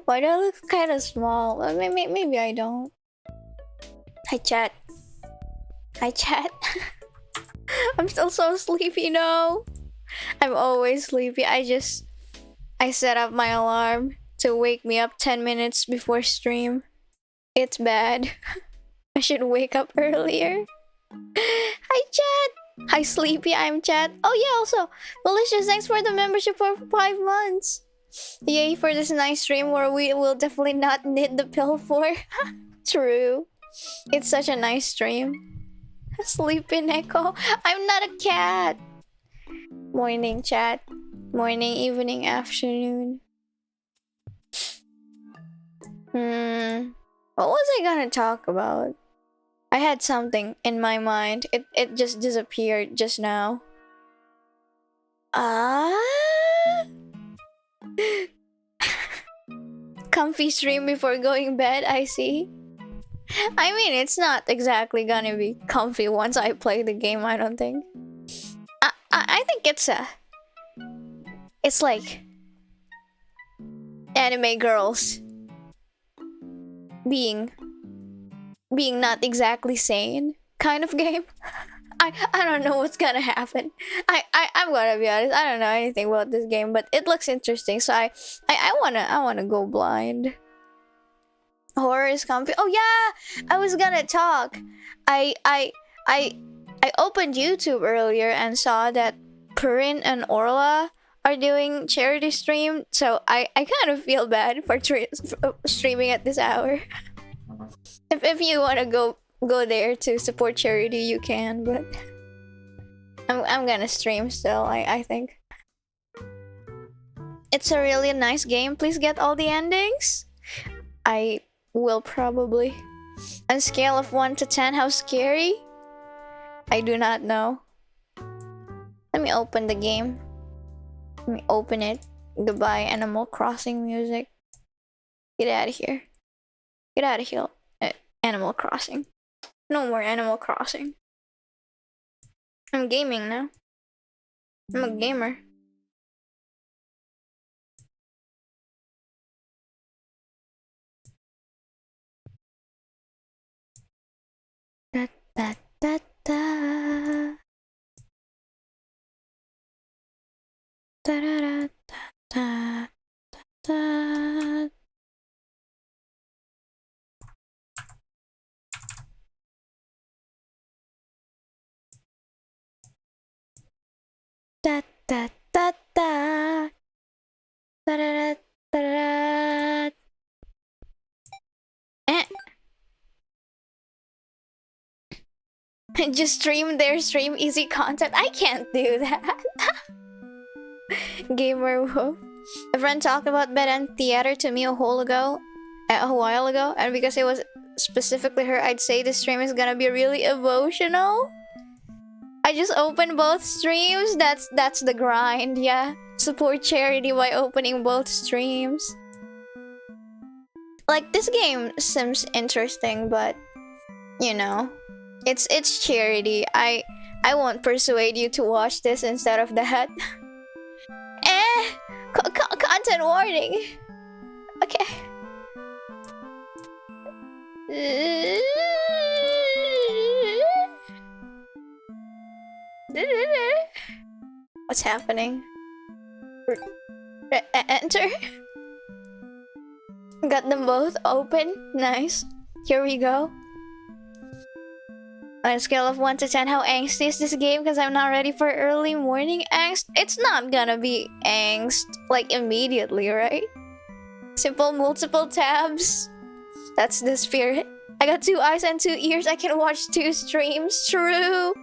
Why do I look kind of small? Maybe I don't. Hi chat. Hi chat. I'm still so sleepy, no. I'm always sleepy. I set up my alarm to wake me up 10 minutes before stream. It's bad. I should wake up earlier. Hi chat. Hi sleepy, I'm chat. Oh yeah, also Malicious, thanks for the membership for 5 months. Yay for this nice stream where we will definitely not need the pill for. True. It's such a nice stream. Sleepy Neko. I'm not a cat. Morning chat. Morning, evening, afternoon. What was I gonna talk about? I had something in my mind. It just disappeared just now. Comfy stream before going bed, I see. I mean, it's not exactly gonna be comfy once I play the game, I don't think. I think it's like anime girls being not exactly sane kind of game. I don't know what's gonna happen. I'm gonna be honest, I don't know anything about this game, but it looks interesting, so I wanna go blind. Horror is comfy. Oh yeah, I was gonna talk. I opened YouTube earlier and saw that Purin and Orla are doing charity stream, so I kind of feel bad for streaming at this hour. If you wanna go there to support charity, you can, but I'm gonna stream still. I think it's a really nice game. Please get all the endings. I will probably. On a scale of 1 to 10, how scary? I do not know. Let me open the game. Let me open it. Goodbye, Animal Crossing music. Get out of here. Get out of here. Animal Crossing. No more Animal Crossing. I'm gaming now. I'm a gamer. Da da da da. Da da da da da. Da da da da. Da da da da. Just stream easy content. I can't do that. Gamer Wolf. A friend talked about bed and theater to me a while ago, and because it was specifically her, I'd say this stream is gonna be really emotional. I just opened both streams. That's the grind, yeah. Support charity by opening both streams. Like, this game seems interesting, but you know, it's charity. I won't persuade you to watch this instead of that. Content warning. Okay. What's happening? Enter. Got them both open. Nice. Here we go. On a scale of 1 to 10, how angsty is this game? Because I'm not ready for early morning angst. It's not gonna be angst, like, immediately, right? Simple multiple tabs. That's the spirit. I got 2 eyes and 2 ears. I can watch 2 streams. True.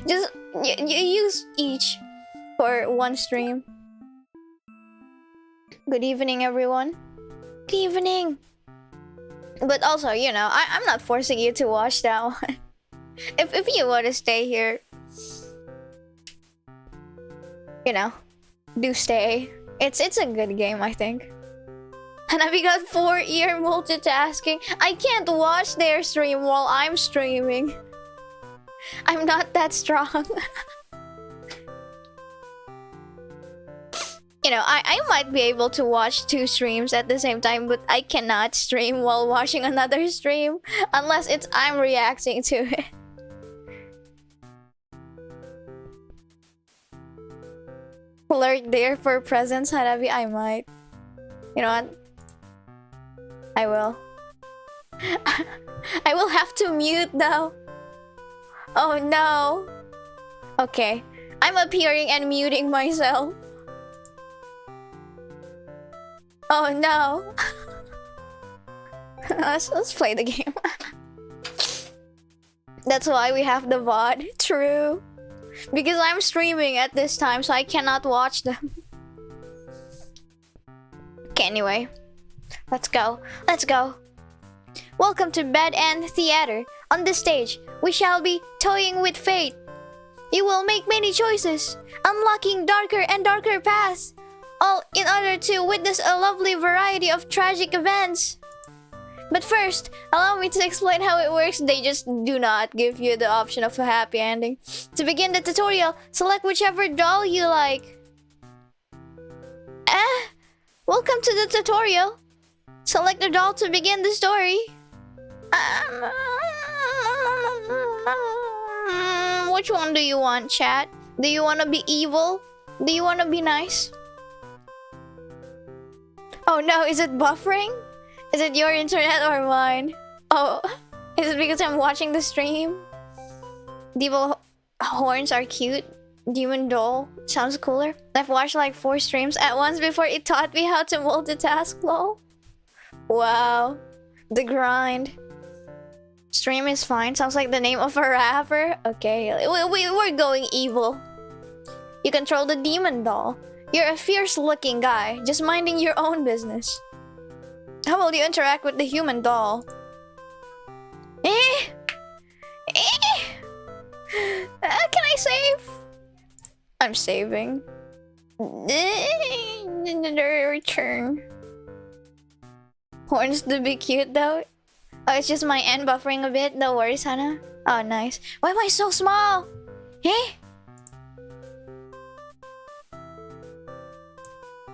Just you use each for 1 stream. Good evening, everyone. Good evening. But also, you know, I'm not forcing you to watch that one. If you want to stay here, you know, do stay. It's a good game, I think. Hanabi got 4-ear multitasking. I can't watch their stream while I'm streaming. I'm not that strong. You know, I might be able to watch 2 streams at the same time, but I cannot stream while watching another stream unless it's I'm reacting to it. Lurk there for presence, Hanabi. I might. You know what? I will. I will have to mute though. Oh no. Okay. I'm appearing and muting myself. Oh no. let's play the game. That's why we have the VOD. True. Because I'm streaming at this time, so I cannot watch them. Okay, anyway. Let's go. Let's go. Welcome to Bed and Theater. On this stage, we shall be toying with fate. You will make many choices, unlocking darker and darker paths, all in order to witness a lovely variety of tragic events. But first, allow me to explain how it works. They just do not give you the option of a happy ending. To begin the tutorial, select whichever doll you like. Welcome to the tutorial. Select the doll to begin the story. Which one do you want, chat? Do you want to be evil? Do you want to be nice? Oh no, is it buffering? Is it your internet or mine? Oh, is it because I'm watching the stream? Devil horns are cute. Demon doll sounds cooler. I've watched like 4 streams at once before it taught me how to multitask, lol. Wow, the grind. Stream is fine. Sounds like the name of a rapper. Okay, we're going evil. You control the demon doll. You're a fierce-looking guy, just minding your own business. How will you interact with the human doll? Can I save? I'm saving. Return. Horns to be cute though. Oh, it's just my end buffering a bit. No worries, Hannah. Oh, nice. Why am I so small?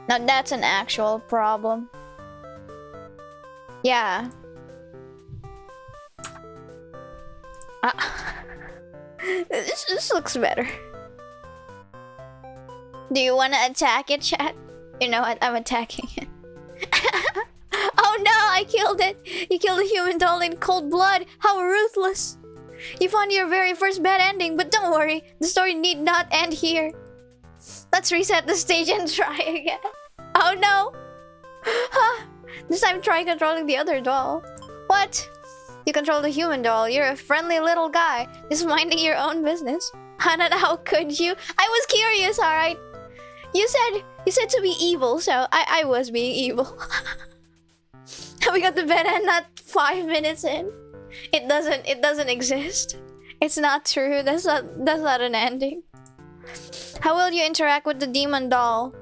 Now that's an actual problem. Yeah. This looks better. Do you want to attack it, chat? You know what? I'm attacking it. Oh no, I killed it! You killed a human doll in cold blood! How ruthless! You found your very first bad ending, but don't worry, the story need not end here. Let's reset the stage and try again. Oh no! This time try controlling the other doll. What? You control the human doll, you're a friendly little guy, just minding your own business. Hannah, how could you? I was curious, alright? You said to be evil, so I was being evil. We got the bed end not 5 minutes in. It doesn't exist. It's not true. That's not an ending. How will you interact with the demon doll?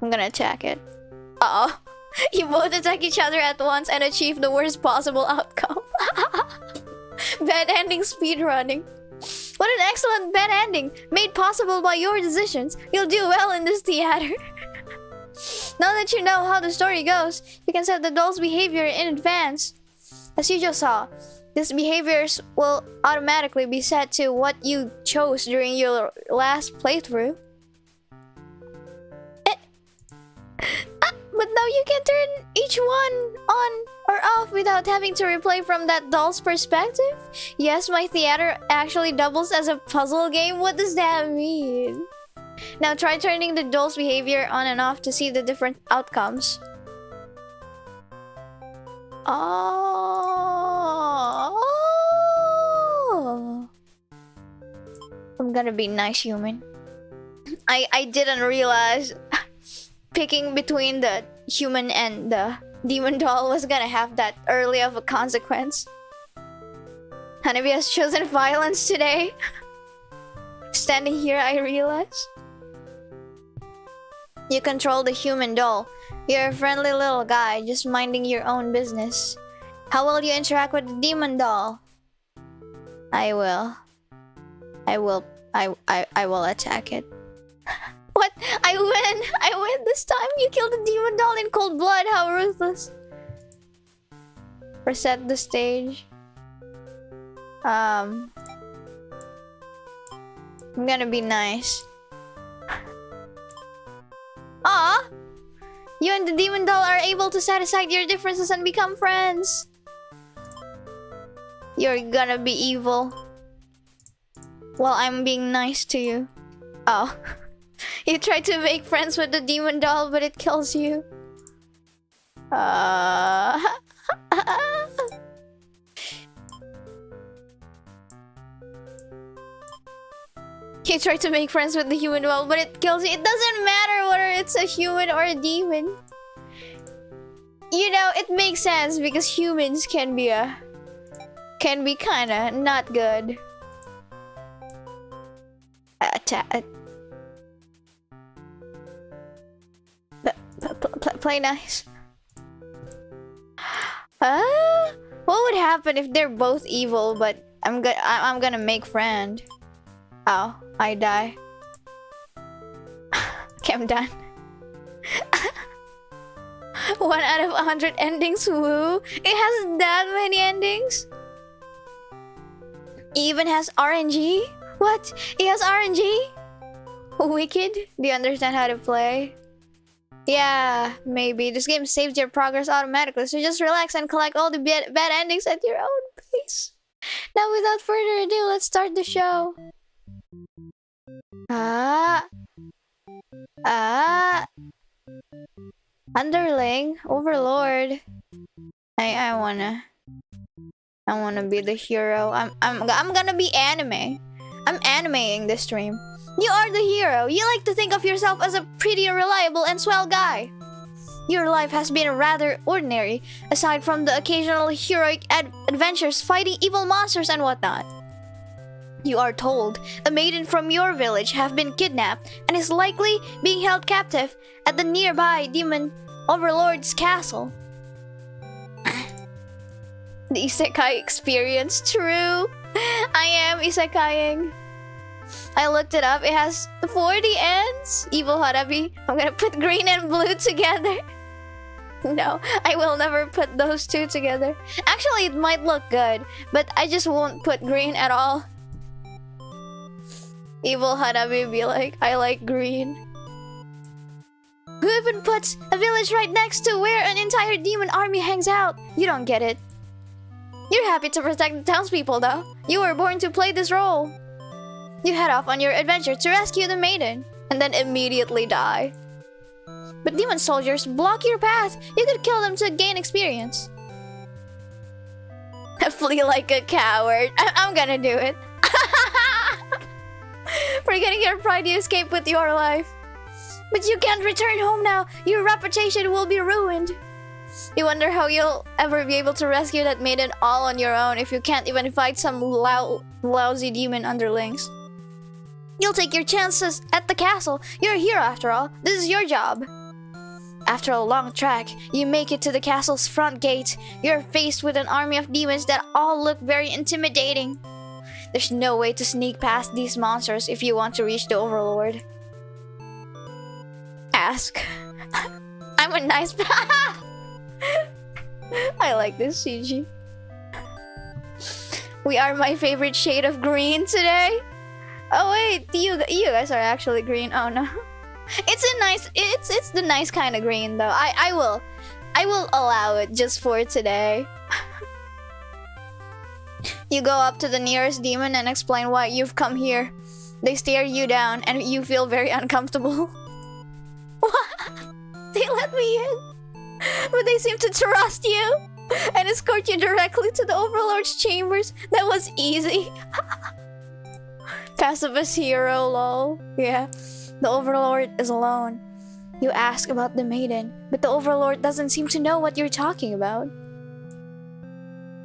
I'm gonna attack it. Uh-oh. You both attack each other at once and achieve the worst possible outcome. Bad ending speedrunning. What an excellent bad ending, made possible by your decisions. You'll do well in this theater. Now that you know how the story goes, you can set the doll's behavior in advance. As you just saw, these behaviors will automatically be set to what you chose during your last playthrough. But now you can turn each one on or off without having to replay from that doll's perspective? Yes, my theater actually doubles as a puzzle game. What does that mean? Now try turning the doll's behavior on and off to see the different outcomes. Oh. I'm gonna be nice human. I didn't realize picking between the human and the demon doll was gonna have that early of a consequence. Hanabi has chosen violence today. Standing here, I realize. You control the human doll. You're a friendly little guy, just minding your own business. How will you interact with the demon doll? I will attack it. What? I win! I win this time! You killed the demon doll in cold blood, how ruthless. Reset the stage. I'm gonna be nice. Aw! You and the demon doll are able to set aside your differences and become friends. You're gonna be evil. While I'm being nice to you. Oh. You try to make friends with the demon doll, but it kills you. You try to make friends with the human doll, but it kills you. It doesn't matter whether it's a human or a demon. You know, it makes sense because humans can be kinda not good. Play nice. What would happen if they're both evil, but I'm gonna make friend? Oh, I die. Okay, I'm done. 1 out of 100 endings, woo! It has that many endings? It even has RNG? What? It has RNG? Wicked? Do you understand how to play? Yeah, maybe. This game saves your progress automatically, so just relax and collect all the bad endings at your own pace. Now, without further ado, let's start the show. Underling, Overlord. I wanna be the hero. I'm gonna be anime. I'm animating this stream. You are the hero. You like to think of yourself as a pretty reliable and swell guy. Your life has been rather ordinary, aside from the occasional heroic adventures fighting evil monsters and whatnot. You are told a maiden from your village have been kidnapped and is likely being held captive at the nearby demon Overlord's castle. The isekai experience, true. I am isekaiing. I looked it up. It has 40 ends. Evil Hanabi. I'm gonna put green and blue together. No, I will never put those two together. Actually, it might look good, but I just won't put green at all. Evil Hanabi be like, I like green. Who even puts a village right next to where an entire demon army hangs out? You don't get it. You're happy to protect the townspeople, though. You were born to play this role. You head off on your adventure to rescue the maiden, and then immediately die. But demon soldiers block your path. You could kill them to gain experience. Flee like a coward. I'm gonna do it. Forgetting your pride, you escape with your life. But you can't return home now. Your reputation will be ruined. You wonder how you'll ever be able to rescue that maiden all on your own if you can't even fight some lousy demon underlings. You'll take your chances at the castle. You're a hero after all. This is your job. After a long trek, you make it to the castle's front gate. You're faced with an army of demons that all look very intimidating. There's no way to sneak past these monsters if you want to reach the Overlord. Ask. I'm a nice... I like this CG. We are my favorite shade of green today. Oh wait, you guys are actually green. Oh no. It's a nice, it's the nice kind of green though. I will allow it just for today. You go up to the nearest demon and explain why you've come here. They stare you down and you feel very uncomfortable. What? They let me in. But they seem to trust you and escort you directly to the Overlord's chambers. That was easy. Pacifist hero, lol. Yeah. The Overlord is alone. You ask about the maiden, but the Overlord doesn't seem to know what you're talking about.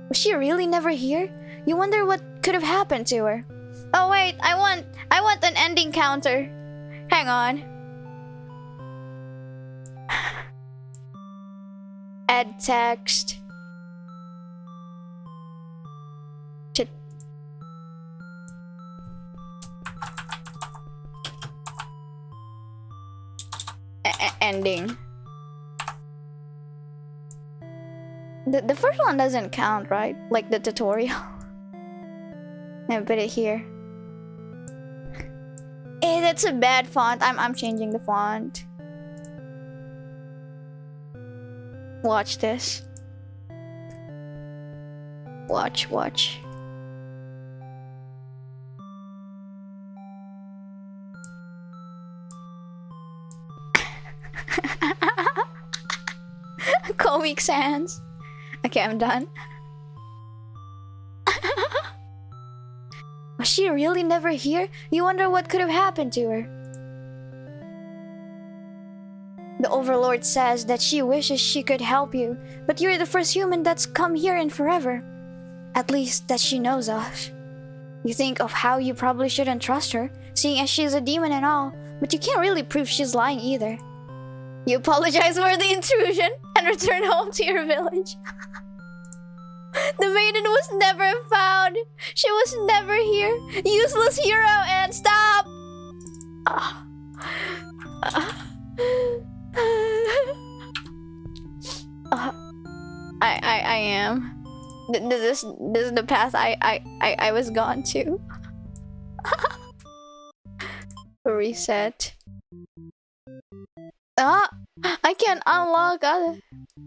Was she really never here? You wonder what could have happened to her. Oh wait, I want an ending counter. Hang on. Add text. Shit. ending. The first one doesn't count, right? Like the tutorial. I put it here. Hey, that's a bad font. I'm changing the font. Watch this. Watch. Comic Sans. Okay, I'm done. Was she really never here? You wonder what could have happened to her. The Overlord says that she wishes she could help you, but you're the first human that's come here in forever. At least that she knows of. You think of how you probably shouldn't trust her, seeing as she's a demon and all, but you can't really prove she's lying either. You apologize for the intrusion and return home to your village. The maiden was never found. She was never here. Useless hero and stop. I am. This is the path I was gone to. Reset. I can unlock other.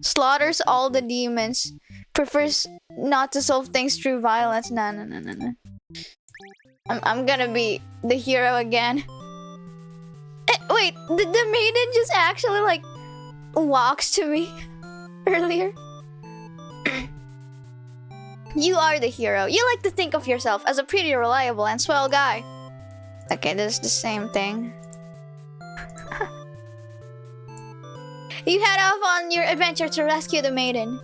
Slaughters all the demons. Prefers not to solve things through violence. No. I'm gonna be the hero again. Wait, the maiden just actually like walks to me earlier. You are the hero. You like to think of yourself as a pretty reliable and swell guy. Okay, this is the same thing. You head off on your adventure to rescue the maiden.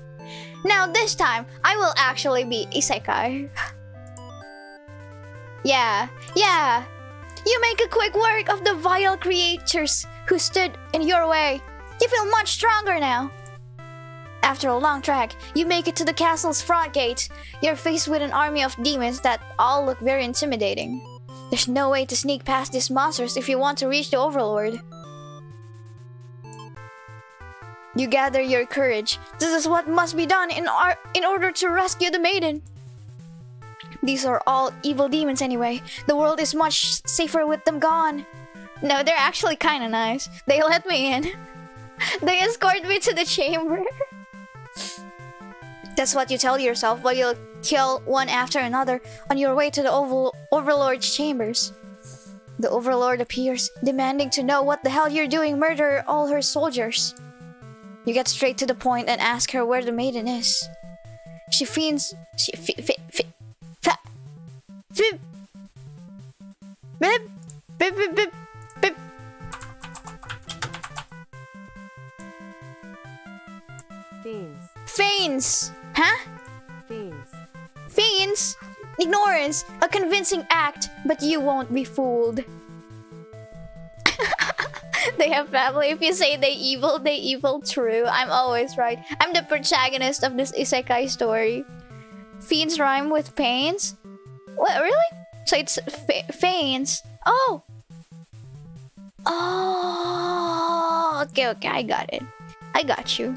Now this time, I will actually be isekai. Yeah. You make a quick work of the vile creatures who stood in your way. You feel much stronger now. After a long trek, you make it to the castle's front gate. You're faced with an army of demons that all look very intimidating. There's no way to sneak past these monsters if you want to reach the Overlord. You gather your courage. This is what must be done in order to rescue the maiden. These are all evil demons anyway. The world is much safer with them gone. No, they're actually kind of nice. They let me in. They escort me to the chamber. That's what you tell yourself while you'll kill one after another on your way to the Overlord's chambers. The Overlord appears, demanding to know what the hell you're doing murder all her soldiers. You get straight to the point and ask her where the maiden is. She feigns... Feigns. Huh? Feigns. Ignorance. A convincing act, but you won't be fooled. They have family. If you say they evil true. I'm always right. I'm the protagonist of this isekai story. Fiends rhyme with pains? What, really? So it's feigns. Oh! Oh! Okay, I got it. I got you.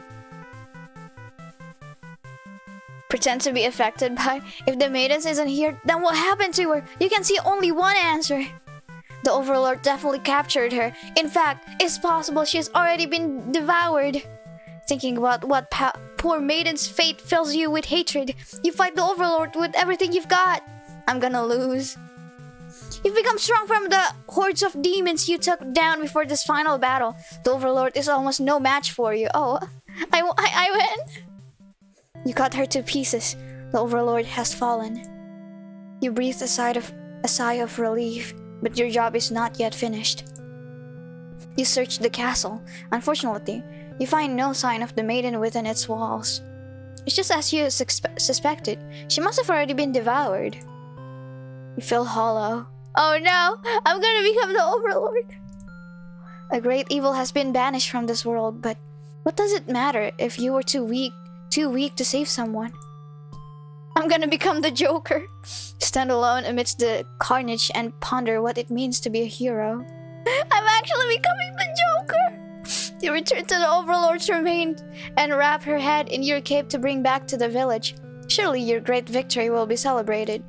Pretend to be affected by... If the maiden isn't here, then what happened to her? You can see only one answer. The Overlord definitely captured her. In fact, it's possible she's already been devoured. Thinking about what poor maiden's fate fills you with hatred. You fight the Overlord with everything you've got. I'm gonna lose. You've become strong from the hordes of demons you took down before this final battle. The Overlord is almost no match for you. Oh, I win. You cut her to pieces. The Overlord has fallen. You breathe a sigh of relief, but your job is not yet finished. You search the castle. Unfortunately, you find no sign of the maiden within its walls. It's just as you suspected. She must have already been devoured. You feel hollow. Oh no! I'm gonna become the Overlord! A great evil has been banished from this world, but what does it matter if you were too weak to save someone? I'm gonna become the Joker. Stand alone amidst the carnage and ponder what it means to be a hero. I'm actually becoming the Joker! You return to the Overlord's remains and wrap her head in your cape to bring back to the village. Surely your great victory will be celebrated.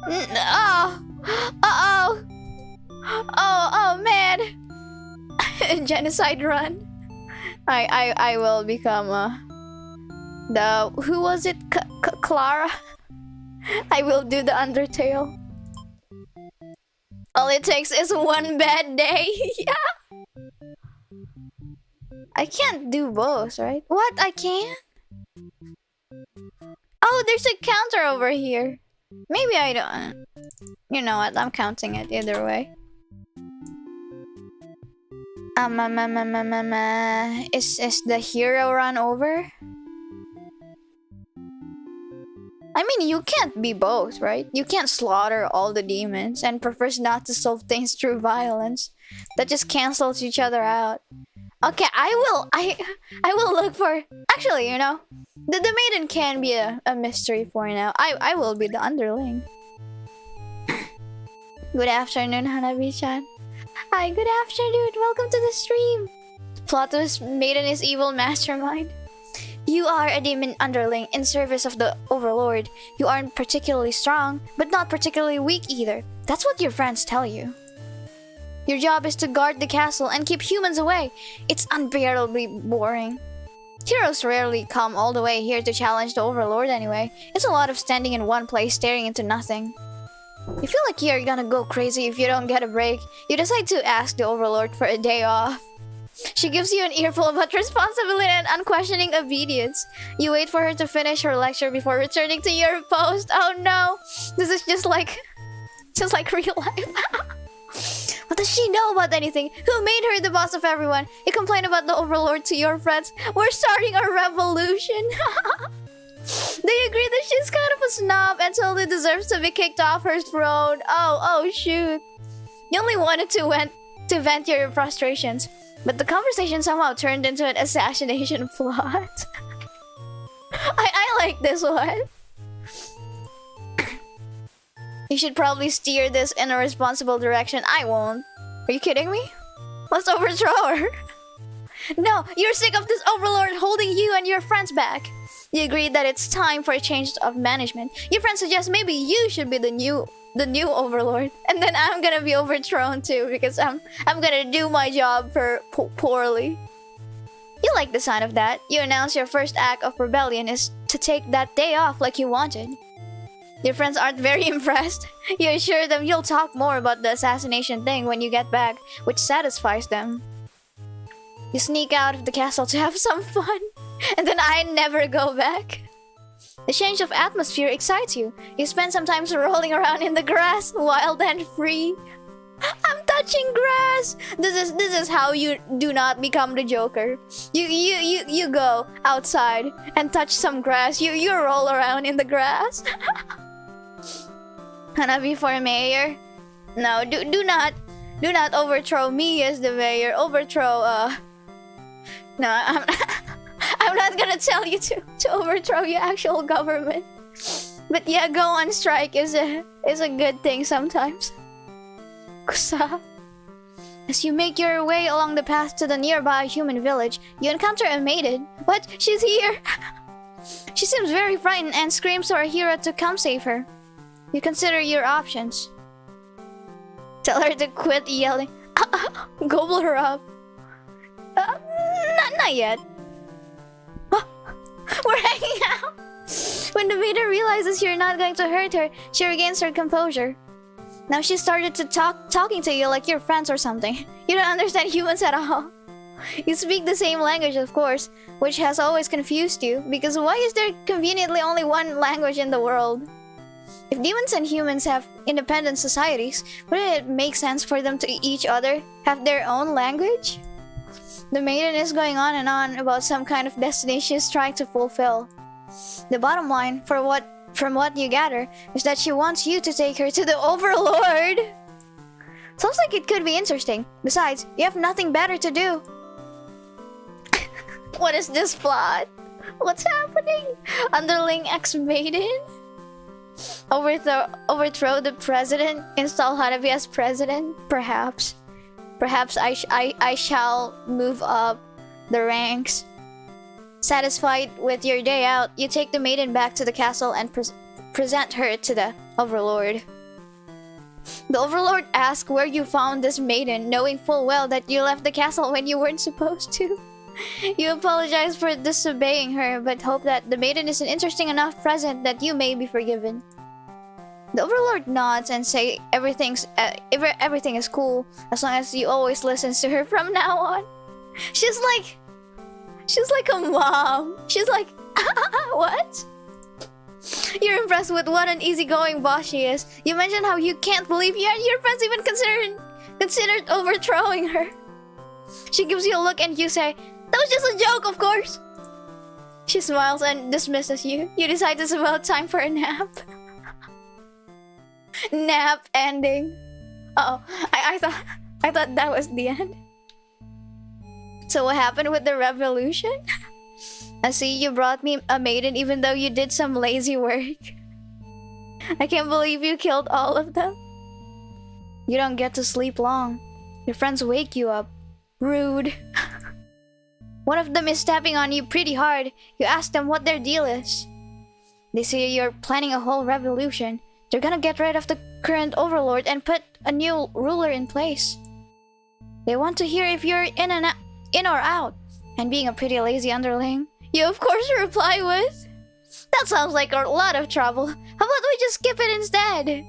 Oh! Uh-oh! Oh man! Genocide run. I will become who was it? Clara? I will do the Undertale. All it takes is one bad day. Yeah. I can't do both, right? What? I can? Oh, there's a counter over here. Maybe I don't. You know what? I'm counting it either way. Is the hero run over? I mean, you can't be both, right? You can't slaughter all the demons and prefers not to solve things through violence. That just cancels each other out. Okay, I will look for... Actually, you know, the maiden can be a mystery for now. I will be the underling. Good afternoon, Hanabi-chan. Hi, good afternoon. Welcome to the stream. Plot twist, maiden is evil mastermind. You are a demon underling in service of the Overlord. You aren't particularly strong, but not particularly weak either. That's what your friends tell you. Your job is to guard the castle and keep humans away. It's unbearably boring. Heroes rarely come all the way here to challenge the Overlord anyway. It's a lot of standing in one place staring into nothing. You feel like you're gonna go crazy if you don't get a break. You decide to ask the Overlord for a day off. She gives you an earful about responsibility and unquestioning obedience. You wait for her to finish her lecture before returning to your post. Oh no! This is just like real life. What does she know about anything? Who made her the boss of everyone? You complain about the Overlord to your friends. We're starting a revolution. They agree that she's kind of a snob and totally deserves to be kicked off her throne. Oh shoot. You only wanted to vent your frustrations, but the conversation somehow turned into an assassination plot. I like this one. You should probably steer this in a responsible direction. I won't. Are you kidding me? Let's overthrow her. No, you're sick of this Overlord holding you and your friends back. You agree that it's time for a change of management. Your friends suggest maybe you should be the new Overlord, and then I'm gonna be overthrown too because I'm gonna do my job poorly. You like the sound of that. You announce your first act of rebellion is to take that day off like you wanted. Your friends aren't very impressed. You assure them you'll talk more about the assassination thing when you get back, which satisfies them. You sneak out of the castle to have some fun, and then I never go back. The change of atmosphere excites you. You spend some time rolling around in the grass, wild and free. I'm touching grass. This is how you do not become the Joker. You go outside and touch some grass. You roll around in the grass. Hanabi for mayor? No, do not overthrow me as the mayor. Overthrow no, I'm not gonna tell you to overthrow your actual government. But yeah, go on strike is a good thing sometimes. Kusa. As you make your way along the path to the nearby human village, you encounter a maiden. What? She's here! She seems very frightened and screams to our hero to come save her. You consider your options. Tell her to quit yelling. Gobble her up. Not yet. We're hanging out. When the maiden realizes you're not going to hurt her, she regains her composure. Now she started to talking to you like you're friends or something. You don't understand humans at all. You speak the same language, of course, which has always confused you, because why is there conveniently only one language in the world? If demons and humans have independent societies, wouldn't it make sense for them to each other have their own language? The maiden is going on and on about some kind of destiny she's trying to fulfill. The bottom line, from what you gather, is that she wants you to take her to the Overlord. Sounds like it could be interesting. Besides, you have nothing better to do. What is this plot? What's happening? Underling ex-maiden? Overthrow the president? Install Hanabi as president? Perhaps. Perhaps I shall move up the ranks. Satisfied with your day out, you take the maiden back to the castle and present her to the Overlord. The Overlord asks where you found this maiden, knowing full well that you left the castle when you weren't supposed to. You apologize for disobeying her, but hope that the maiden is an interesting enough present that you may be forgiven. The Overlord nods and say everything is cool as long as you always listen to her from now on. She's like a mom. She's like, what? You're impressed with what an easygoing boss she is. You mentioned how you can't believe you and your friends even considered overthrowing her. She gives you a look and you say, that was just a joke, of course. She smiles and dismisses you. You decide it's about time for a nap. Nap ending. Uh-oh, I thought that was the end. So what happened with the revolution? I see you brought me a maiden even though you did some lazy work. I can't believe you killed all of them. You don't get to sleep long. Your friends wake you up. Rude. One of them is stepping on you pretty hard. You ask them what their deal is. They say you're planning a whole revolution. They're gonna get rid of the current Overlord and put a new ruler in place. They want to hear if you're in or out. And being a pretty lazy underling, you of course reply with, that sounds like a lot of trouble. How about we just skip it instead?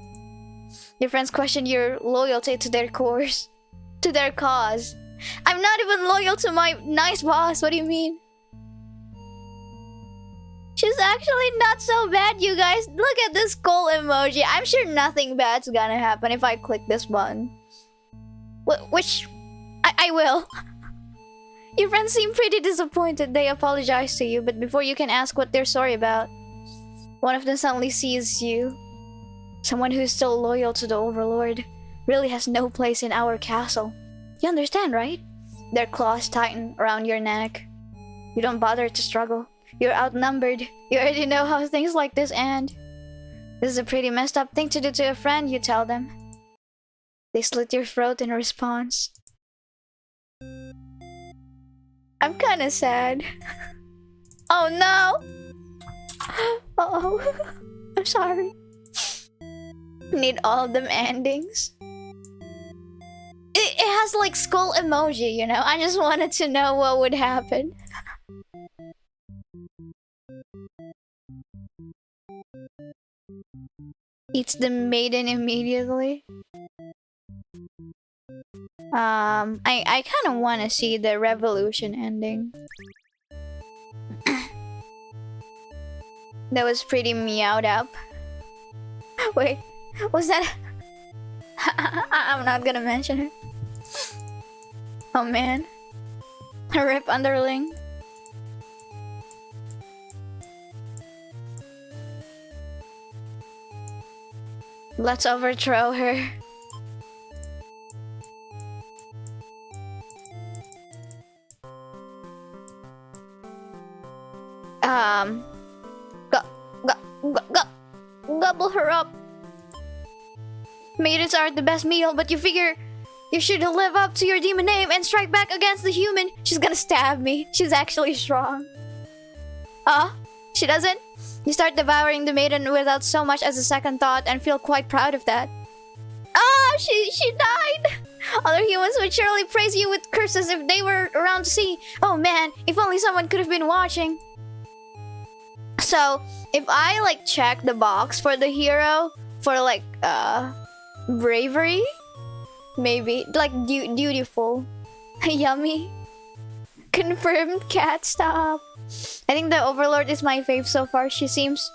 Your friends question your loyalty to their cause. I'm not even loyal to my nice boss, what do you mean? She's actually not so bad, you guys. Look at this skull emoji. I'm sure nothing bad's gonna happen if I click this button. Which I will. Your friends seem pretty disappointed. They apologize to you, but before you can ask what they're sorry about, one of them suddenly sees you. Someone who's still loyal to the Overlord really has no place in our castle. You understand, right? Their claws tighten around your neck. You don't bother to struggle. You're outnumbered. You already know how things like this end. This is a pretty messed up thing to do to a friend, you tell them. They slit your throat in response. I'm kinda sad. Oh no! Uh-oh. I'm sorry. Need all of them endings. It has like skull emoji, you know? I just wanted to know what would happen. Eats the maiden immediately. I kind of want to see the revolution ending. That was pretty meowed up. Wait, was that? I'm not gonna mention her. Oh man, rip Underling. Let's overthrow her. Gobble her up. Maidens aren't the best meal, but you figure you should live up to your demon name and strike back against the human. She's gonna stab me. She's actually strong. She doesn't? You start devouring the maiden without so much as a second thought and feel quite proud of that. She died! Other humans would surely praise you with curses if they were around to see. Oh man, if only someone could have been watching. So, if I like check the box for the hero for like bravery, maybe like dutiful, yummy, confirmed cat stop. I think the Overlord is my fave so far. She seems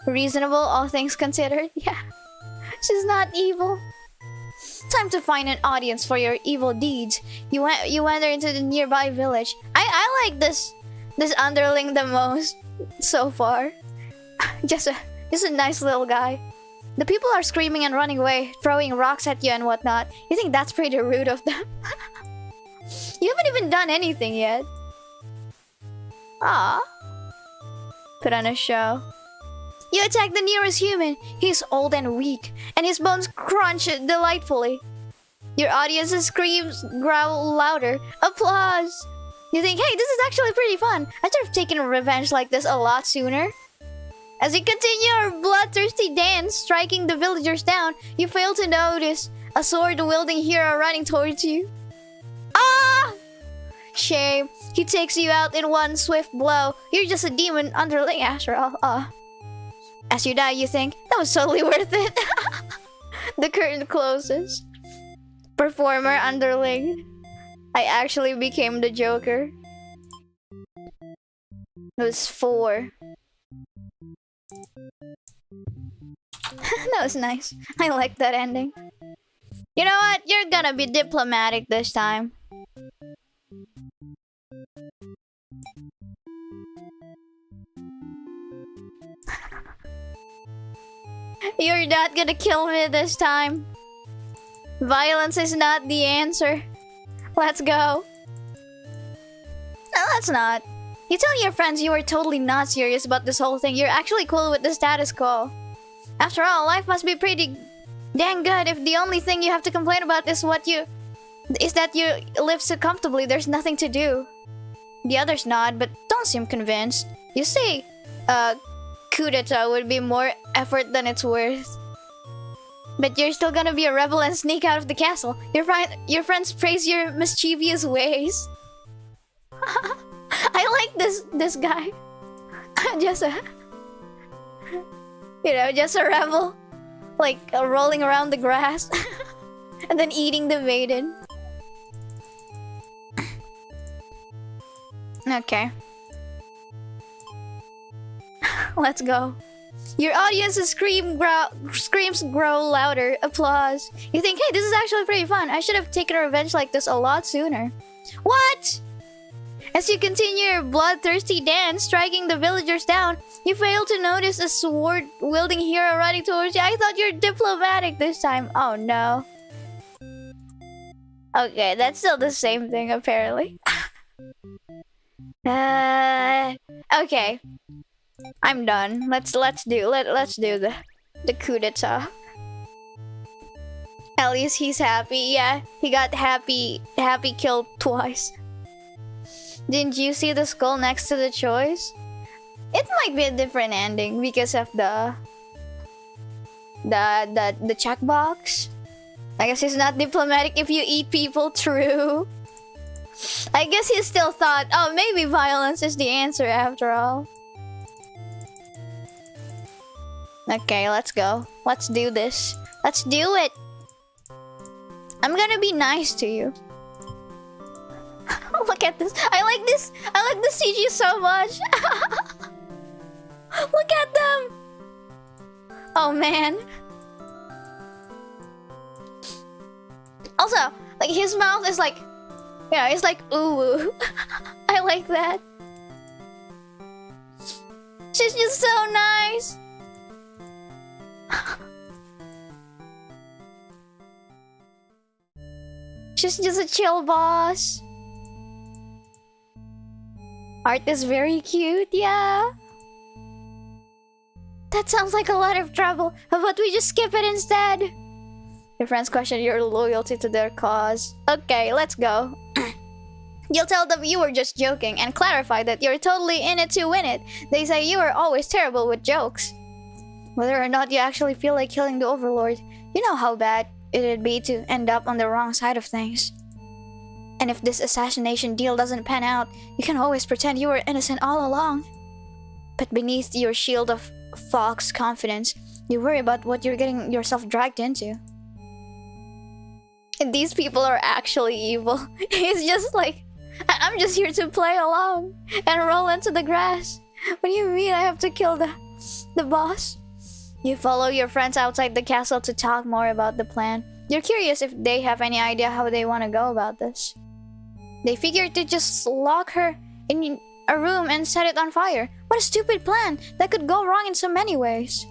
reasonable, all things considered. Yeah, she's not evil. Time to find an audience for your evil deeds. You wander into the nearby village. I like this Underling the most so far. just a nice little guy. The people are screaming and running away, throwing rocks at you and whatnot. You think that's pretty rude of them? You haven't even done anything yet. Ah, put on a show. You attack the nearest human. He's old and weak, and his bones crunch delightfully. Your audience's screams growl louder. Applause! You think, hey, this is actually pretty fun. I should have taken revenge like this a lot sooner. As you continue your bloodthirsty dance, striking the villagers down, you fail to notice a sword-wielding hero running towards you. Ah! Shame. He takes you out in one swift blow. You're just a demon underling after all. As you die, you think, that was totally worth it. The curtain closes. Performer underling. I actually became the Joker. It was 4. That was nice. I like that ending. You know what? You're gonna be diplomatic this time. You're not gonna kill me this time. Violence is not the answer. Let's go. No, that's not. You tell your friends you are totally not serious about this whole thing. You're actually cool with the status quo. After all, life must be pretty dang good if the only thing you have to complain about is that you live so comfortably there's nothing to do. The others nod, but don't seem convinced. You see, coup d'etat would be more effort than it's worth. But you're still gonna be a rebel and sneak out of the castle. Your friends praise your mischievous ways. I like this guy. Just a just a rebel, like rolling around the grass and then eating the maiden. Okay. Let's go. Your audience's screams grow louder. Applause. You think, hey, this is actually pretty fun. I should have taken revenge like this a lot sooner. What? As you continue your bloodthirsty dance, striking the villagers down, you fail to notice a sword-wielding hero running towards you. I thought you're diplomatic this time. Oh no. Okay, that's still the same thing apparently. Okay. I'm done. Let's do the coup d'etat. At least he's happy. Yeah, he got happy killed twice. Didn't you see the skull next to the choice? It might be a different ending because of the checkbox. I guess he's not diplomatic if you eat people. True. I guess he still thought, oh, maybe violence is the answer after all. Okay, let's go. Let's do this. Let's do it. I'm gonna be nice to you. Look at this. I like this. I like the CG so much. Look at them. Oh man. Also, like his mouth is like, yeah, it's like ooh. I like that. She's just so nice. She's just a chill boss. Art is very cute, yeah. That sounds like a lot of trouble. How about we just skip it instead? Your friends question your loyalty to their cause. Okay, let's go. You'll tell them you were just joking and clarify that you're totally in it to win it. They say you are always terrible with jokes. Whether or not you actually feel like killing the Overlord, you know how bad it'd be to end up on the wrong side of things. And if this assassination deal doesn't pan out, you can always pretend you were innocent all along. But beneath your shield of false confidence, you worry about what you're getting yourself dragged into. And these people are actually evil. He's just like, I'm just here to play along and roll into the grass. What do you mean I have to kill the boss? You follow your friends outside the castle to talk more about the plan. You're curious if they have any idea how they want to go about this. They figured to just lock her in a room and set it on fire. What a stupid plan! That could go wrong in so many ways.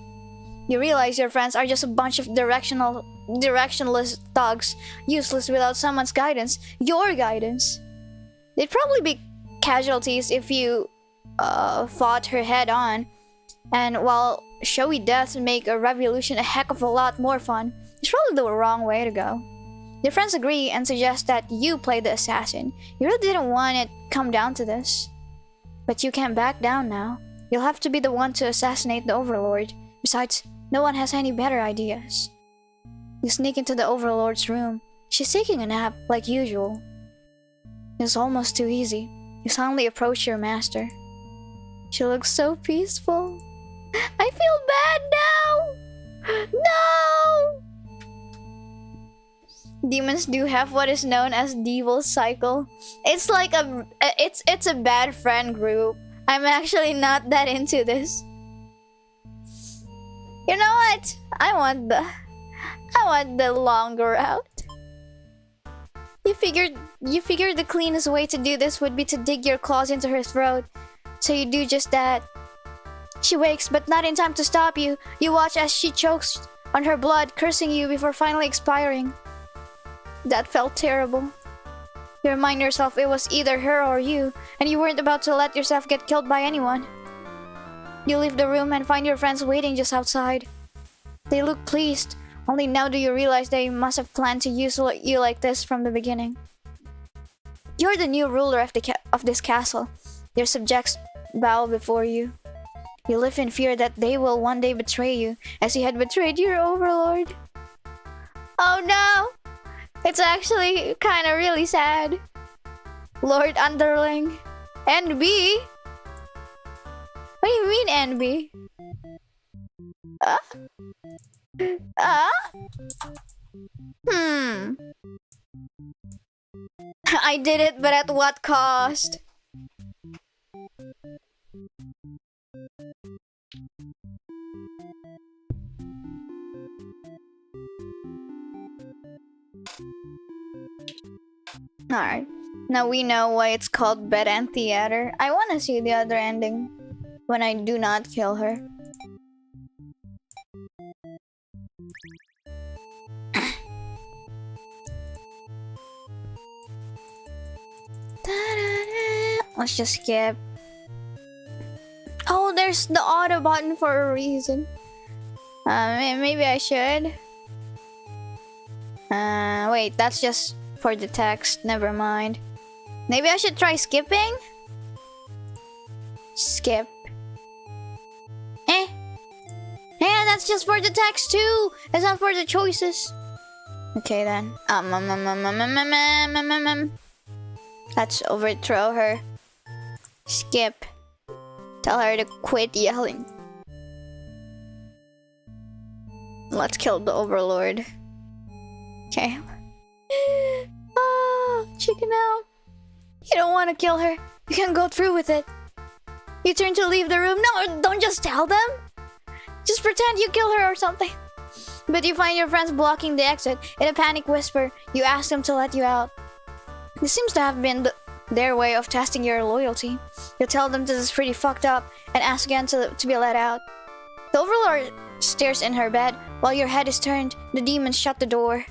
You realize your friends are just a bunch of directionless thugs, useless without someone's guidance. Your guidance. They'd probably be casualties if you fought her head on. And while showy deaths make a revolution a heck of a lot more fun, it's probably the wrong way to go. Your friends agree and suggest that you play the assassin. You really didn't want it come down to this. But you can't back down now. You'll have to be the one to assassinate the Overlord. Besides, no one has any better ideas. You sneak into the Overlord's room. She's taking a nap, like usual. It's almost too easy. You silently approach your master. She looks so peaceful. I feel bad now! No! Demons do have what is known as Devil Cycle. It's like it's a bad friend group. I'm actually not that into this. You know what? I want the longer route. You figured the cleanest way to do this would be to dig your claws into her throat. So you do just that. She wakes, but not in time to stop you. You watch as she chokes on her blood, cursing you before finally expiring. That felt terrible. You remind yourself it was either her or you, and you weren't about to let yourself get killed by anyone. You leave the room and find your friends waiting just outside. They look pleased. Only now do you realize they must have planned to use you like this from the beginning. You're the new ruler of this castle. Your subjects bow before you. You live in fear that they will one day betray you, as you had betrayed your overlord. Oh no! It's actually kinda really sad. Lord Underling. NB? What do you mean NB? I did it, but at what cost? Alright. Now we know why it's called Bed and Theater. I wanna see the other ending. When I do not kill her. Let's just skip. Oh, there's the auto button for a reason. Maybe I should. Wait, that's just for the text. Never mind. Maybe I should try skipping? Skip. Yeah, that's just for the text too. That's not for the choices. Okay then. Let's overthrow her. Skip. Tell her to quit yelling. Let's kill the Overlord. Okay. Oh, chicken out. You don't want to kill her. You can't go through with it. You turn to leave the room. No, don't just tell them. Just pretend you kill her or something. But you find your friends blocking the exit. In a panic whisper, you ask them to let you out. This seems to have been their way of testing your loyalty. You tell them this is pretty fucked up and ask again to be let out. The Overlord stares in her bed. While your head is turned, the demons shut the door.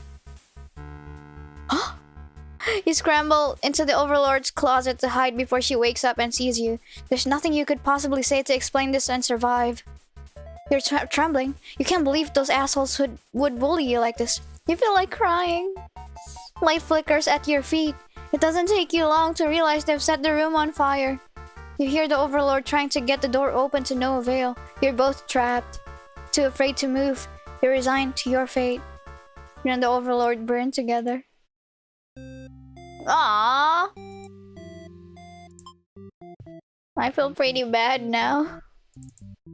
You scramble into the Overlord's closet to hide before she wakes up and sees you. There's nothing you could possibly say to explain this and survive. You're trembling. You can't believe those assholes would bully you like this. You feel like crying. Light flickers at your feet. It doesn't take you long to realize they've set the room on fire. You hear the Overlord trying to get the door open to no avail. You're both trapped. Too afraid to move. You're resigned to your fate. You and the Overlord burn together. Aww. I feel pretty bad now.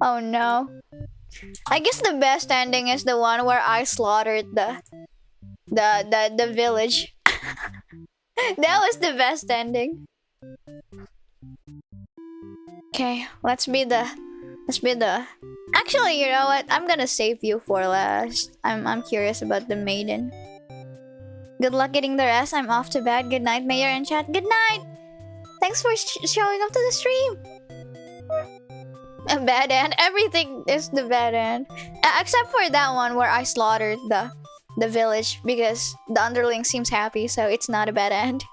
Oh no. I guess the best ending is the one where I slaughtered the village. That was the best ending. Okay, let's be the Actually, you know what? I'm gonna save you for last. I'm curious about the Maiden. Good luck getting the rest. I'm off to bed. Good night, Mayor and chat. Good night. Thanks for showing up to the stream. A bad end. Everything is the bad end, except for that one where I slaughtered the village because the Underling seems happy, so it's not a bad end.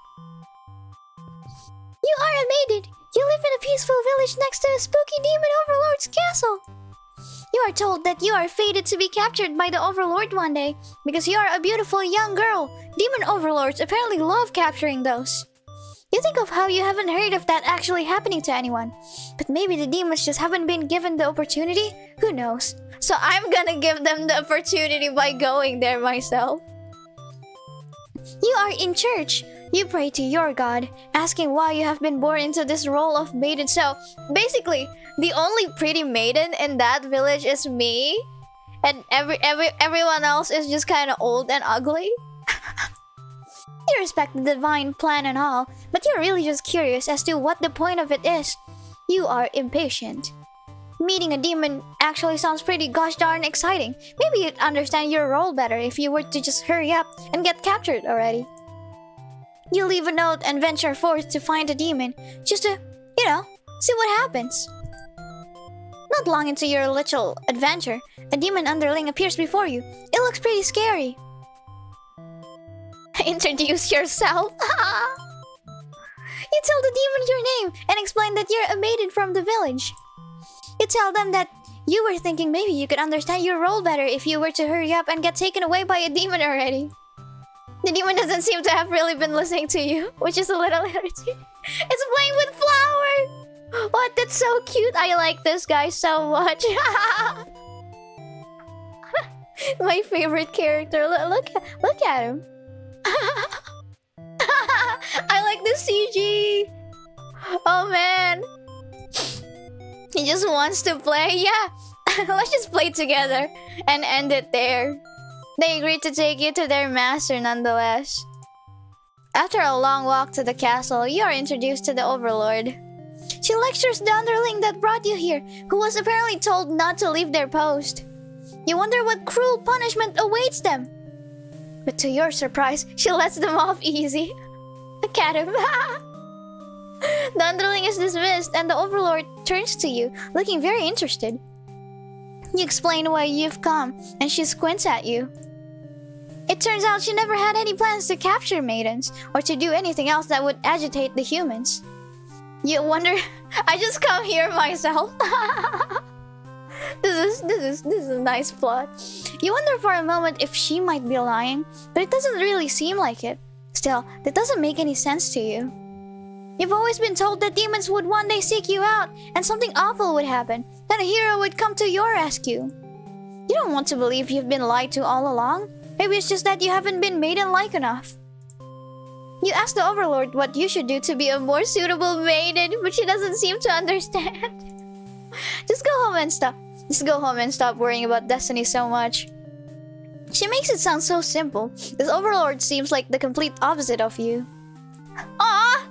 You are a maiden. You live in a peaceful village next to a spooky demon overlord's castle. You are told that you are fated to be captured by the Overlord one day because you are a beautiful young girl. Demon Overlords apparently love capturing those. You think of how you haven't heard of that actually happening to anyone. But maybe the demons just haven't been given the opportunity? Who knows? So I'm gonna give them the opportunity by going there myself. You are in church. You pray to your god, asking why you have been born into this role of maiden. So, basically, the only pretty maiden in that village is me. And everyone else is just kind of old and ugly. You respect the divine plan and all, but you're really just curious as to what the point of it is. You are impatient. Meeting a demon actually sounds pretty gosh darn exciting. Maybe you'd understand your role better if you were to just hurry up and get captured already. You leave a note and venture forth to find a demon, just to, see what happens. Not long into your little adventure, a demon underling appears before you. It looks pretty scary. Introduce yourself. You tell the demon your name and explain that you're a maiden from the village. You tell them that you were thinking maybe you could understand your role better if you were to hurry up and get taken away by a demon already. The demon doesn't seem to have really been listening to you, which is a little irritating. It's playing with flower! What? That's so cute. I like this guy so much. My favorite character. Look at him. I like the CG. Oh man. He just wants to play. Yeah. Let's just play together and end it there. They agreed to take you to their master nonetheless. After a long walk to the castle, you are introduced to the Overlord. She lectures the underling that brought you here, who was apparently told not to leave their post. You wonder what cruel punishment awaits them. But to your surprise, she lets them off easy. Look at him. The underling is dismissed and the Overlord turns to you, looking very interested. You explain why you've come, and she squints at you. It turns out she never had any plans to capture maidens, or to do anything else that would agitate the humans. You wonder... I just come here myself. This is a nice plot. You wonder for a moment if she might be lying, but it doesn't really seem like it. Still, that doesn't make any sense to you. You've always been told that demons would one day seek you out, and something awful would happen. Then a hero would come to your rescue. You don't want to believe you've been lied to all along. Maybe it's just that you haven't been maiden-like enough. You ask the Overlord what you should do to be a more suitable maiden, but she doesn't seem to understand. Just go home and stop worrying about destiny so much. She makes it sound so simple. This Overlord seems like the complete opposite of you. Aww!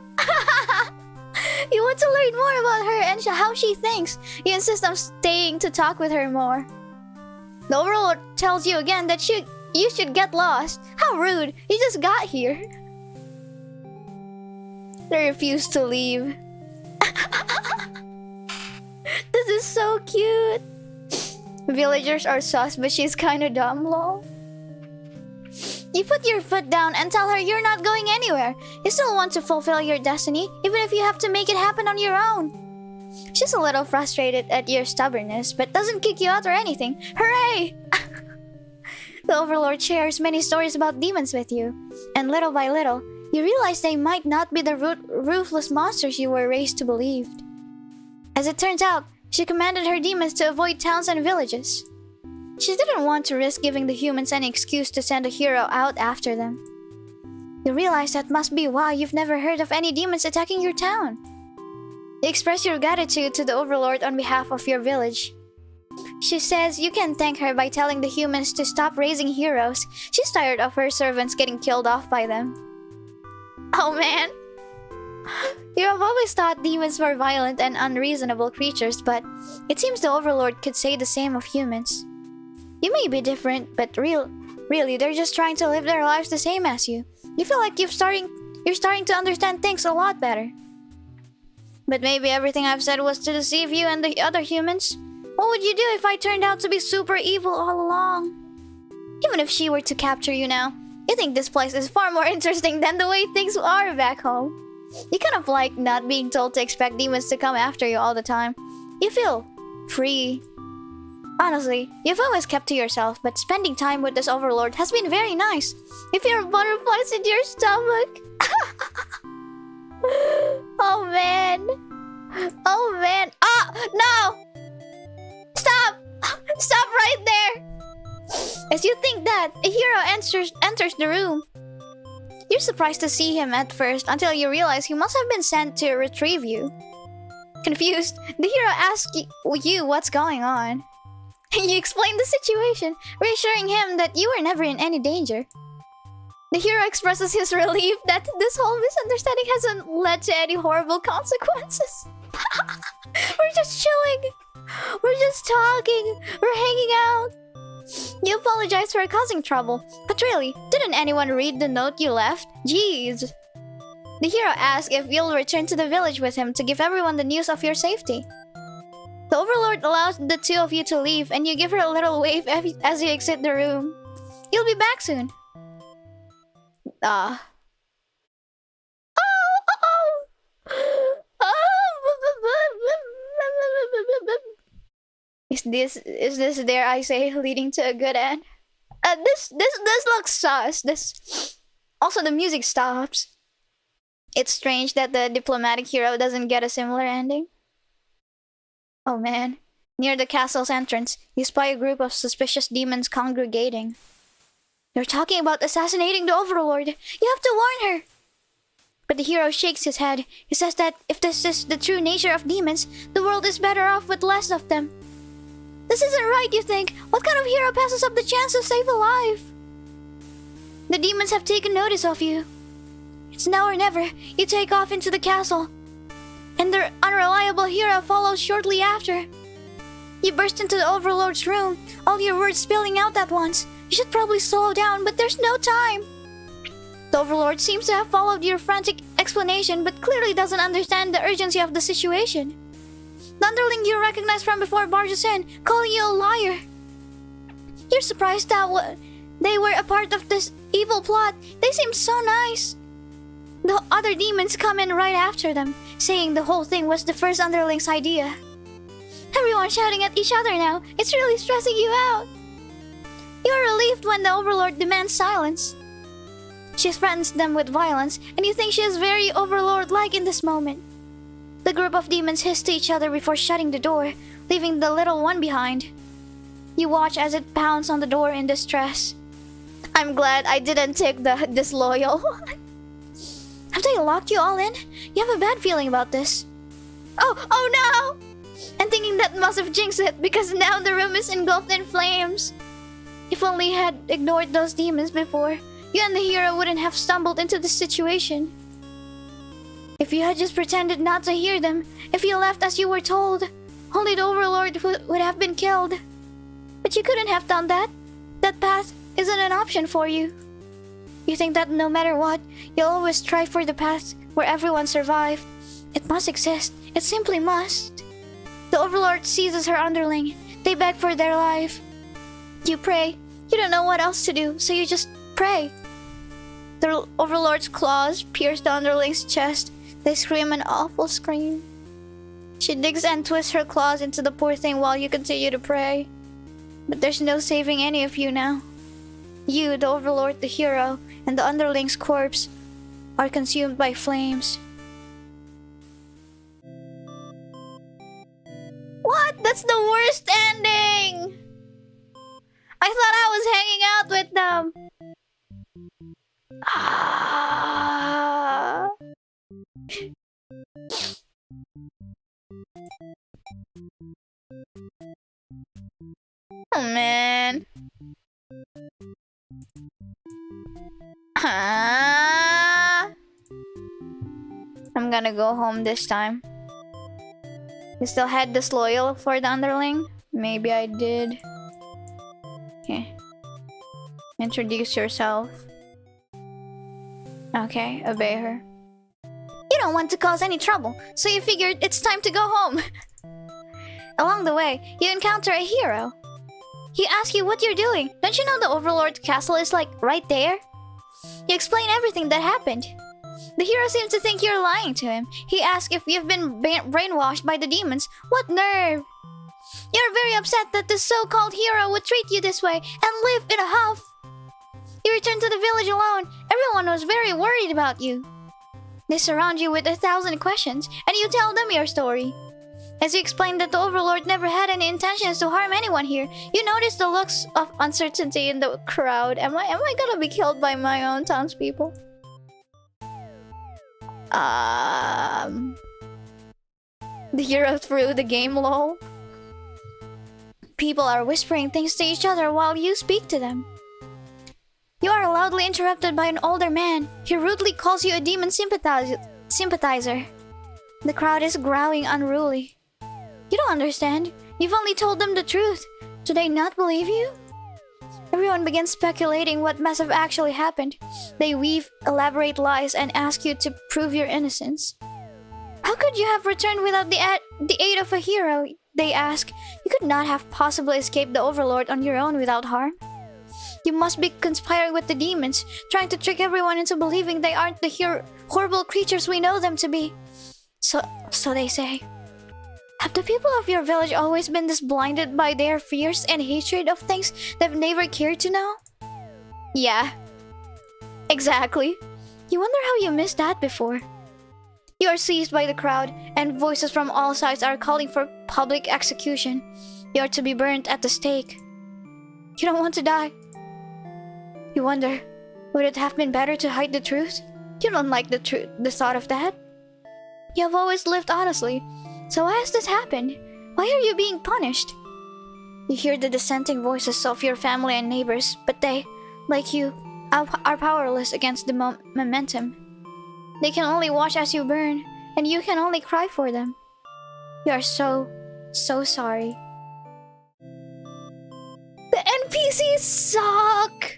You want to learn more about her and how she thinks. You insist on staying to talk with her more. The Overlord tells you again that you should get lost. How rude! You just got here. They refuse to leave. This is so cute. Villagers are sus, but she's kinda dumb, lol. You put your foot down and tell her you're not going anywhere. You still want to fulfill your destiny, even if you have to make it happen on your own. She's a little frustrated at your stubbornness, but doesn't kick you out or anything. Hooray! The Overlord shares many stories about demons with you, and little by little, you realize they might not be the ruthless monsters you were raised to believe. As it turns out, she commanded her demons to avoid towns and villages. She didn't want to risk giving the humans any excuse to send a hero out after them. You realize that must be why you've never heard of any demons attacking your town. You express your gratitude to the Overlord on behalf of your village. She says you can thank her by telling the humans to stop raising heroes. She's tired of her servants getting killed off by them. Oh man! You have always thought demons were violent and unreasonable creatures, but it seems the Overlord could say the same of humans. You may be different, but really, they're just trying to live their lives the same as you. You feel like you're starting to understand things a lot better. But maybe everything I've said was to deceive you and the other humans. What would you do if I turned out to be super evil all along? Even if she were to capture you now, you think this place is far more interesting than the way things are back home. You kind of like not being told to expect demons to come after you all the time. You feel free. Honestly, you've always kept to yourself, but spending time with this Overlord has been very nice. You feel butterflies in your stomach. Oh man. Oh man. Ah! No! Stop! Stop right there! As you think that, a hero enters the room. You're surprised to see him at first until you realize he must have been sent to retrieve you. Confused, the hero asks you what's going on. You explain the situation, reassuring him that you were never in any danger. The hero expresses his relief that this whole misunderstanding hasn't led to any horrible consequences. We're just chilling. We're just talking. We're hanging out. You apologize for causing trouble, but really, didn't anyone read the note you left? Jeez. The hero asks if you'll return to the village with him to give everyone the news of your safety. The Overlord allows the two of you to leave, and you give her a little wave as you exit the room. You'll be back soon. Oh. Is this dare I say leading to a good end? This looks sus. Also the music stops. It's strange that the diplomatic hero doesn't get a similar ending. Oh man. Near the castle's entrance, you spy a group of suspicious demons congregating. They're talking about assassinating the Overlord. You have to warn her. But the hero shakes his head. He says that if this is the true nature of demons, the world is better off with less of them. This isn't right, you think. What kind of hero passes up the chance to save a life? The demons have taken notice of you. It's now or never. You take off into the castle, and the unreliable hero follows shortly after. You burst into the Overlord's room, all your words spilling out at once. You should probably slow down, but there's no time. The Overlord seems to have followed your frantic explanation, but clearly doesn't understand the urgency of the situation. The Underling you recognize from before barges in, calling you a liar. You're surprised that they were a part of this evil plot. They seemed so nice. The other demons come in right after them, saying the whole thing was the first Underling's idea. Everyone's shouting at each other now. It's really stressing you out. You're relieved when the Overlord demands silence. She threatens them with violence, and you think she is very Overlord-like in this moment. The group of demons hiss to each other before shutting the door, leaving the little one behind. You watch as it pounds on the door in distress. I'm glad I didn't take the disloyal one. Have they locked you all in? You have a bad feeling about this. Oh no! And thinking that must have jinxed it, because now the room is engulfed in flames. If only you had ignored those demons before, you and the hero wouldn't have stumbled into this situation. If you had just pretended not to hear them, if you left as you were told, only the Overlord would have been killed. But you couldn't have done that. That path isn't an option for you. You think that no matter what, you'll always strive for the path where everyone survived. It must exist. It simply must. The Overlord seizes her Underling. They beg for their life. You pray. You don't know what else to do, so you just pray. The Overlord's claws pierce the Underling's chest. They scream an awful scream. She digs and twists her claws into the poor thing while you continue to pray. But there's no saving any of you now. You, the Overlord, the hero, and the Underling's corpse are consumed by flames. What? That's the worst ending! I thought I was hanging out with them. Ah. Oh man. I'm gonna go home this time. You still had disloyal for the Underling? Maybe I did. Okay. Introduce yourself. Okay, obey her. You don't want to cause any trouble, so you figured it's time to go home. Along the way, you encounter a hero. He asks you what you're doing. Don't you know the Overlord's castle is like right there? You explain everything that happened. The hero seems to think you're lying to him. He asks if you've been brainwashed by the demons. What nerve! You're very upset that this so-called hero would treat you this way and live in a huff. You returned to the village alone. Everyone was very worried about you. They surround you with 1,000 questions, and you tell them your story. As you explained that the Overlord never had any intentions to harm anyone here, you notice the looks of uncertainty in the crowd. Am I gonna be killed by my own townspeople? The hero threw the game, lol. People are whispering things to each other while you speak to them. You are loudly interrupted by an older man. He rudely calls you a demon sympathizer. The crowd is growling unruly. You don't understand. You've only told them the truth. Do they not believe you? Everyone begins speculating what must have actually happened. They weave elaborate lies and ask you to prove your innocence. How could you have returned without the aid of a hero? They ask. You could not have possibly escaped the Overlord on your own without harm. You must be conspiring with the demons, trying to trick everyone into believing they aren't the horrible creatures we know them to be. So they say. Have the people of your village always been this blinded by their fears and hatred of things they've never cared to know? Yeah. Exactly. You wonder how you missed that before. You are seized by the crowd, and voices from all sides are calling for public execution. You are to be burnt at the stake. You don't want to die. You wonder, would it have been better to hide the truth? You don't like the thought of that. You have always lived honestly. So why has this happened? Why are you being punished? You hear the dissenting voices of your family and neighbors, but they, like you, are powerless against the momentum. They can only watch as you burn, and you can only cry for them. You are so sorry. The NPCs suck!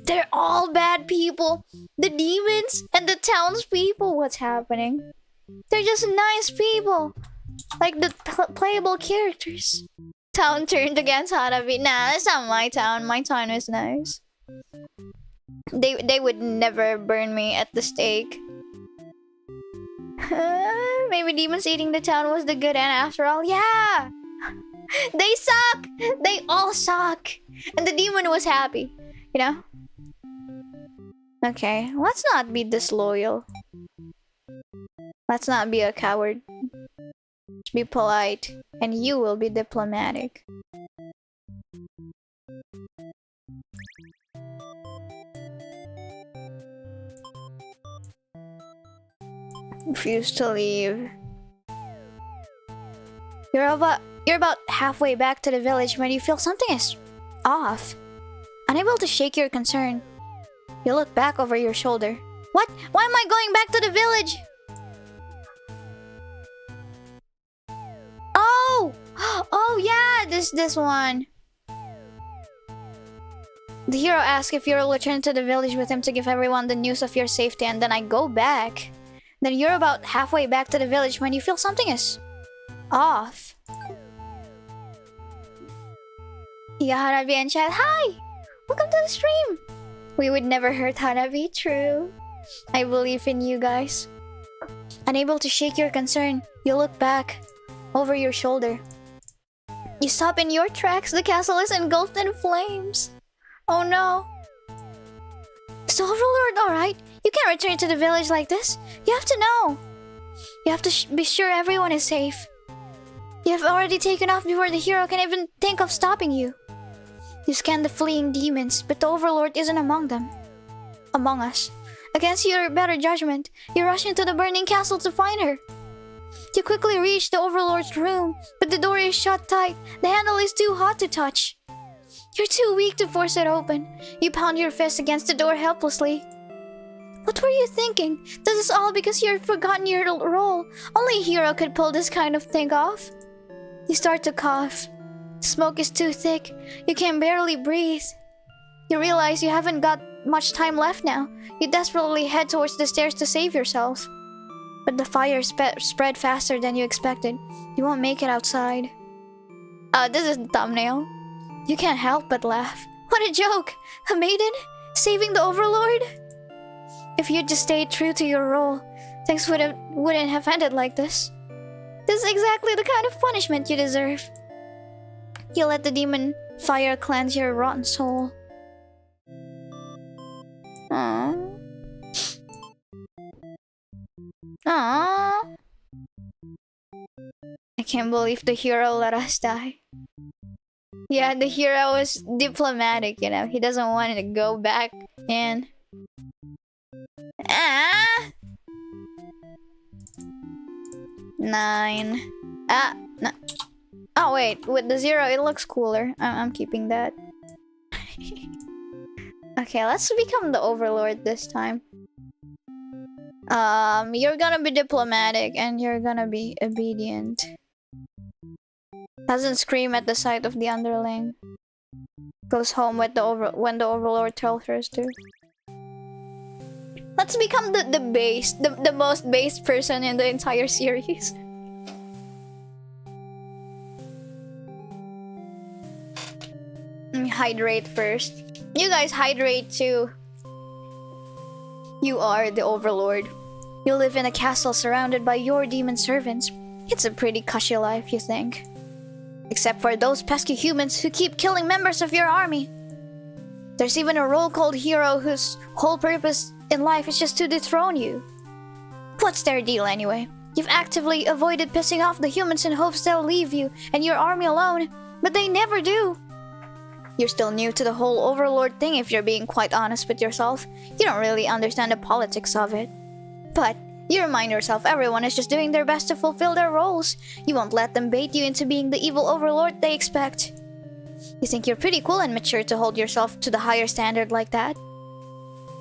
They're all bad people. The demons and the townspeople. What's happening? They're just nice people. Like the playable characters. Town turned against Hanabi. Nah, that's not my town. My town is nice. They would never burn me at the stake. Maybe demons eating the town was the good end after all. Yeah! They suck! They all suck! And the demon was happy. You know? Okay, let's not be disloyal. Let's not be a coward. Be polite, and you will be diplomatic. Refuse to leave. You're about halfway back to the village when you feel something is off. Unable to shake your concern, you look back over your shoulder. What? Why am I going back to the village? Oh! Oh yeah, this one. The hero asks if you'll return to the village with him to give everyone the news of your safety, and then I go back. Then you're about halfway back to the village when you feel something is off. Yeah, Hanabi and chat. Hi! Welcome to the stream! We would never hurt Hanabi, true. I believe in you guys. Unable to shake your concern, you look back over your shoulder. You stop in your tracks. The castle is engulfed in flames. Oh no. Is the Overlord alright? You can't return to the village like this. You have to know. You have to be sure everyone is safe. You have already taken off before the hero can even think of stopping you. You scan the fleeing demons, but the Overlord isn't among them. Among us. Against your better judgment, you rush into the burning castle to find her. You quickly reach the Overlord's room, but the door is shut tight. The handle is too hot to touch. You're too weak to force it open. You pound your fist against the door helplessly. What were you thinking? This is all because you've forgotten your role. Only a hero could pull this kind of thing off. You start to cough. The smoke is too thick. You can barely breathe. You realize you haven't got much time left now. You desperately head towards the stairs to save yourself. But the fire spread faster than you expected. You won't make it outside. This is the thumbnail. You can't help but laugh. What a joke! A maiden? Saving the Overlord? If you'd just stayed true to your role, things wouldn't have ended like this. This is exactly the kind of punishment you deserve. You let the demon fire cleanse your rotten soul. Aww. Aww. I can't believe the hero let us die. Yeah, the hero was diplomatic, you know. He doesn't want to go back in. Ah! 9. Ah! No. Oh wait, with the 0 it looks cooler. I'm keeping that. Okay, let's become the Overlord this time. You're gonna be diplomatic and you're gonna be obedient. Doesn't scream at the sight of the Underling. Goes home with when the Overlord tells her to. Let's become the most based person in the entire series. Let me hydrate first. You guys hydrate too. You are the Overlord. You live in a castle surrounded by your demon servants. It's a pretty cushy life, you think. Except for those pesky humans who keep killing members of your army. There's even a role called hero whose whole purpose in life is just to dethrone you. What's their deal anyway? You've actively avoided pissing off the humans in hopes they'll leave you and your army alone, but they never do. You're still new to the whole Overlord thing if you're being quite honest with yourself. You don't really understand the politics of it. But you remind yourself everyone is just doing their best to fulfill their roles. You won't let them bait you into being the evil Overlord they expect. You think you're pretty cool and mature to hold yourself to the higher standard like that.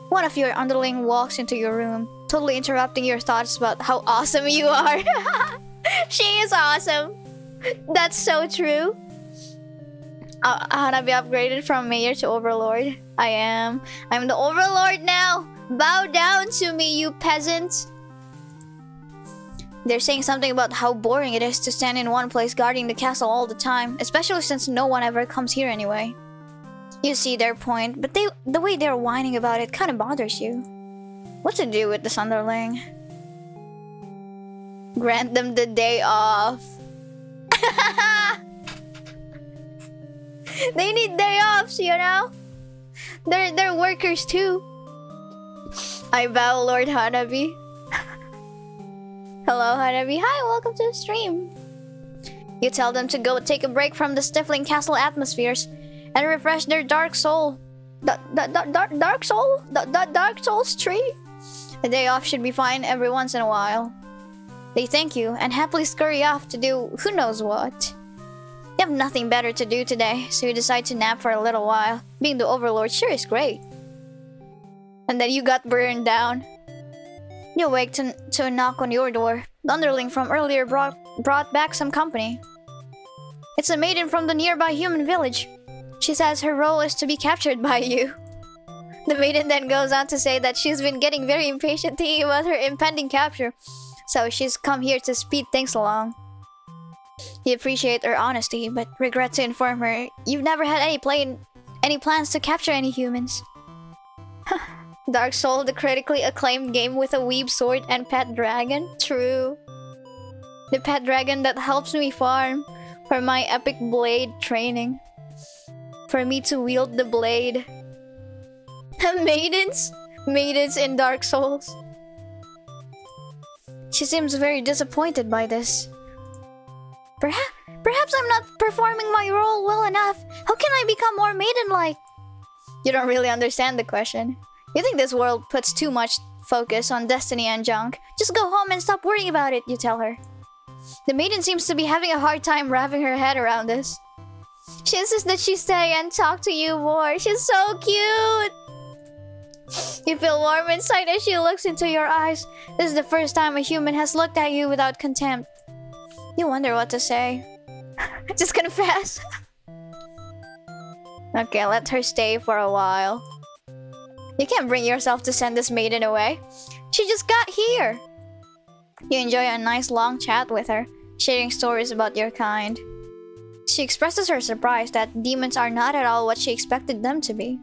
One of your underling walks into your room, totally interrupting your thoughts about how awesome you are. She is awesome. That's so true. Hanabi upgraded from Mayor to Overlord. I am. I'm the Overlord now. Bow down to me, you peasants. They're saying something about how boring it is to stand in one place guarding the castle all the time, especially since no one ever comes here anyway. You see their point, but the way they're whining about it kind of bothers you. What to do with this underling? Grant them the day off. They need day offs, you know? They're workers too. I bow, Lord Hanabi. Hello, Hanabi. Hi, welcome to the stream. You tell them to go take a break from the stifling castle atmospheres and refresh their dark soul. Dark soul? Dark soul's tree? A day off should be fine every once in a while. They thank you and happily scurry off to do who knows what. You have nothing better to do today, so you decide to nap for a little while. Being the Overlord sure is great. And then you got burned down. You awake to a knock on your door. The underling from earlier brought back some company. It's a maiden from the nearby human village. She says her role is to be captured by you. The maiden then goes on to say that she's been getting very impatient thinking about her impending capture, so she's come here to speed things along. You appreciate her honesty, but regret to inform her you've never had any plans to capture any humans. Dark Soul, the critically acclaimed game with a weeb sword and pet dragon? True. The pet dragon that helps me farm for my epic blade training. For me to wield the blade. Maidens? Maidens in Dark Souls. She seems very disappointed by this. Perhaps I'm not performing my role well enough. How can I become more maiden-like? You don't really understand the question. You think this world puts too much focus on destiny and junk. Just go home and stop worrying about it, you tell her. The maiden seems to be having a hard time wrapping her head around this. She insists that she stay and talk to you more. She's so cute! You feel warm inside as she looks into your eyes. This is the first time a human has looked at you without contempt. You wonder what to say. Just confess. Okay, let her stay for a while. You can't bring yourself to send this maiden away. She just got here. You enjoy a nice long chat with her, sharing stories about your kind. She expresses her surprise that demons are not at all what she expected them to be.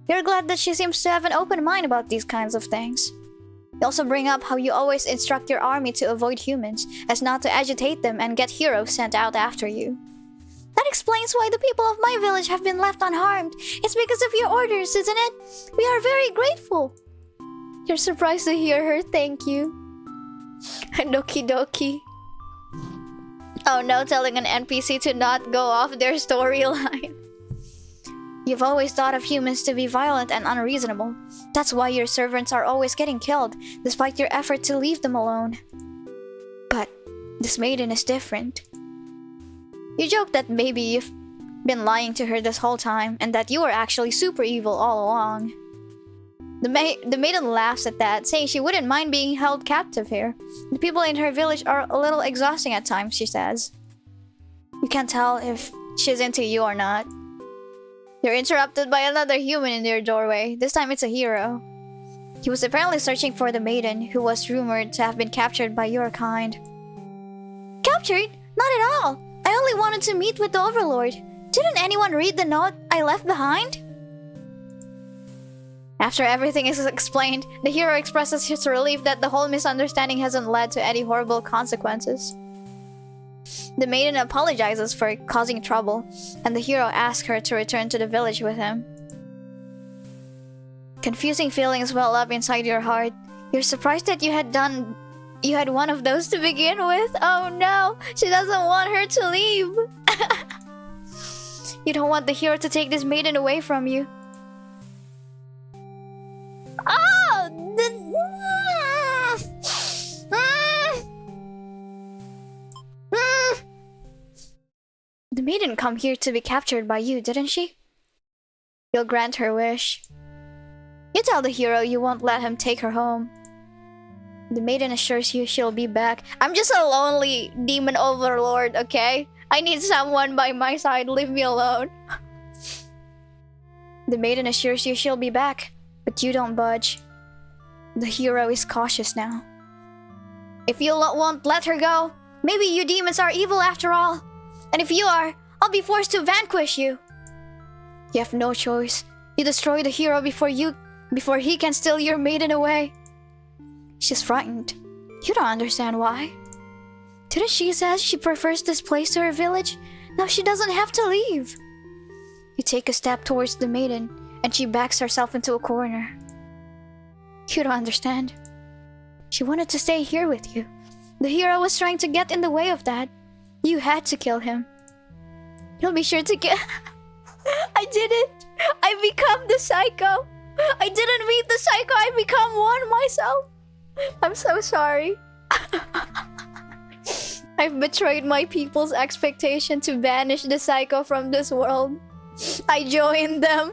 You're glad that she seems to have an open mind about these kinds of things. You also bring up how you always instruct your army to avoid humans, as not to agitate them and get heroes sent out after you. That explains why the people of my village have been left unharmed. It's because of your orders, isn't it? We are very grateful. You're surprised to hear her thank you. Doki doki. Oh no, telling an NPC to not go off their storyline. You've always thought of humans to be violent and unreasonable. That's why your servants are always getting killed, despite your effort to leave them alone. But this maiden is different. You joke that maybe you've been lying to her this whole time, and that you were actually super evil all along. The maiden laughs at that, saying she wouldn't mind being held captive here. The people in her village are a little exhausting at times, she says. You can't tell if she's into you or not. You're interrupted by another human in their doorway. This time it's a hero. He was apparently searching for the maiden, who was rumored to have been captured by your kind. Captured? Not at all! I only wanted to meet with the Overlord. Didn't anyone read the note I left behind? After everything is explained, the hero expresses his relief that the whole misunderstanding hasn't led to any horrible consequences. The maiden apologizes for causing trouble, and the hero asks her to return to the village with him. Confusing feelings well up inside your heart. You're surprised that you had one of those to begin with. Oh no, she doesn't want her to leave. You don't want the hero to take this maiden away from you. The maiden come here to be captured by you, didn't she? You'll grant her wish. You tell the hero you won't let him take her home. The maiden assures you she'll be back. I'm just a lonely demon overlord, okay? I need someone by my side, leave me alone. The maiden assures you she'll be back, but you don't budge. The hero is cautious now. If you won't let her go, maybe you demons are evil after all. And if you are, I'll be forced to vanquish you. You have no choice. You destroy the hero before he can steal your maiden away. She's frightened. You don't understand why. Didn't she say she prefers this place to her village? Now she doesn't have to leave. You take a step towards the maiden, and she backs herself into a corner. You don't understand. She wanted to stay here with you. The hero was trying to get in the way of that. You had to kill him. You'll be sure to get... I did it! I become the psycho! I didn't meet the psycho, I become one myself! I'm so sorry. I've betrayed my people's expectation to banish the psycho from this world. I joined them.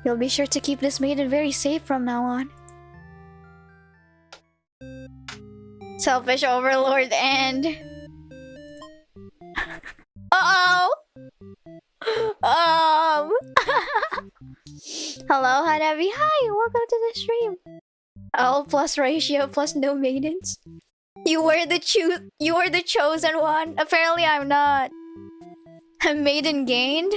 You'll be sure to keep this maiden very safe from now on. Selfish overlord and... Uh-oh! Hello, Hanabi. Hi, welcome to the stream. L plus ratio plus no maidens. You were the chosen one. Apparently, I'm not. A maiden gained.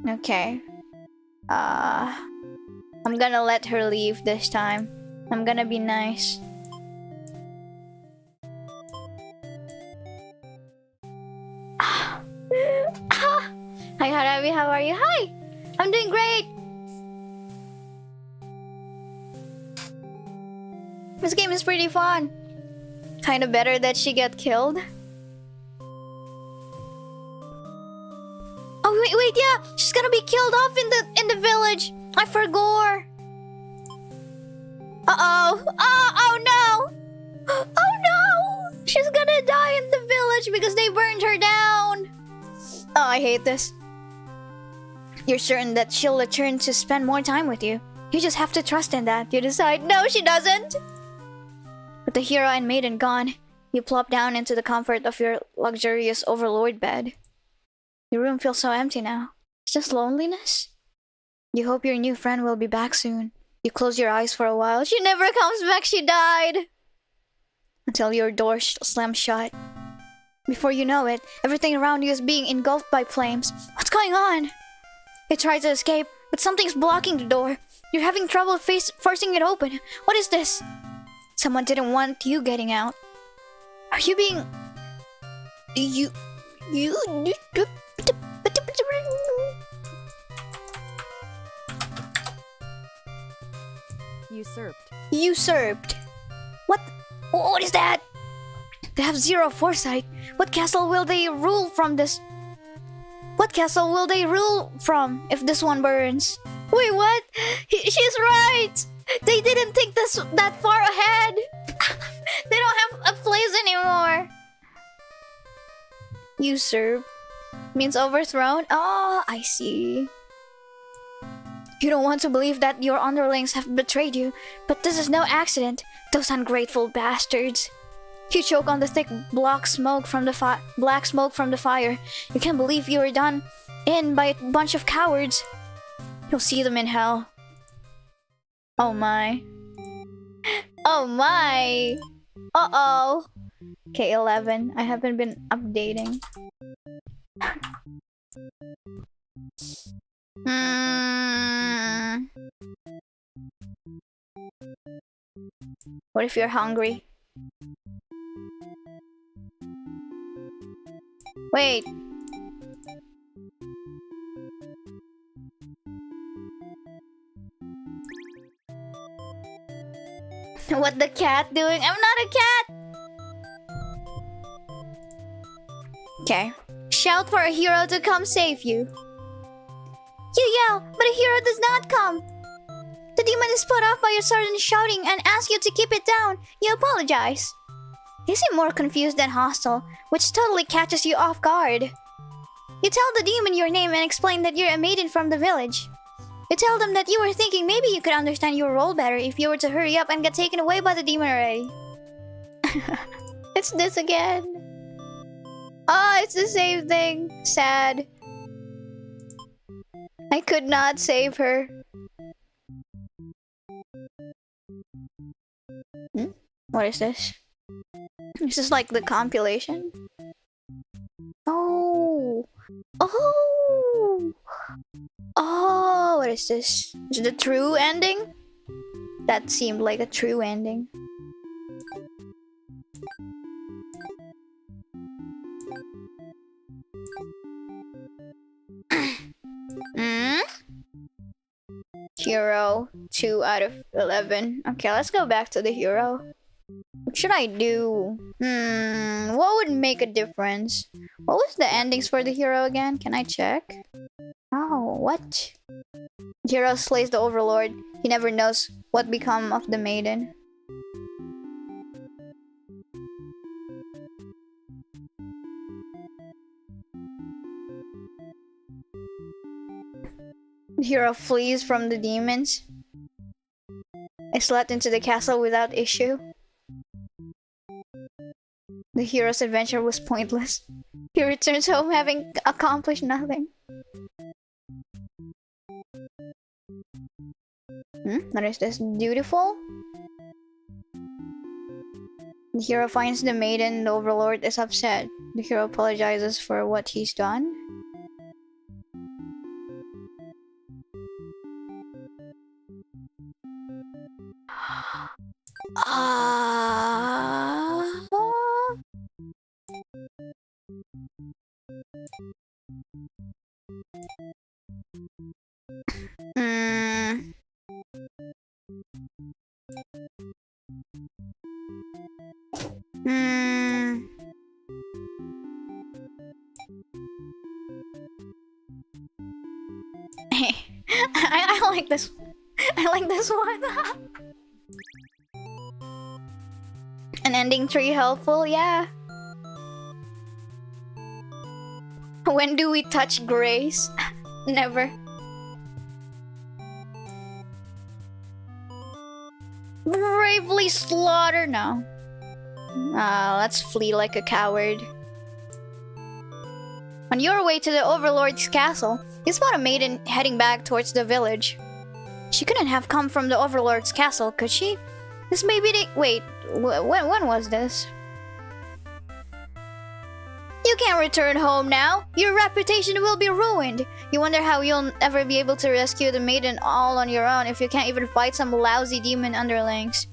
Okay. I'm gonna let her leave this time. I'm gonna be nice. Hi Hanabi, how are you? Hi! I'm doing great! This game is pretty fun. Kinda better that she got killed. Oh wait, yeah! She's gonna be killed off in the village! I forgot! Uh-oh! Oh no! Oh no! She's gonna die in the village because they burned her down! Oh, I hate this. You're certain that she'll return to spend more time with you. You just have to trust in that. You decide, no, she doesn't! With the hero and maiden gone, you plop down into the comfort of your luxurious overlord bed. Your room feels so empty now. It's just loneliness? You hope your new friend will be back soon. You close your eyes for a while. She never comes back, she died! Until your door slams shut. Before you know it, everything around you is being engulfed by flames. What's going on? You try to escape, but something's blocking the door. You're having trouble forcing it open. What is this? Someone didn't want you getting out. Are you being... You... Usurped. Usurped. What is that? They have zero foresight. What castle will they rule from this? What castle will they rule from if this one burns? Wait, what? She's right! They didn't think that far ahead! They don't have a place anymore! Usurp means overthrown? Oh, I see. You don't want to believe that your underlings have betrayed you, but this is no accident. Those ungrateful bastards. You choke on the thick black smoke from the fire. You can't believe you were done in by a bunch of cowards. You'll see them in hell. Oh my. Oh my. Uh-oh. Okay, 11. I haven't been updating. What if you're hungry? Wait. What the cat doing? I'm not a cat! Okay. Shout for a hero to come save you. You yell, but a hero does not come. The demon is put off by your sudden shouting and asks you to keep it down. You apologize. You seem more confused than hostile, which totally catches you off guard. You tell the demon your name and explain that you're a maiden from the village. You tell them that you were thinking maybe you could understand your role better if you were to hurry up and get taken away by the demon already. It's this again. Oh, it's the same thing. Sad. I could not save her. What is this? Is this like the compilation? Oh! Oh! Oh, what is this? Is it the true ending? That seemed like a true ending. Hero, 2 out of 11. Okay, let's go back to the hero. What should I do? What would make a difference? What was the endings for the hero again? Can I check? Oh, what? The hero slays the Overlord. He never knows what become of the maiden. The hero flees from the demons. Is let into the castle without issue. The hero's adventure was pointless. He returns home having accomplished nothing. What is this? Dutiful? The hero finds the maiden. The Overlord is upset. The hero apologizes for what he's done. I like this. I like this one. An ending tree helpful, yeah. When do we touch grace? Never. Bravely slaughter now. Let's flee like a coward. On your way to the Overlord's castle, you spot a maiden heading back towards the village. She couldn't have come from the Overlord's castle, could she? This may be the... Wait, when was this? You can't return home now. Your reputation will be ruined. You wonder how you'll ever be able to rescue the maiden all on your own if you can't even fight some lousy demon underlings.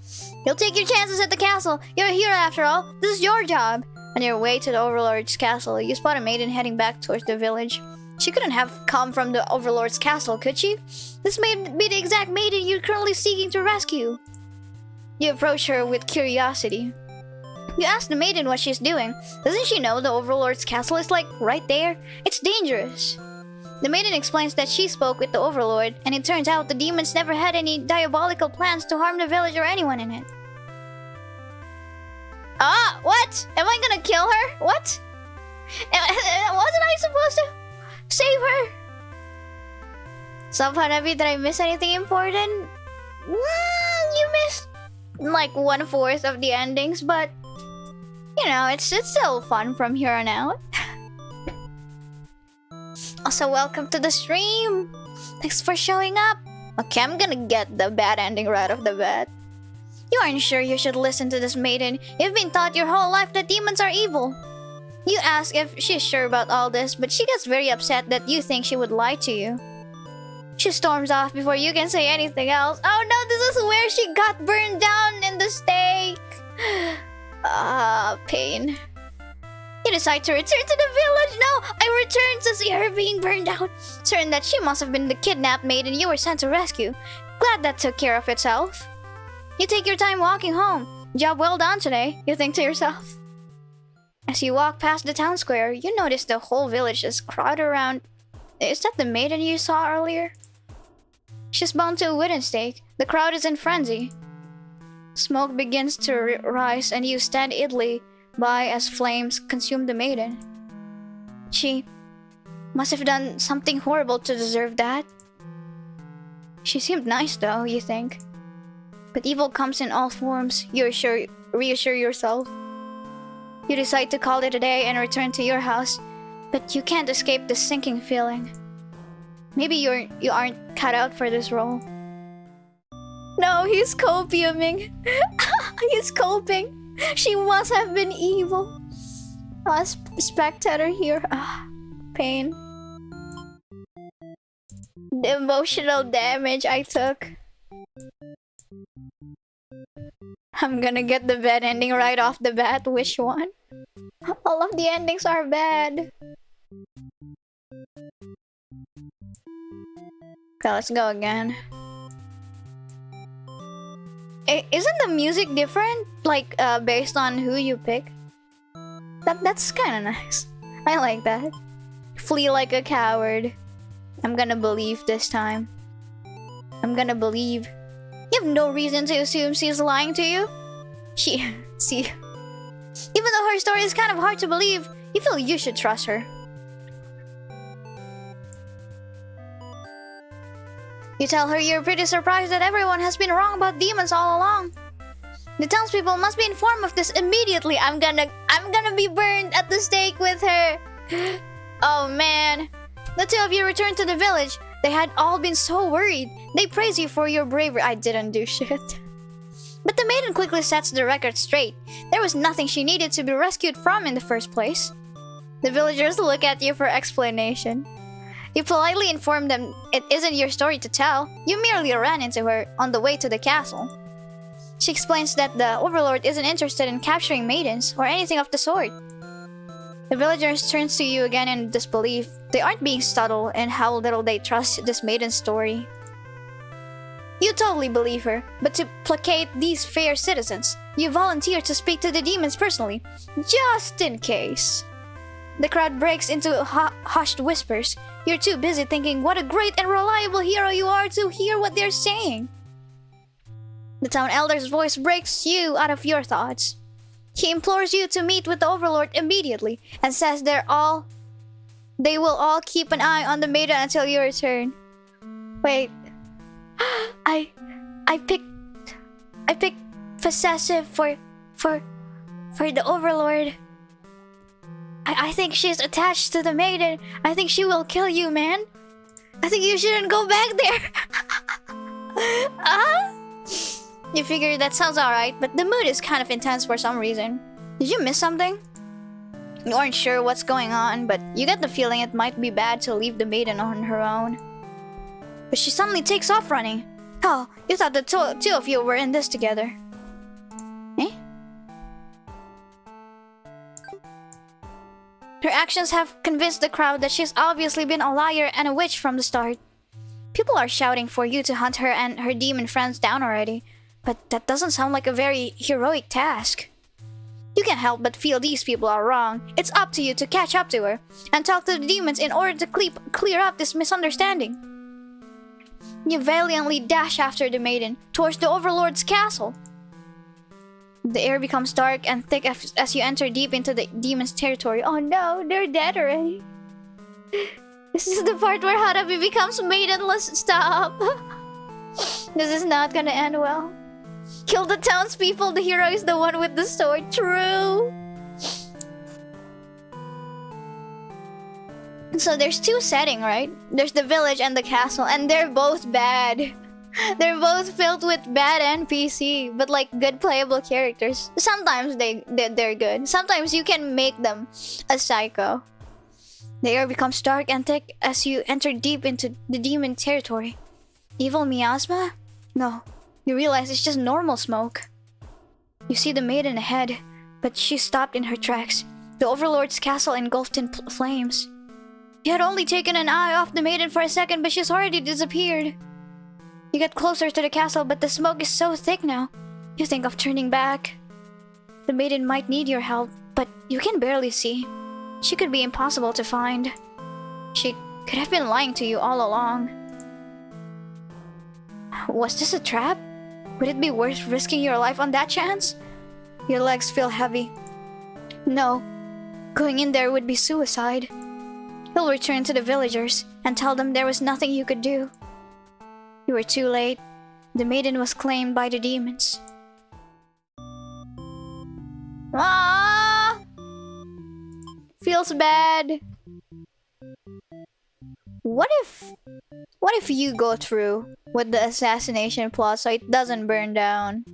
You'll take your chances at the castle. You're a hero after all. This is your job. On your way to the Overlord's castle, you spot a maiden heading back towards the village. She couldn't have come from the Overlord's castle, could she? This may be the exact maiden you're currently seeking to rescue. You approach her with curiosity. You ask the maiden what she's doing. Doesn't she know the Overlord's castle is like right there? It's dangerous. The maiden explains that she spoke with the Overlord, and it turns out the demons never had any diabolical plans to harm the village or anyone in it. Ah, what? Am I gonna kill her? What? Wasn't I supposed to save her? Sup, Hanabi, did I miss anything important? You missed like 1/4 of the endings, but you know, it's still fun from here on out. Also, welcome to the stream. Thanks for showing up. Okay, I'm gonna get the bad ending right off the bat. You aren't sure you should listen to this maiden. You've been taught your whole life that demons are evil. You ask if she's sure about all this, but she gets very upset that you think she would lie to you. She storms off before you can say anything else. Oh no, this is where she got burned down in the stake. Pain. You decide to return to the village. No, I return to see her being burned down. Certain that she must have been the kidnapped maiden you were sent to rescue. Glad that took care of itself. You take your time walking home. Job well done today, you think to yourself. As you walk past the town square, you notice the whole village is crowded around. Is that the maiden you saw earlier? She's bound to a wooden stake. The crowd is in frenzy. Smoke begins to rise and you stand idly by as flames consume the maiden. She must have done something horrible to deserve that. She seemed nice though, you think. But evil comes in all forms, reassure yourself. You decide to call it a day and return to your house, but you can't escape the sinking feeling. Maybe you aren't cut out for this role. No, he's copiuming. He's coping. She must have been evil. Spectator here. Pain. The emotional damage I took. I'm gonna get the bad ending right off the bat. Which one? All of the endings are bad. Okay, let's go again. Isn't the music different? Like, based on who you pick? That's kinda nice. I like that. Flee like a coward. I'm gonna believe this time. I'm gonna believe. You have no reason to assume she's lying to you. See. Even though her story is kind of hard to believe, you feel you should trust her. You tell her you're pretty surprised that everyone has been wrong about demons all along. The townspeople must be informed of this immediately. I'm gonna be burned at the stake with her. Oh man. The two of you returned to the village. They had all been so worried. They praise you for your bravery. I didn't do shit. But the maiden quickly sets the record straight. There was nothing she needed to be rescued from in the first place. The villagers look at you for explanation. You politely inform them it isn't your story to tell. You merely ran into her on the way to the castle. She explains that the Overlord isn't interested in capturing maidens or anything of the sort. The villagers turn to you again in disbelief. They aren't being subtle in how little they trust this maiden's story. You totally believe her, but to placate these fair citizens, you volunteer to speak to the demons personally, just in case. The crowd breaks into hushed whispers. You're too busy thinking what a great and reliable hero you are to hear what they're saying. The town elder's voice breaks you out of your thoughts. He implores you to meet with the Overlord immediately and says they will all keep an eye on the maiden until you return. Wait. I picked possessive for the Overlord. I think she's attached to the maiden. I think she will kill you, man. I think you shouldn't go back there. You figure that sounds alright, but the mood is kind of intense for some reason. Did you miss something? You aren't sure what's going on, but you get the feeling it might be bad to leave the maiden on her own. But she suddenly takes off running. Oh, you thought the two of you were in this together. Eh? Her actions have convinced the crowd that she's obviously been a liar and a witch from the start. People are shouting for you to hunt her and her demon friends down already, but that doesn't sound like a very heroic task. You can't help but feel these people are wrong. It's up to you to catch up to her and talk to the demons in order to clear up this misunderstanding. You valiantly dash after the maiden towards the Overlord's castle. The air becomes dark and thick as you enter deep into the demon's territory. Oh no, they're dead already. This is the part where Hanabi becomes maidenless. Stop. This is not gonna end well. Kill the townspeople, the hero is the one with the sword. True. So there's two settings, right? There's the village and the castle, and they're both bad. They're both filled with bad NPC, but like good playable characters. Sometimes they're good. Sometimes you can make them a psycho. The air becomes dark and thick as you enter deep into the demon territory. Evil miasma? No. You realize it's just normal smoke. You see the maiden ahead, but she stopped in her tracks. The Overlord's castle engulfed in flames. You had only taken an eye off the maiden for a second, but she's already disappeared. You get closer to the castle, but the smoke is so thick now. You think of turning back. The maiden might need your help, but you can barely see. She could be impossible to find. She could have been lying to you all along. Was this a trap? Would it be worth risking your life on that chance? Your legs feel heavy. No. Going in there would be suicide. You'll return to the villagers and tell them there was nothing you could do. You were too late. The maiden was claimed by the demons. Ah! Feels bad. What if you go through with the assassination plot so it doesn't burn down?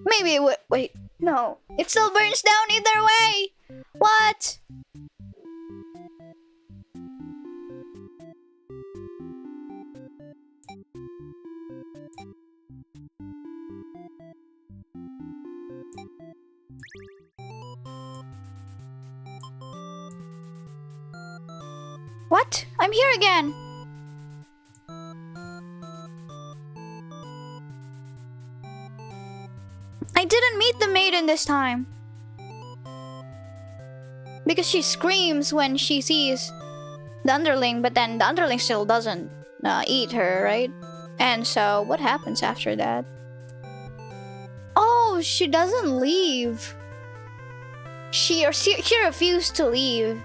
Maybe it would. Wait, no. It still burns down either way! What? What? I'm here again! I didn't meet the maiden this time. Because she screams when she sees the Underling, but then the Underling still doesn't eat her, right? And so, what happens after that? Oh, she doesn't leave. She refused to leave.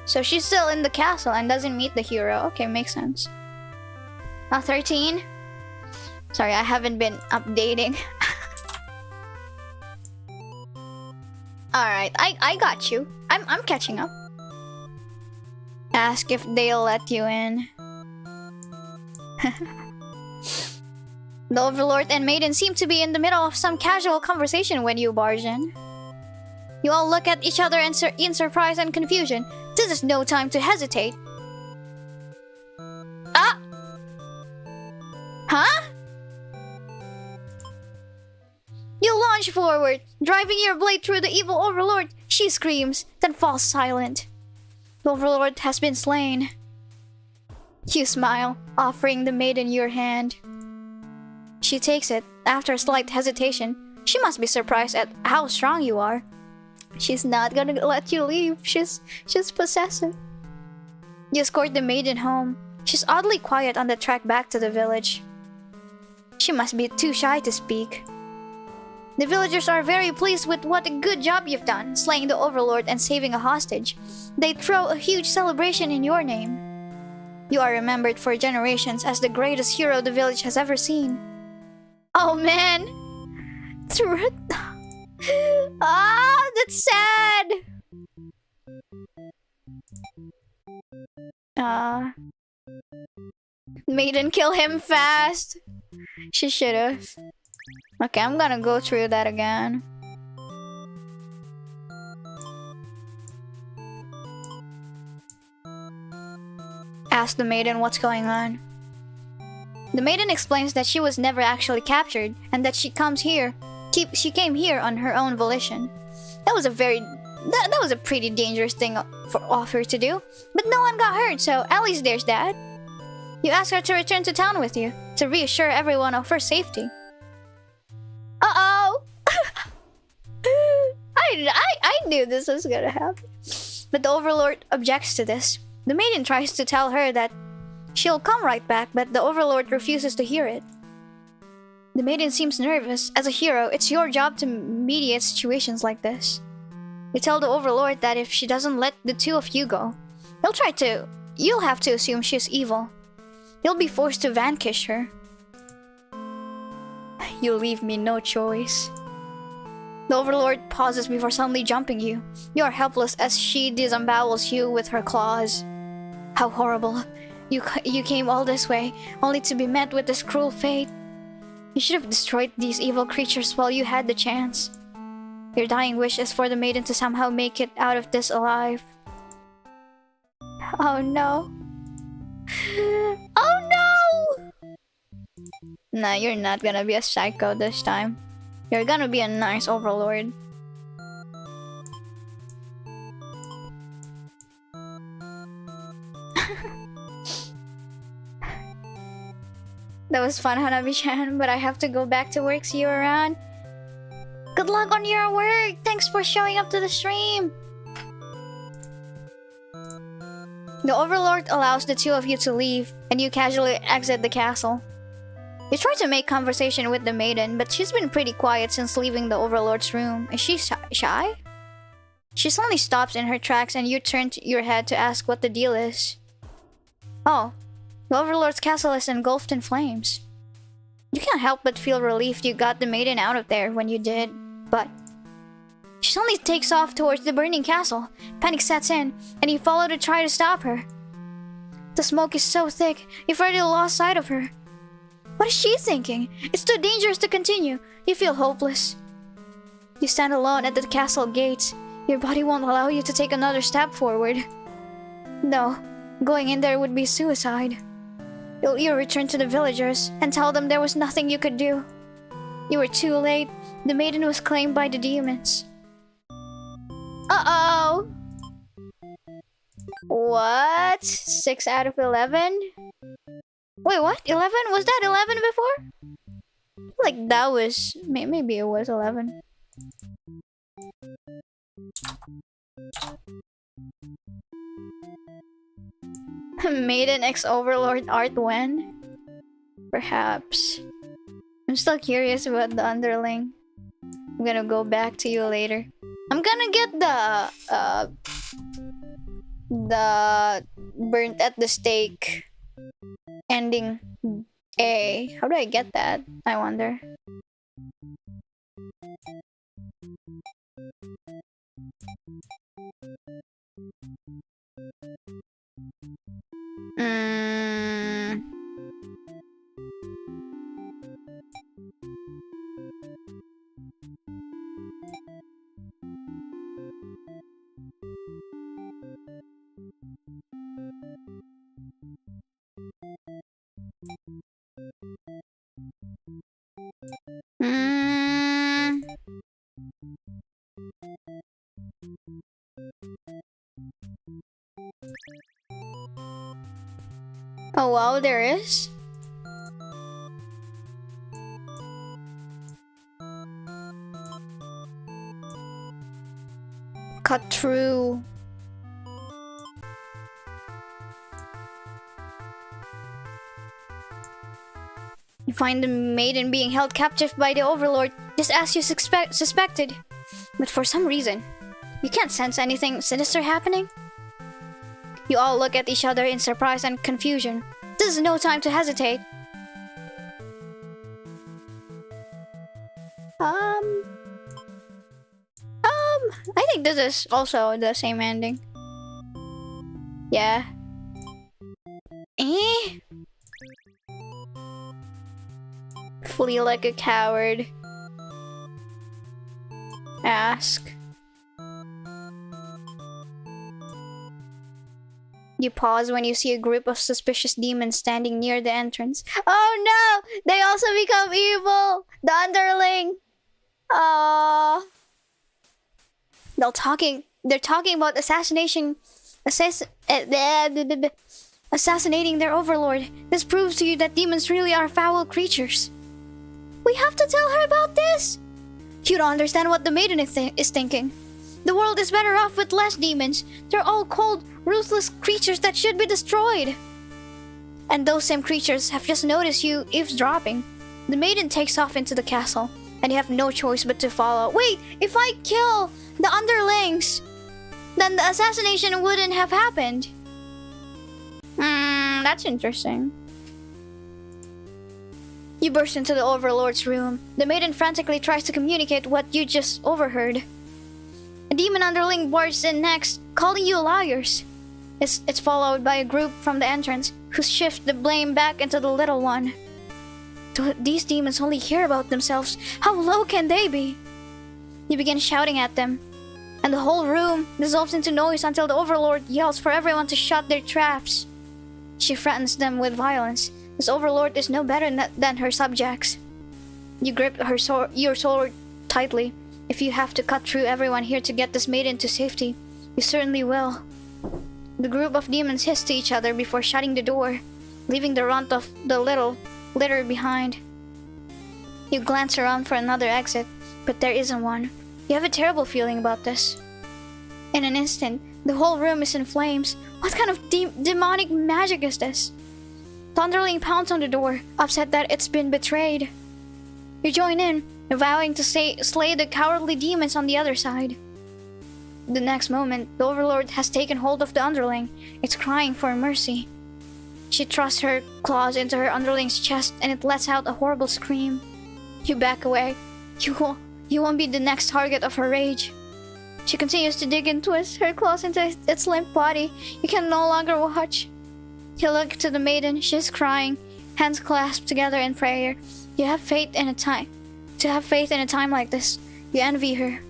So she's still in the castle and doesn't meet the hero. Okay, makes sense. 13? Sorry, I haven't been updating. Alright, I got you. I'm catching up. Ask if they'll let you in. The Overlord and Maiden seem to be in the middle of some casual conversation when you barge in. You all look at each other in surprise and confusion. This is no time to hesitate. Ah! Huh? You launch forward, driving your blade through the evil Overlord. She screams, then falls silent. The Overlord has been slain. You smile, offering the maiden your hand. She takes it, after a slight hesitation. She must be surprised at how strong you are. She's not gonna let you leave. She's possessive. You escort the maiden home. She's oddly quiet on the track back to the village. She must be too shy to speak. The villagers are very pleased with what a good job you've done, slaying the Overlord and saving a hostage. They throw a huge celebration in your name. You are remembered for generations as the greatest hero the village has ever seen. Oh man! Ah, that's sad! Maiden, kill him fast! She should've. Okay, I'm gonna go through that again. asks the Maiden what's going on. The Maiden explains that she was never actually captured and that she came here on her own volition. That was a pretty dangerous thing of her to do, but no one got hurt, so at least there's that. You ask her to return to town with you to reassure everyone of her safety. Uh-oh! I knew this was gonna happen. But the Overlord objects to this. The Maiden tries to tell her that she'll come right back, but the Overlord refuses to hear it. The Maiden seems nervous. As a hero, it's your job to mediate situations like this. You tell the Overlord that if she doesn't let the two of you go, you'll have to assume she's evil. You'll be forced to vanquish her. You leave me no choice. The Overlord pauses before suddenly jumping you. You are helpless as she disembowels you with her claws. How horrible. You came all this way, only to be met with this cruel fate. You should have destroyed these evil creatures while you had the chance. Your dying wish is for the Maiden to somehow make it out of this alive. Oh no. Oh no! Nah, you're not gonna be a psycho this time. You're gonna be a nice Overlord. That was fun, Hanabi-chan, but I have to go back to work. See you around. Good luck on your work! Thanks for showing up to the stream! The Overlord allows the two of you to leave, and you casually exit the castle. You try to make conversation with the Maiden, but she's been pretty quiet since leaving the Overlord's room. Is she shy? She suddenly stops in her tracks and you turn your head to ask what the deal is. Oh, the Overlord's castle is engulfed in flames. You can't help but feel relieved you got the Maiden out of there when you did, but she suddenly takes off towards the burning castle. Panic sets in, and you follow to try to stop her. The smoke is so thick, you've already lost sight of her. What is she thinking? It's too dangerous to continue. You feel hopeless. You stand alone at the castle gates. Your body won't allow you to take another step forward. No, going in there would be suicide. You return to the villagers and tell them there was nothing you could do. You were too late. The Maiden was claimed by the demons. Uh-oh! What? 6 out of 11? Wait, what? 11? Was that 11 before? Like that was... Maybe it was 11. Maiden X Overlord art when? Perhaps. I'm still curious about the Underling. I'm gonna go back to you later. I'm gonna get the burnt at the stake ending A. How do I get that? I wonder. Oh wow, there is? Cut through. You find the Maiden being held captive by the Overlord, just as you suspected. But for some reason, you can't sense anything sinister happening. You all look at each other in surprise and confusion. This is no time to hesitate. I think this is also the same ending. Yeah. Flee like a coward. Ask. You pause when you see a group of suspicious demons standing near the entrance. Oh no! They also become evil! The Underling! Oh. They're talking about assassinating their overlord. This proves to you that demons really are foul creatures. We have to tell her about this! You don't understand what the Maiden is thinking. The world is better off with less demons. They're all cold, ruthless creatures that should be destroyed. And those same creatures have just noticed you eavesdropping. The Maiden takes off into the castle, and you have no choice but to follow. Wait, if I kill the underlings, then the assassination wouldn't have happened. That's interesting. You burst into the Overlord's room. The Maiden frantically tries to communicate what you just overheard. A demon underling barges in next, calling you liars. It's followed by a group from the entrance, who shift the blame back into the little one. These demons only care about themselves. How low can they be? You begin shouting at them, and the whole room dissolves into noise until the Overlord yells for everyone to shut their traps. She threatens them with violence. This Overlord is no better than her subjects. You grip your sword tightly. If you have to cut through everyone here to get this maiden to safety, you certainly will. The group of demons hiss to each other before shutting the door, leaving the runt of the little litter behind. You glance around for another exit, but there isn't one. You have a terrible feeling about this. In an instant, the whole room is in flames. What kind of demonic magic is this? The Underling pounds on the door, upset that it's been betrayed. You join in, vowing to slay the cowardly demons on the other side. The next moment, the Overlord has taken hold of the Underling. It's crying for mercy. She thrusts her claws into her Underling's chest and it lets out a horrible scream. You back away. You won't be the next target of her rage. She continues to dig and twist her claws into its limp body. You can no longer watch. You look to the maiden. She's crying, hands clasped together in prayer. You have faith in a time. To have faith in a time like this, you envy her.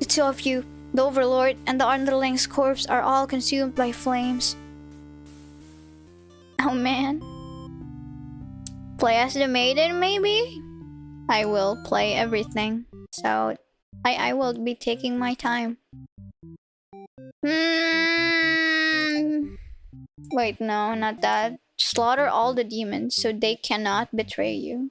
The two of you, the Overlord and the Underling's corpse, are all consumed by flames. Oh man. Play as the maiden, maybe? I will play everything. So, I will be taking my time. Wait, no, not that. Slaughter all the demons so they cannot betray you.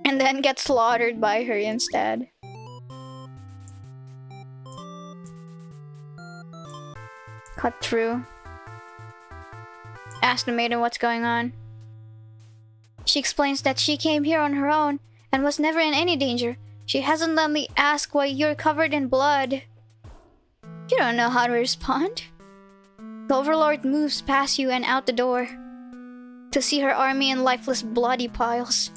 And then get slaughtered by her instead. Cut through. Ask the maiden what's going on. She explains that she came here on her own and was never in any danger. She hesitantly asks why you're covered in blood. You don't know how to respond. The Overlord moves past you and out the door to see her army in lifeless bloody piles.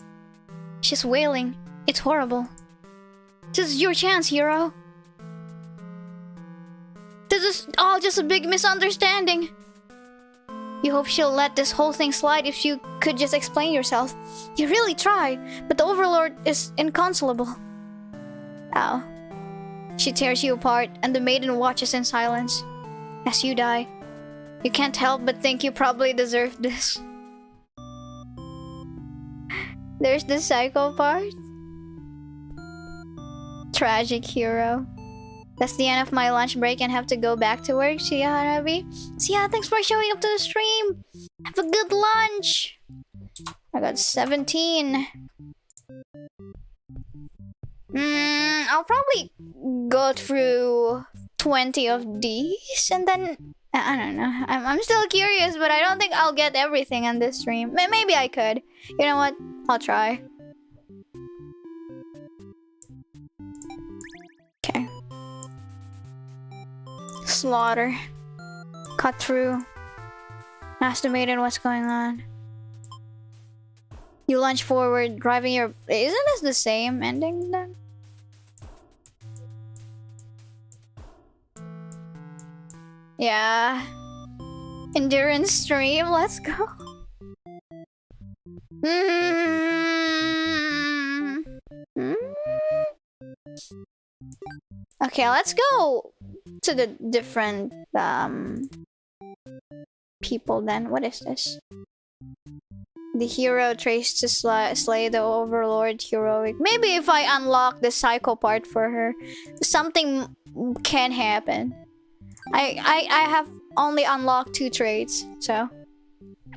She's wailing. It's horrible. This is your chance, hero. This is all just a big misunderstanding. You hope she'll let this whole thing slide if you could just explain yourself. You really try, but the Overlord is inconsolable. Ow. She tears you apart, and the maiden watches in silence. As you die, you can't help but think you probably deserve this. There's the psycho part. Tragic hero. That's the end of my lunch break and have to go back to work. See ya, Hanabi. See ya, thanks for showing up to the stream. Have a good lunch. I got 17. I'll probably go through 20 of these and then... I don't know. I'm still curious, but I don't think I'll get everything on this stream. Maybe I could. You know what? I'll try. Okay. Slaughter. Cut through. Ask the maiden what's going on. You lunge forward, driving your... Isn't this the same ending then? Yeah. Endurance stream, let's go. Okay. Okay, let's go to the different people then. What is this? The hero trace to slay the overlord heroic. Maybe if I unlock the psycho part for her, something can happen. I have only unlocked 2 traits, so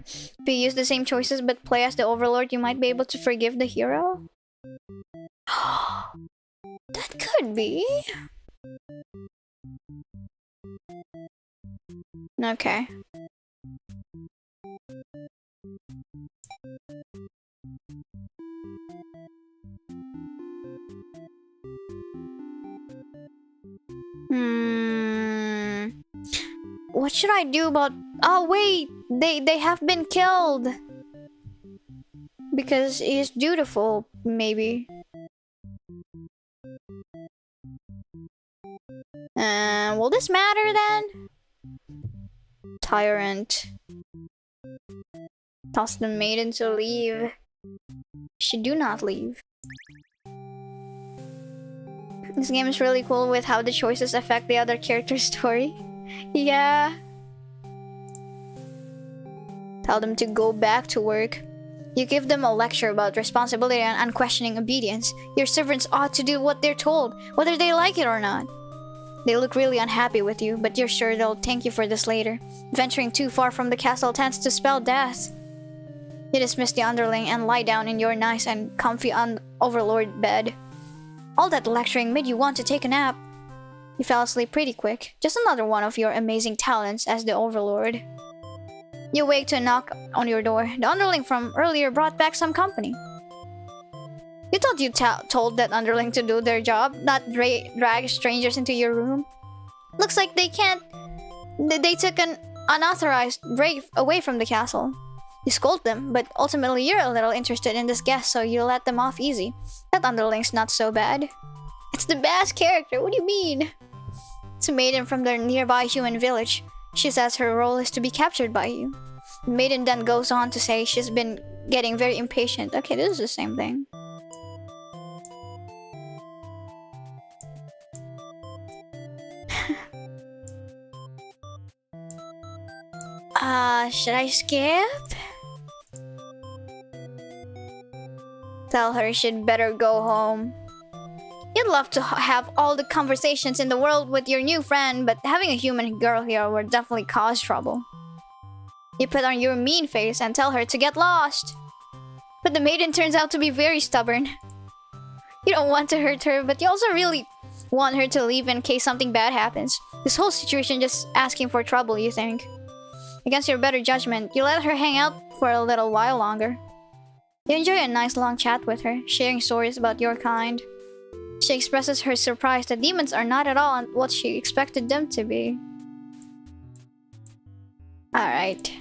if you use the same choices but play as the overlord, you might be able to forgive the hero. That could be. Okay. What should I do about... Oh wait, they have been killed because he's dutiful, maybe. Will this matter then? Tyrant. Toss the maiden to leave. She do not leave. This game is really cool with how the choices affect the other character's story. Yeah. Tell them to go back to work. You give them a lecture about responsibility and unquestioning obedience. Your servants ought to do what they're told, whether they like it or not. They look really unhappy with you, but you're sure they'll thank you for this later. Venturing too far from the castle tends to spell death. You dismiss the underling and lie down in your nice and comfy overlord bed. All that lecturing made you want to take a nap. You fell asleep pretty quick. Just another one of your amazing talents as the overlord. You wake to a knock on your door. The underling from earlier brought back some company. You thought you told that underling to do their job, not drag strangers into your room. Looks like they can't. They took an unauthorized break away from the castle. You scold them, but ultimately you're a little interested in this guest, so you let them off easy. That underling's not so bad. It's the best character, what do you mean? It's a maiden from the nearby human village. She says her role is to be captured by you. The maiden then goes on to say she's been getting very impatient. Okay, this is the same thing. Should I skip? Tell her she'd better go home. You'd love to have all the conversations in the world with your new friend, but having a human girl here would definitely cause trouble. You put on your mean face and tell her to get lost. But the maiden turns out to be very stubborn. You don't want to hurt her, but you also really want her to leave in case something bad happens. This whole situation just asking for trouble, you think. Against your better judgment, you let her hang out for a little while longer. You enjoy a nice long chat with her, sharing stories about your kind. She expresses her surprise that demons are not at all what she expected them to be. Alright.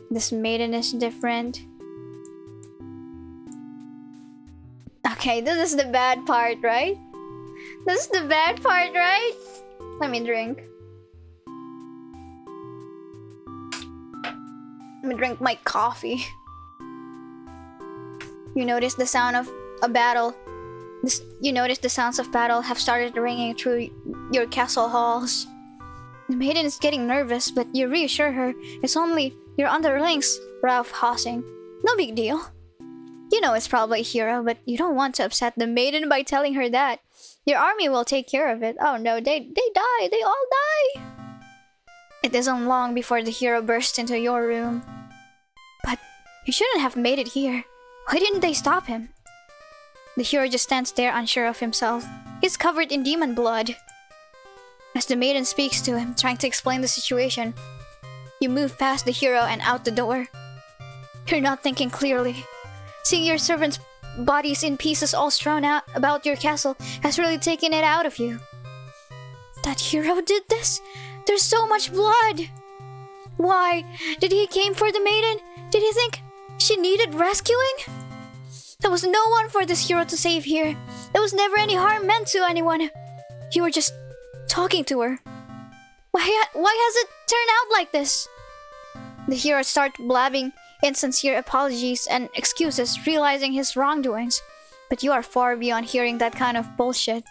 This maiden is different. Okay, this is the bad part, right? This is the bad part, right? Let me drink. Let me drink my coffee. You notice the sound of a battle. You notice the sounds of battle have started ringing through your castle halls. The maiden is getting nervous, but you reassure her it's only your underlings, Ralph Hossing. No big deal. You know it's probably a hero, but you don't want to upset the maiden by telling her that. Your army will take care of it. Oh no, they die. They all die. It isn't long before the hero bursts into your room. But you shouldn't have made it here. Why didn't they stop him? The hero just stands there unsure of himself. He's covered in demon blood. As the maiden speaks to him, trying to explain the situation, you move past the hero and out the door. You're not thinking clearly. Seeing your servant's bodies in pieces all strewn out about your castle has really taken it out of you. That hero did this? There's so much blood! Why? Did he came for the maiden? Did he think she needed rescuing? There was no one for this hero to save here. There was never any harm meant to anyone. You were just talking to her. Why has it turned out like this? The hero starts blabbing insincere apologies and excuses, realizing his wrongdoings. But you are far beyond hearing that kind of bullshit.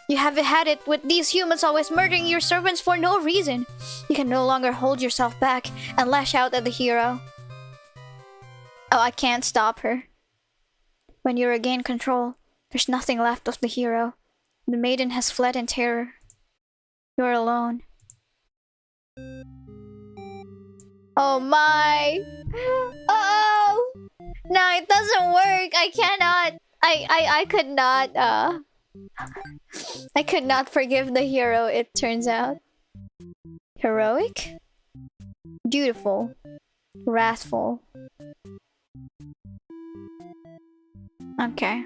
You haven't had it with these humans always murdering your servants for no reason. You can no longer hold yourself back and lash out at the hero. Oh, I can't stop her. When you regain control, there's nothing left of the hero. The maiden has fled in terror. You're alone. Oh my! Oh! No, it doesn't work. I cannot. I could not. I could not forgive the hero. It turns out. Heroic, dutiful, wrathful. Okay.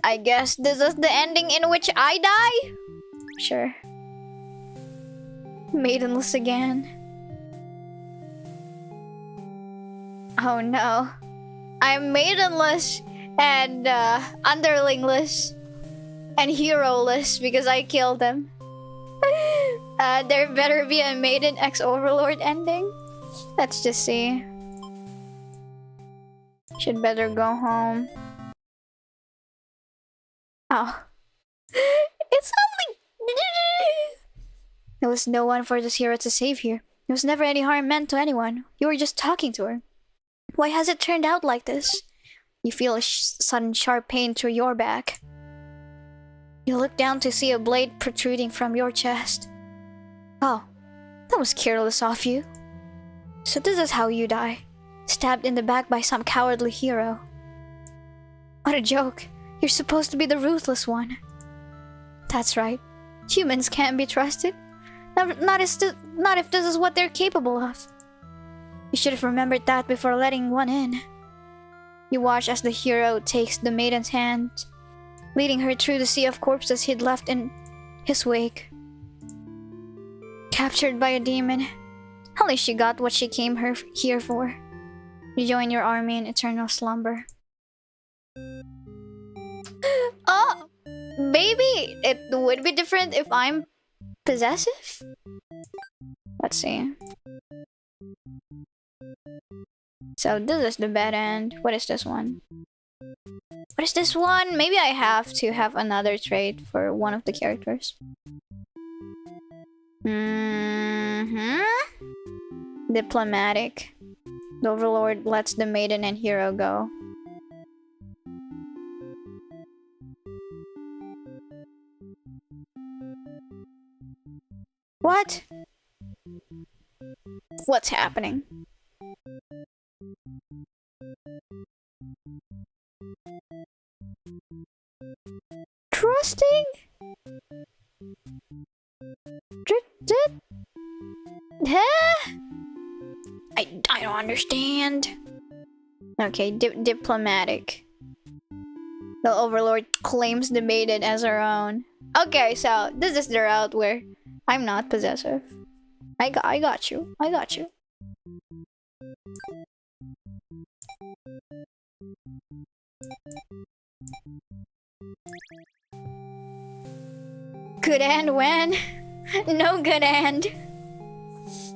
I guess this is the ending in which I die? Sure. Maidenless again. Oh no. I'm maidenless and underlingless and hero-less because I killed them. There better be a Maiden X Overlord ending. Let's just see. Should better go home. Oh. It's only... There was no one for this hero to save here. There was never any harm meant to anyone. You were just talking to her. Why has it turned out like this? You feel a sudden sharp pain through your back. You look down to see a blade protruding from your chest. Oh, that was careless of you. So this is how you die. Stabbed in the back by some cowardly hero. What a joke. You're supposed to be the ruthless one. That's right. Humans can't be trusted. Not if this is what they're capable of. You should have remembered that before letting one in. You watch as the hero takes the maiden's hand, leading her through the sea of corpses he'd left in his wake. Captured by a demon, at least she got what she came here for. You join your army in eternal slumber. Oh, maybe it would be different if I'm possessive? Let's see. So this is the bad end. What is this one? What is this one? Maybe I have to have another trait for one of the characters. Diplomatic. The Overlord lets the maiden and hero go. What? What's happening? Trusting? Huh? I don't understand. Okay, diplomatic. The Overlord claims the maiden as her own. Okay, so this is the route where I'm not possessive. I got you. I got you. Good end when? No good end.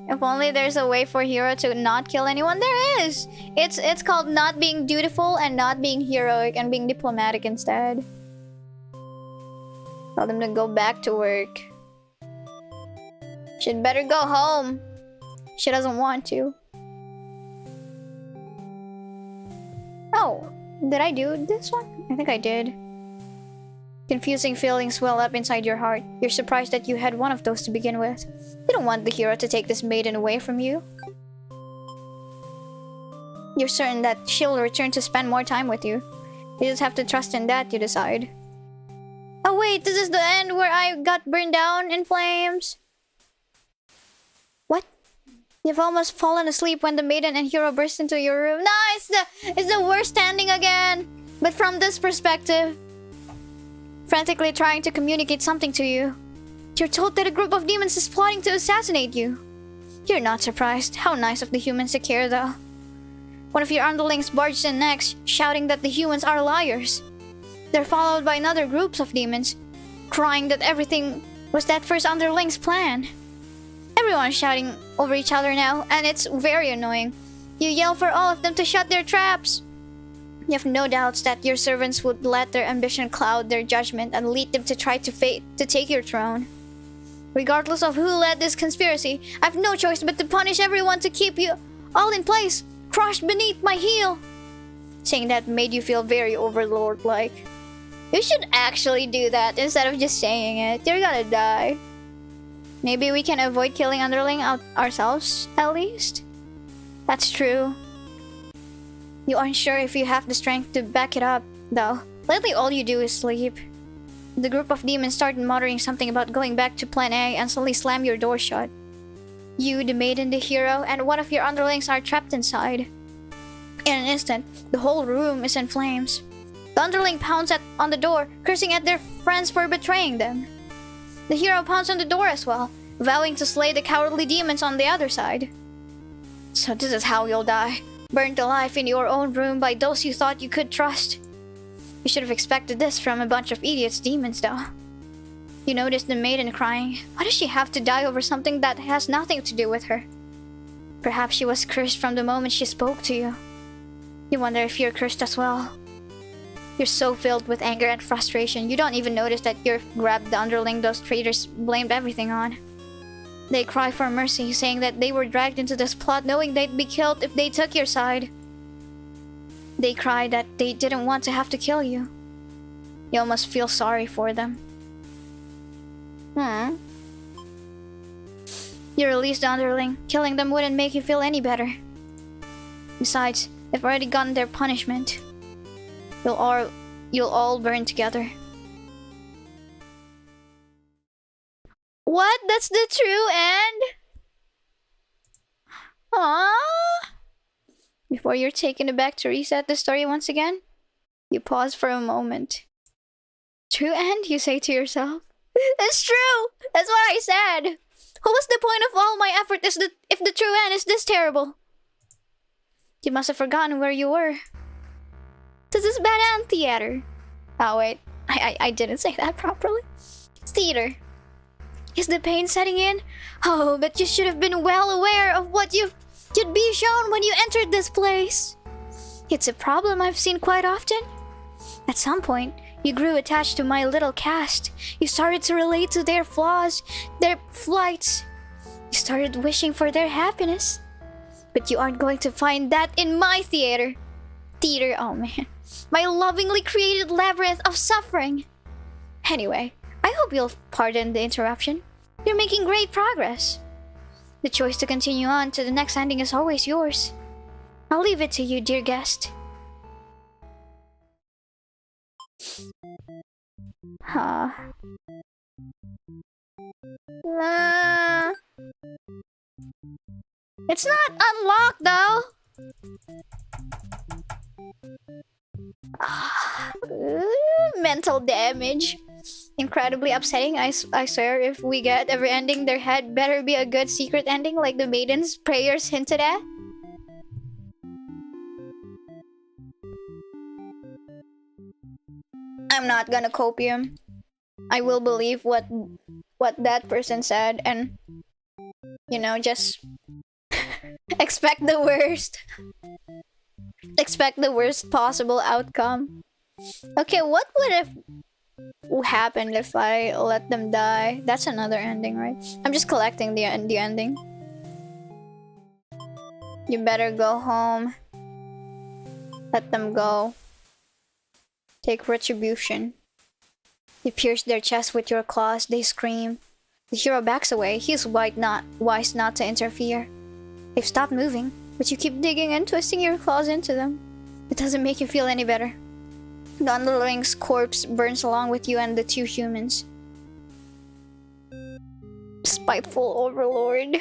If only there's a way for hero to not kill anyone. There is! It's called not being dutiful and not being heroic and being diplomatic instead. Tell them to go back to work. She'd better go home. She doesn't want to. Oh, did I do this one? I think I did. Confusing feelings well up inside your heart. You're surprised that you had one of those to begin with. You don't want the hero to take this maiden away from you. You're certain that she'll return to spend more time with you. You just have to trust in that, you decide. Oh wait, this is the end where I got burned down in flames. What? You've almost fallen asleep when the maiden and hero burst into your room. No, it's the worst ending again. But from this perspective, frantically trying to communicate something to you. You're told that a group of demons is plotting to assassinate you. You're not surprised. How nice of the humans to care, though. One of your underlings barges in next, shouting that the humans are liars. They're followed by another groups of demons, crying that everything was that first underling's plan. Everyone's shouting over each other now, and it's very annoying. You yell for all of them to shut their traps. You have no doubts that your servants would let their ambition cloud their judgment and lead them to try to take your throne. Regardless of who led this conspiracy, I have no choice but to punish everyone to keep you all in place, crushed beneath my heel. Saying that made you feel very Overlord-like. You should actually do that instead of just saying it. You're gonna die. Maybe we can avoid killing Underling ourselves, at least? That's true. You aren't sure if you have the strength to back it up, though. Lately all you do is sleep. The group of demons started muttering something about going back to Plan A and suddenly slam your door shut. You, the Maiden, the hero, and one of your underlings are trapped inside. In an instant, the whole room is in flames. The underling pounds on the door, cursing at their friends for betraying them. The hero pounds on the door as well, vowing to slay the cowardly demons on the other side. So this is how you'll die. Burned alive in your own room by those you thought you could trust. You should have expected this from a bunch of idiots demons, though. You notice the Maiden crying. Why does she have to die over something that has nothing to do with her? Perhaps she was cursed from the moment she spoke to you. You wonder if you're cursed as well. You're so filled with anger and frustration, you don't even notice that you've grabbed the underling those traitors blamed everything on. They cry for mercy, saying that they were dragged into this plot knowing they'd be killed if they took your side. They cry that they didn't want to have to kill you. You almost feel sorry for them. You released the underling. Killing them wouldn't make you feel any better. Besides, they've already gotten their punishment. You'll all burn together. What? That's the true end? Aww. Before you're taken aback to reset the story once again, you pause for a moment. True end, you say to yourself. It's true! That's what I said! What was the point of all my effort if the true end is this terrible? You must have forgotten where you were. This is bad amphitheater. Oh wait, I didn't say that properly. Theater. Is the pain setting in? Oh, but you should have been well aware of what you'd be shown when you entered this place. It's a problem I've seen quite often. At some point, you grew attached to my little cast. You started to relate to their flaws, their flights. You started wishing for their happiness. But you aren't going to find that in my theater. Theater, oh man. My lovingly created labyrinth of suffering. Anyway, I hope you'll pardon the interruption. You're making great progress. The choice to continue on to the next ending is always yours. I'll leave it to you, dear guest. Huh. It's not unlocked though. Mental damage. Incredibly upsetting, I swear. If we get every ending, there had better be a good secret ending like the Maiden's prayers hinted at. I'm not gonna copium. I will believe what that person said and, you know, just expect the worst. Expect the worst possible outcome. Okay, what would have happened if I let them die? That's another ending, right? I'm just collecting the ending. You better go home. Let them go. Take retribution. You pierce their chest with your claws, they scream. The hero backs away. He's wise not to interfere. They've stopped moving, but you keep digging and twisting your claws into them. It doesn't make you feel any better. The underling's corpse burns along with you and the two humans. Spiteful Overlord.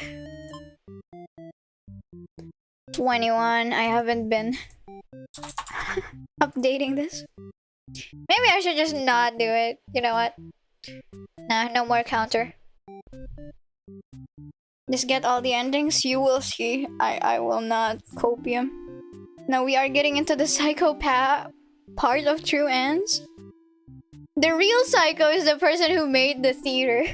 21. I haven't been updating this. Maybe I should just not do it. You know what? Nah, no more counter. Just get all the endings. You will see. I will not copium. Now we are getting into the psychopath part of true ends. The real psycho is the person who made the theater.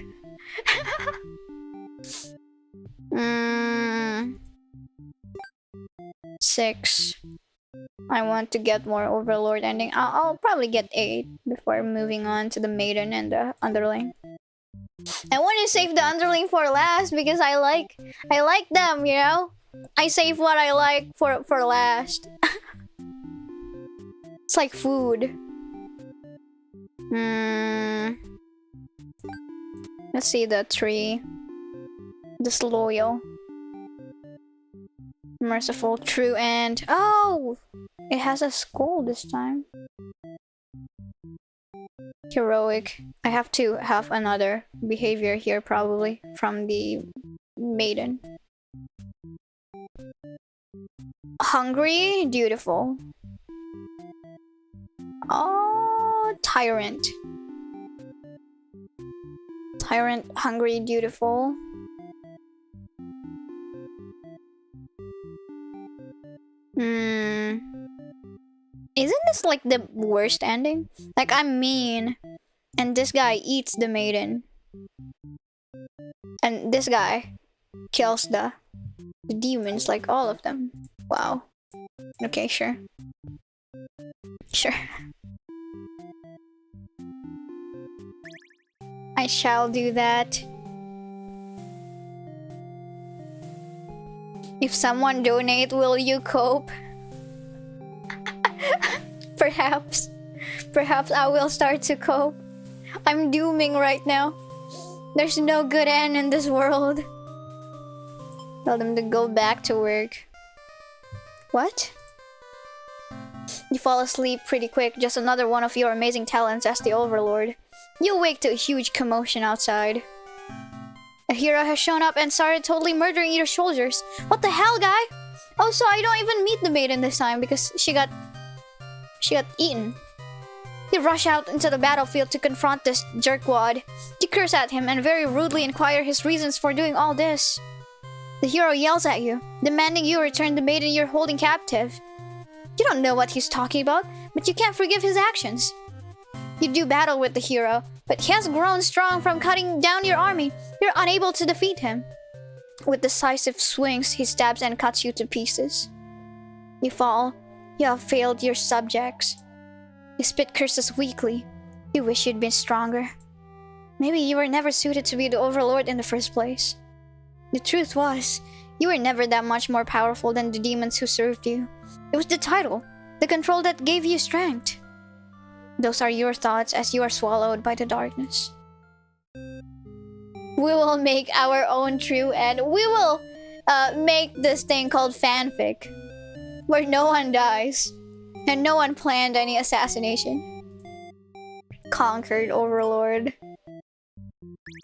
6. I want to get more Overlord ending. I'll probably get 8 before moving on to the Maiden and the Underling. I want to save the Underling for last because I like them, you know? I save what I like for last. It's like food. Let's see the 3. Disloyal. Merciful, true, and... Oh! It has a skull this time. Heroic. I have to have another behavior here probably from the Maiden. Hungry, dutiful. Oh, tyrant. Tyrant, hungry, dutiful. Isn't this like the worst ending? Like, I'm mean, and this guy eats the maiden. And this guy kills the demons, like all of them. Wow. Okay, sure. Sure. I shall do that. If someone donate, will you cope? Perhaps. Perhaps I will start to cope. I'm dooming right now. There's no good end in this world. Tell them to go back to work. What? You fall asleep pretty quick. Just another one of your amazing talents as the Overlord. You awake to a huge commotion outside. A hero has shown up and started totally murdering your soldiers. What the hell, guy? Oh, so I don't even meet the maiden this time because she got eaten. You rush out into the battlefield to confront this jerkwad. You curse at him and very rudely inquire his reasons for doing all this. The hero yells at you, demanding you return the maiden you're holding captive. You don't know what he's talking about, but you can't forgive his actions. You do battle with the hero, but he has grown strong from cutting down your army. You're unable to defeat him. With decisive swings, he stabs and cuts you to pieces. You fall. You have failed your subjects. You spit curses weakly. You wish you'd been stronger. Maybe you were never suited to be the Overlord in the first place. The truth was, you were never that much more powerful than the demons who served you. It was the title, the control that gave you strength. Those are your thoughts as you are swallowed by the darkness. We will make our own true end. We will make this thing called fanfic, where no one dies, and no one planned any assassination. Conquered Overlord.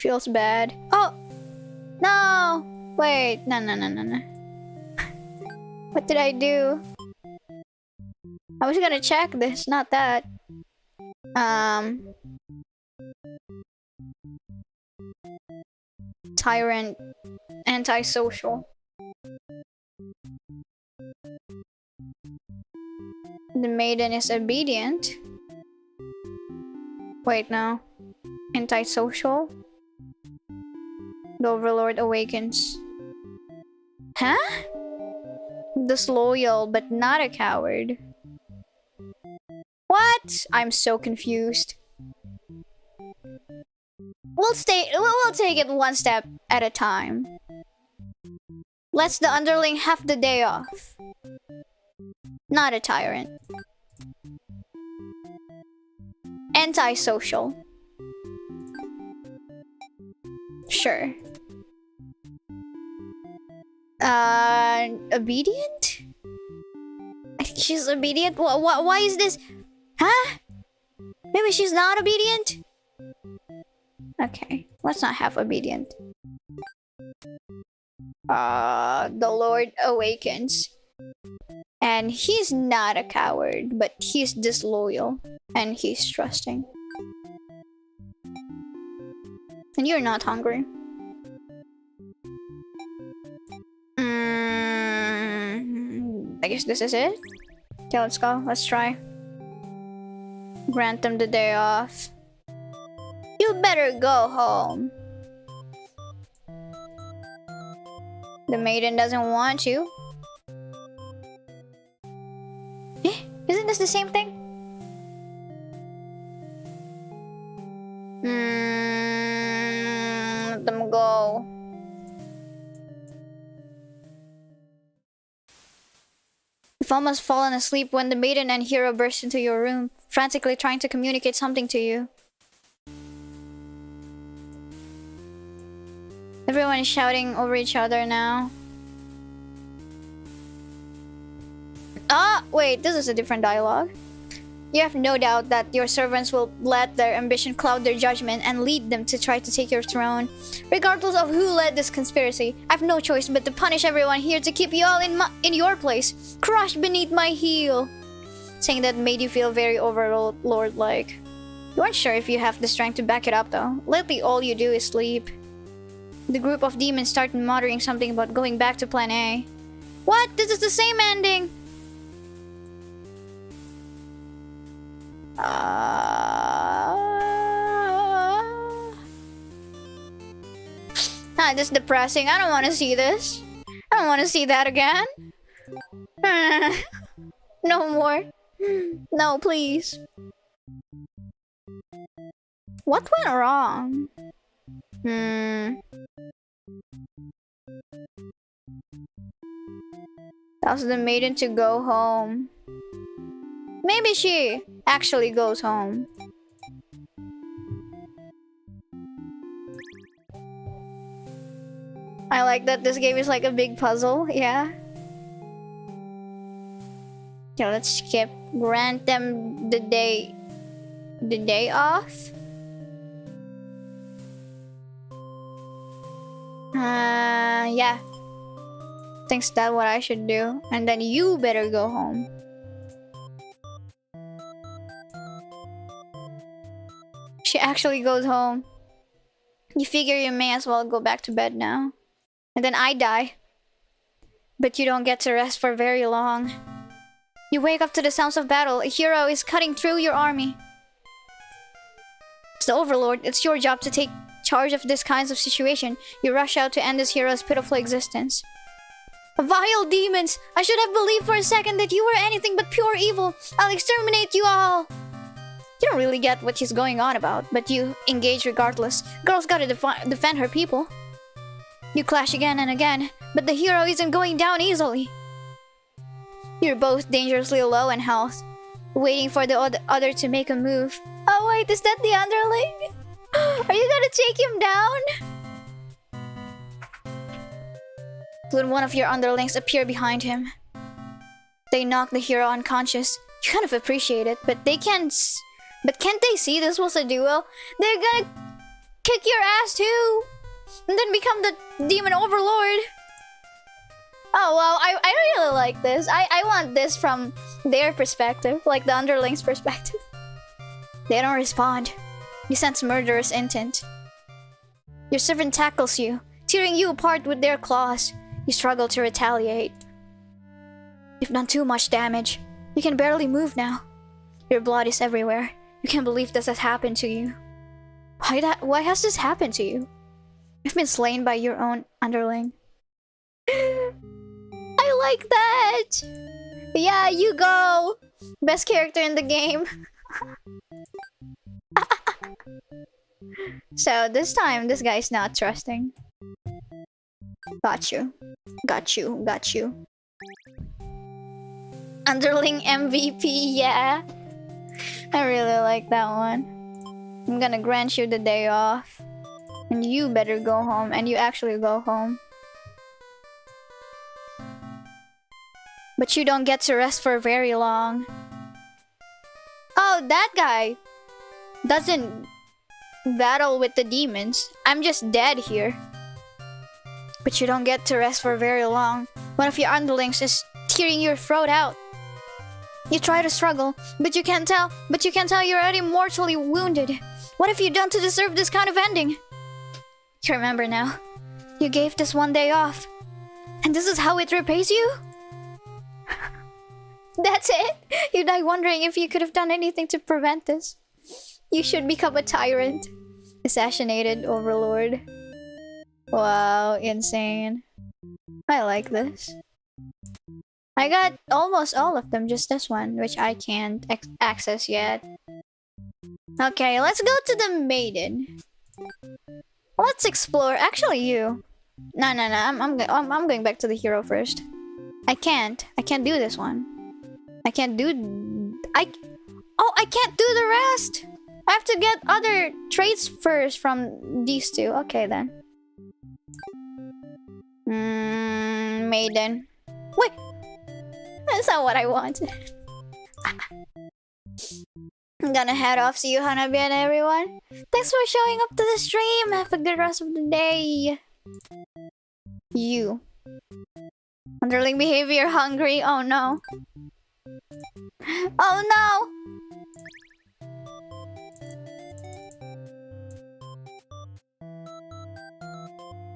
Feels bad. Oh! No! Wait, no. What did I do? I was gonna check this, not that. Tyrant. Antisocial. The maiden is obedient. Wait, no. Antisocial. The Overlord awakens. Huh? Disloyal, but not a coward. What? I'm so confused. We'll take it one step at a time. Let's the Underling have the day off. Not a tyrant. Antisocial. Sure. Obedient? I think she's obedient? Why is this? Huh? Maybe she's not obedient? Okay, let's not have obedient. The Lord awakens. And he's not a coward, but he's disloyal. And he's trusting. And you're not hungry. I guess this is it? Okay, let's go. Let's try. Grant them the day off. You better go home. The maiden doesn't want you. Eh? Isn't this the same thing? Let them go. You've almost fallen asleep when the maiden and hero burst into your room, frantically trying to communicate something to you. Everyone is shouting over each other now. Ah, wait, this is a different dialogue. You have no doubt that your servants will let their ambition cloud their judgment and lead them to try to take your throne. Regardless of who led this conspiracy, I've no choice but to punish everyone here to keep you all in your place, crushed beneath my heel. Saying that made you feel very Overlord-like. You aren't sure if you have the strength to back it up though. Lately all you do is sleep. The group of demons start muttering something about going back to Plan A. What? This is the same ending! This is depressing. I don't want to see this. I don't want to see that again. No more. No, please. What went wrong? Tells the maiden to go home. Maybe she actually goes home. I like that this game is like a big puzzle, yeah. Okay, let's skip. Grant them the day off. Yeah. Thinks that's what I should do. And then you better go home. She actually goes home. You figure you may as well go back to bed now. And then I die. But you don't get to rest for very long. You wake up to the sounds of battle. A hero is cutting through your army. It's the Overlord. It's your job to take charge of this kind of situation. You rush out to end this hero's pitiful existence. Vile demons! I should have believed for a second that you were anything but pure evil. I'll exterminate you all! You don't really get what she's going on about, but you engage regardless. Girl's gotta defend her people. You clash again and again, but the hero isn't going down easily. You're both dangerously low in health, waiting for the other to make a move. Oh wait, is that the Underling? Are you gonna take him down? When one of your underlings appear behind him, they knock the hero unconscious. You kind of appreciate it, but can't they see this was a duel? They're gonna kick your ass too, and then become the demon overlord. Oh wow, I really like this. I want this from their perspective, like the underling's perspective. They don't respond. You sense murderous intent. Your servant tackles you, tearing you apart with their claws. You struggle to retaliate. You've done too much damage. You can barely move now. Your blood is everywhere. You can't believe this has happened to you. Why has this happened to you? You've been slain by your own underling. I like that! Yeah, you go! Best character in the game. So this time, this guy's not trusting. Got you. Got you. Got you. Underling MVP, yeah. I really like that one. I'm gonna grant you the day off. And you better go home. And you actually go home. But you don't get to rest for very long. Oh, that guy doesn't battle with the demons. I'm just dead here. But you don't get to rest for very long. One of your underlings is tearing your throat out. You try to struggle, but you can't tell you're already mortally wounded. What have you done to deserve this kind of ending? You remember now. You gave this one day off. And this is how it repays you? That's it? You die wondering if you could have done anything to prevent this. You should become a tyrant. Assassinated Overlord. Wow, insane. I like this. I got almost all of them, just this one, which I can't access yet. Okay, let's go to the Maiden. Let's explore. Actually, you. No. I'm going back to the hero first. I can't do this one. I can't do. I can't do the rest. I have to get other traits first from these two. Okay then. Maiden. Wait. That's not what I wanted. I'm gonna head off. See you, Hanabi and everyone. Thanks for showing up to the stream. Have a good rest of the day. You. Underling behavior, hungry. Oh no. Oh no.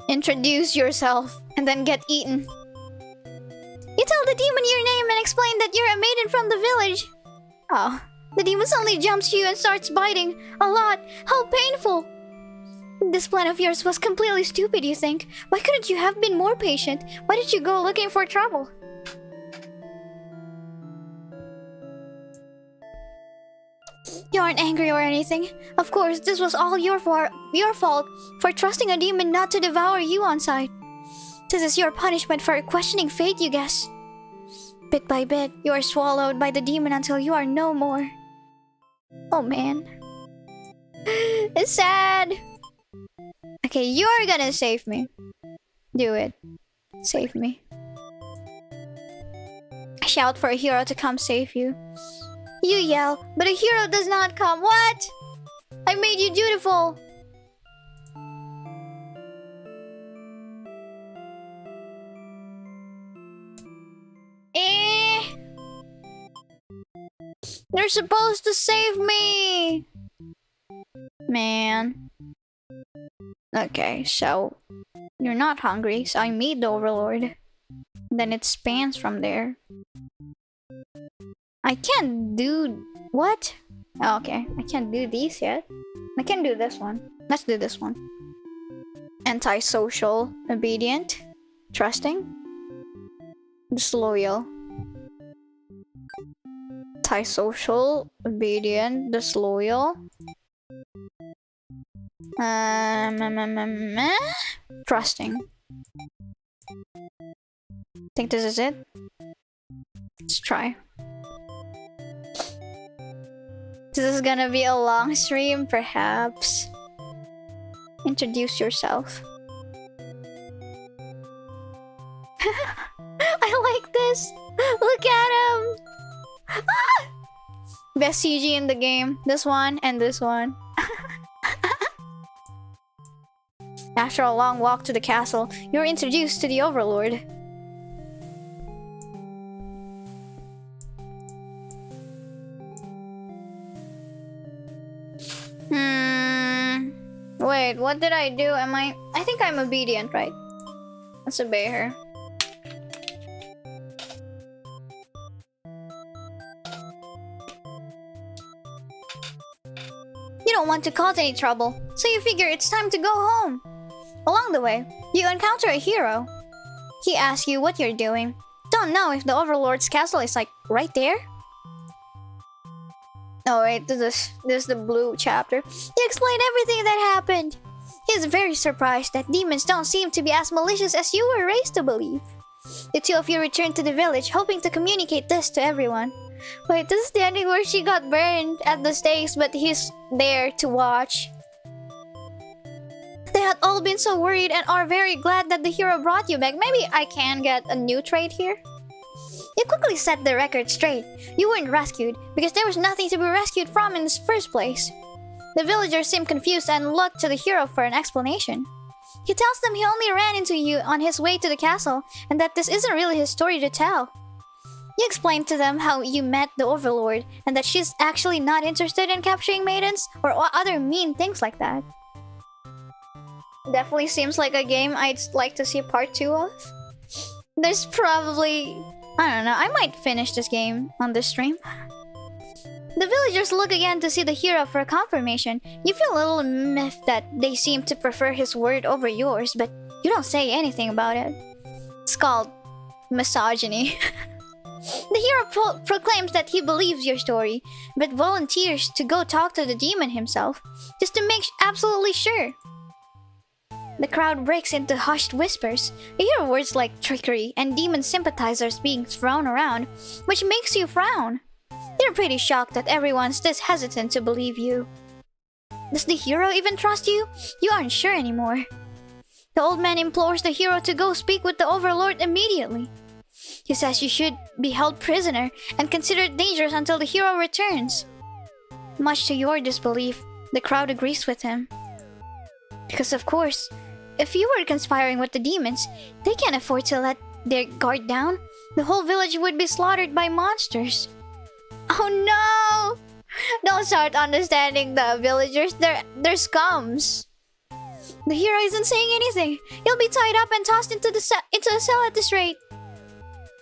Introduce yourself and then get eaten. You tell the demon your name and explain that you're a maiden from the village. Oh, the demon suddenly jumps you and starts biting. A lot. How painful. This plan of yours was completely stupid, you think? Why couldn't you have been more patient? Why did you go looking for trouble? You aren't angry or anything. Of course, this was all your fault for trusting a demon not to devour you on sight. This is your punishment for questioning fate, you guess. Bit by bit, you are swallowed by the demon until you are no more. Oh man. It's sad. Okay, you're gonna save me. Do it. Save me. Shout for a hero to come save you. You yell, but a hero does not come. What? I made you dutiful. They're supposed to save me. Man. Okay, so you're not hungry, so I meet the Overlord. Then it spans from there. I can't do... What? Oh, okay, I can't do these yet. I can do this one. Let's do this one. Antisocial, obedient, trusting, disloyal. Antisocial, obedient, disloyal. Trusting. Think this is it? Let's try. This is gonna be a long stream, perhaps. Introduce yourself. I like this. Look at him. Ah! Best CG in the game. This one and this one. After a long walk to the castle, you're introduced to the Overlord. Wait, what did I do? I think I'm obedient, right? Let's obey her. You don't want to cause any trouble, so you figure it's time to go home. Along the way, you encounter a hero. He asks you what you're doing. Don't know if the Overlord's castle is like right there? Oh wait, this is the blue chapter. You explained everything that happened. He's very surprised that demons don't seem to be as malicious as you were raised to believe. The two of you return to the village, hoping to communicate this to everyone. Wait, this is the ending where she got burned at the stakes, but he's there to watch. They had all been so worried and are very glad that the hero brought you back. Maybe I can get a new trait here? You quickly set the record straight. You weren't rescued, because there was nothing to be rescued from in the first place. The villagers seem confused and look to the hero for an explanation. He tells them he only ran into you on his way to the castle, and that this isn't really his story to tell. You explain to them how you met the Overlord, and that she's actually not interested in capturing maidens, or other mean things like that. Definitely seems like a game I'd like to see part 2 of. There's probably... I don't know, I might finish this game on this stream. The villagers look again to see the hero for confirmation. You feel a little miffed that they seem to prefer his word over yours, but you don't say anything about it. It's called misogyny. The hero proclaims that he believes your story, but volunteers to go talk to the demon himself, just to make absolutely sure. The crowd breaks into hushed whispers. You hear words like trickery and demon sympathizers being thrown around, which makes you frown. You're pretty shocked that everyone's this hesitant to believe you. Does the hero even trust you? You aren't sure anymore. The old man implores the hero to go speak with the Overlord immediately. He says you should be held prisoner and considered dangerous until the hero returns. Much to your disbelief, the crowd agrees with him. Because of course, if you were conspiring with the demons, they can't afford to let their guard down. The whole village would be slaughtered by monsters. Oh no! Don't start understanding the villagers, they're scums. The hero isn't saying anything. He'll be tied up and tossed into a cell at this rate.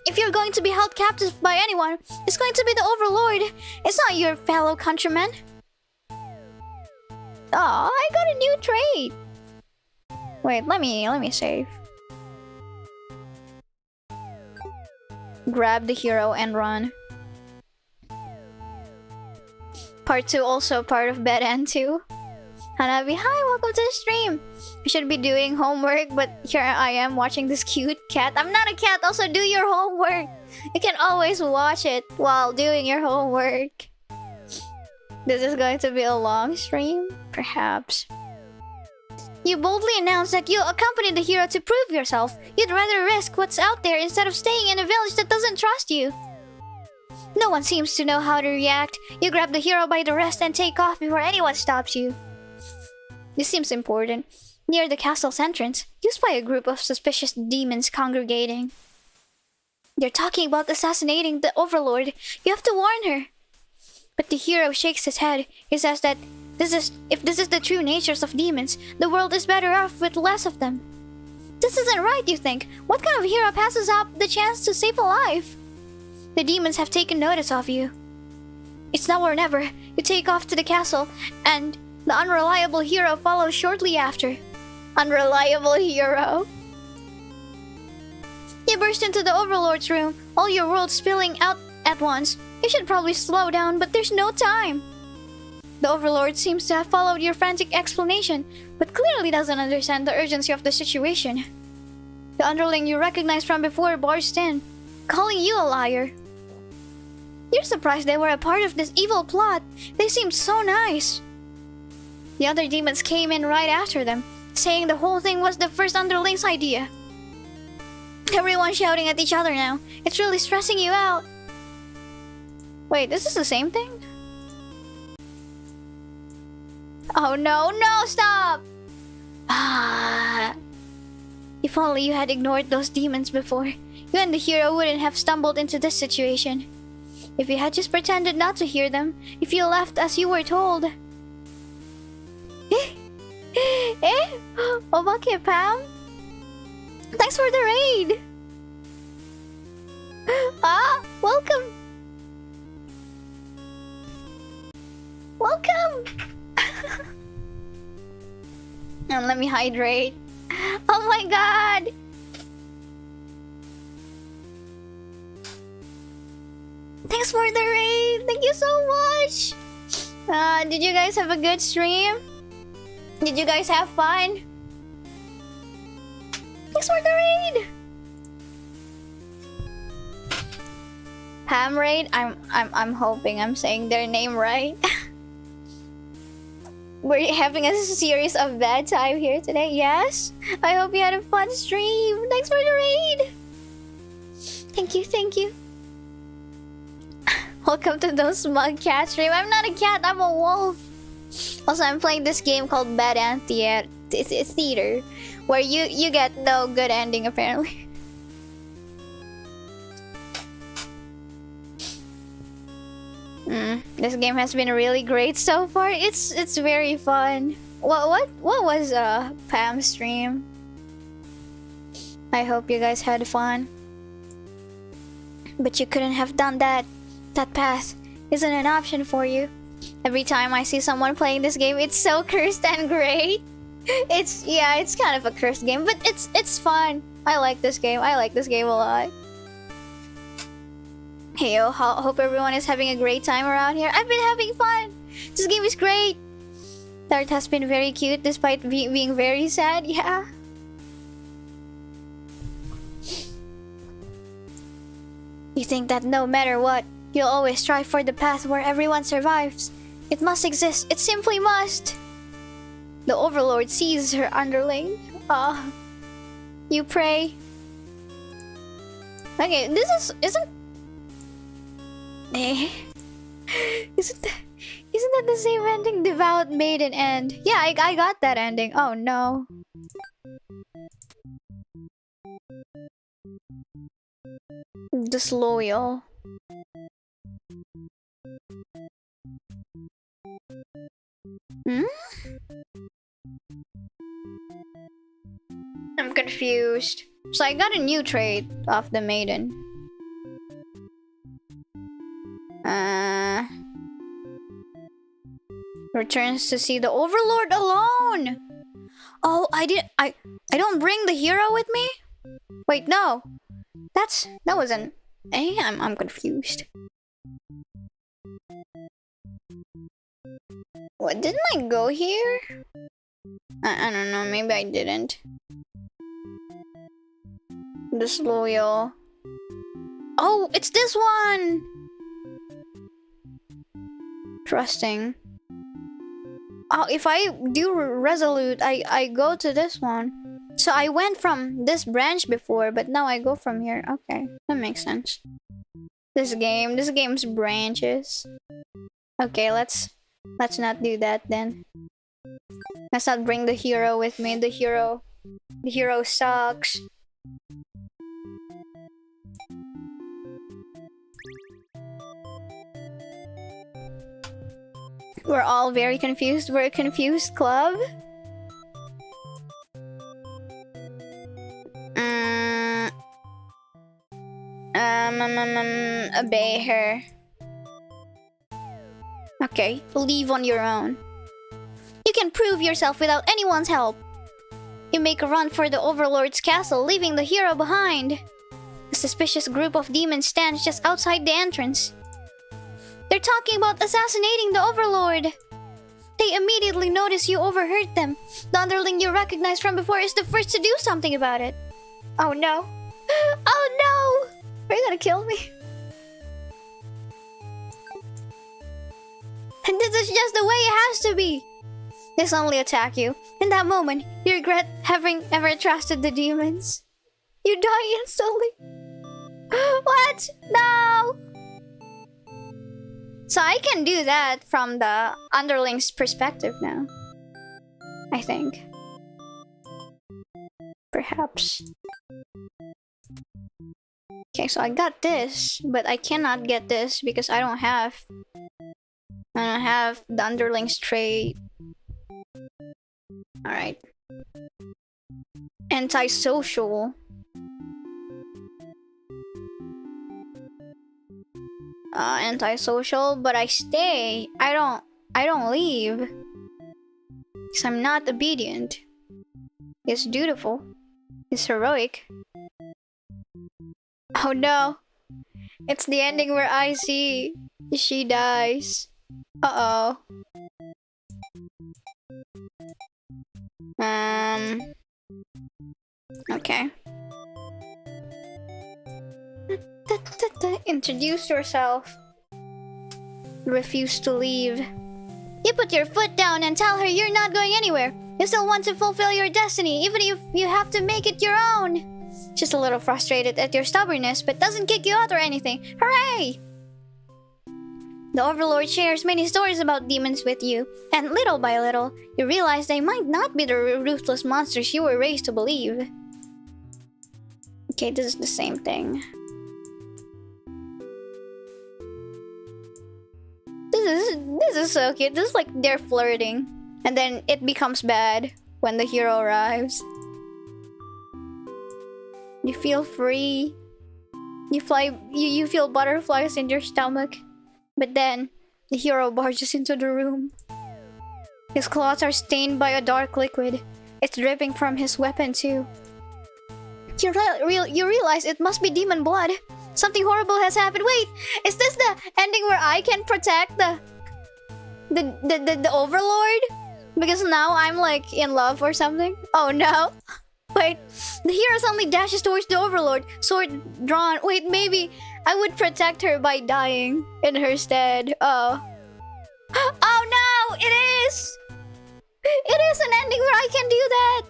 If you're going to be held captive by anyone, it's going to be the Overlord. It's not your fellow countrymen. Oh, I got a new trait. Wait, let me save. Grab the hero and run. Part 2 also part of Bed End 2. Hanabi, hi, welcome to the stream. I should be doing homework, but here I am watching this cute cat. I'm not a cat, also do your homework. You can always watch it while doing your homework. This is going to be a long stream, perhaps. You boldly announce that you'll accompany the hero to prove yourself. You'd rather risk what's out there instead of staying in a village that doesn't trust you. No one seems to know how to react. You grab the hero by the wrist and take off before anyone stops you. This seems important. Near the castle's entrance, you spy a group of suspicious demons congregating. They're talking about assassinating the Overlord. You have to warn her. But the hero shakes his head. He says that if this is the true natures of demons, the world is better off with less of them. This isn't right, you think. What kind of hero passes up the chance to save a life? The demons have taken notice of you. It's now or never. You take off to the castle, and the unreliable hero follows shortly after. Unreliable hero. You burst into the Overlord's room, all your world spilling out at once. You should probably slow down, but there's no time. The Overlord seems to have followed your frantic explanation, but clearly doesn't understand the urgency of the situation. The Underling you recognize from before barged in, calling you a liar. You're surprised they were a part of this evil plot. They seemed so nice. The other demons came in right after them, saying the whole thing was the first Underling's idea. Everyone's shouting at each other now. It's really stressing you out. Wait, this is the same thing? Oh no, no, stop! Ah. If only you had ignored those demons before, you and the hero wouldn't have stumbled into this situation. If you had just pretended not to hear them, if you left as you were told. Oh, bakit, Pam? Thanks for the raid! Ah, welcome! Welcome! And let me hydrate. Oh my god! Thanks for the raid! Thank you so much! Did you guys have a good stream? Did you guys have fun? Thanks for the raid! Pam raid? I'm hoping I'm saying their name right. We're having a series of bad time here today. Yes? I hope you had a fun stream. Thanks for the raid! Thank you, thank you. Welcome to those smug cat stream. I'm not a cat, I'm a wolf. Also, I'm playing this game called Bad End Theater, where you get no good ending apparently. This game has been really great so far. It's very fun. What was Pam's stream? I hope you guys had fun. But you couldn't have done that. That path isn't an option for you. Every time I see someone playing this game, it's so cursed and great. It's kind of a cursed game, but it's fun. I like this game. I like this game a lot. Hey yo, hope everyone is having a great time around here. I've been having fun. This game is great. The art has been very cute despite being very sad. Yeah. You think that no matter what, you'll always strive for the path where everyone survives. It must exist. It simply must. The Overlord sees her underling. You pray. Okay, isn't that the same ending? Devout Maiden end. Yeah, I got that ending. Oh no. Disloyal. I'm confused. So I got a new trait off the Maiden. Returns to see the Overlord alone. Oh, I don't bring the hero with me? Wait, no. That wasn't. I'm confused. What, didn't I go here? I don't know, maybe I didn't. Disloyal. Oh, it's this one! Trusting. Oh, if I do resolute, I go to this one. So I went from this branch before, but now I go from here. Okay, that makes sense. This game's branches. Okay, let's not do that then. Let's not bring the hero with me. The hero sucks. We're all very confused. We're a confused club. Obey her. Okay, leave on your own. You can prove yourself without anyone's help. You make a run for the Overlord's castle, leaving the hero behind. A suspicious group of demons stands just outside the entrance. They're talking about assassinating the Overlord. They immediately notice you overheard them. The Underling you recognize from before is the first to do something about it. Oh no. Oh no! Are you gonna kill me? And this is just the way it has to be. They suddenly attack you. In that moment, you regret having ever trusted the demons. You die instantly. What? No! So I can do that from the Underling's perspective now. I think. Perhaps. Okay, so I got this, but I cannot get this because I don't have the Underling's trait. Alright. Antisocial. Antisocial, but I stay. I don't leave. Because I'm not obedient. It's dutiful. It's heroic. Oh no. It's the ending where I see she dies. Uh-oh. Okay. Introduce yourself. Refuse to leave. You put your foot down and tell her you're not going anywhere. You still want to fulfill your destiny, even if you have to make it your own. She's a little frustrated at your stubbornness, but doesn't kick you out or anything. Hooray! The Overlord shares many stories about demons with you, and little by little, you realize they might not be the ruthless monsters you were raised to believe. Okay, this is the same thing. This is so cute. This is like they're flirting, and then it becomes bad when the hero arrives. You feel free. You fly. You feel butterflies in your stomach, but then the hero barges into the room. His claws are stained by a dark liquid. It's dripping from his weapon too. You realize it must be demon blood. Something horrible has happened. Wait, is this the ending where I can protect the Overlord? Because now I'm like in love or something? Oh no. Wait, the hero suddenly dashes towards the Overlord, sword drawn. Wait, maybe I would protect her by dying in her stead. Oh. Oh no, it is! It is an ending where I can do that!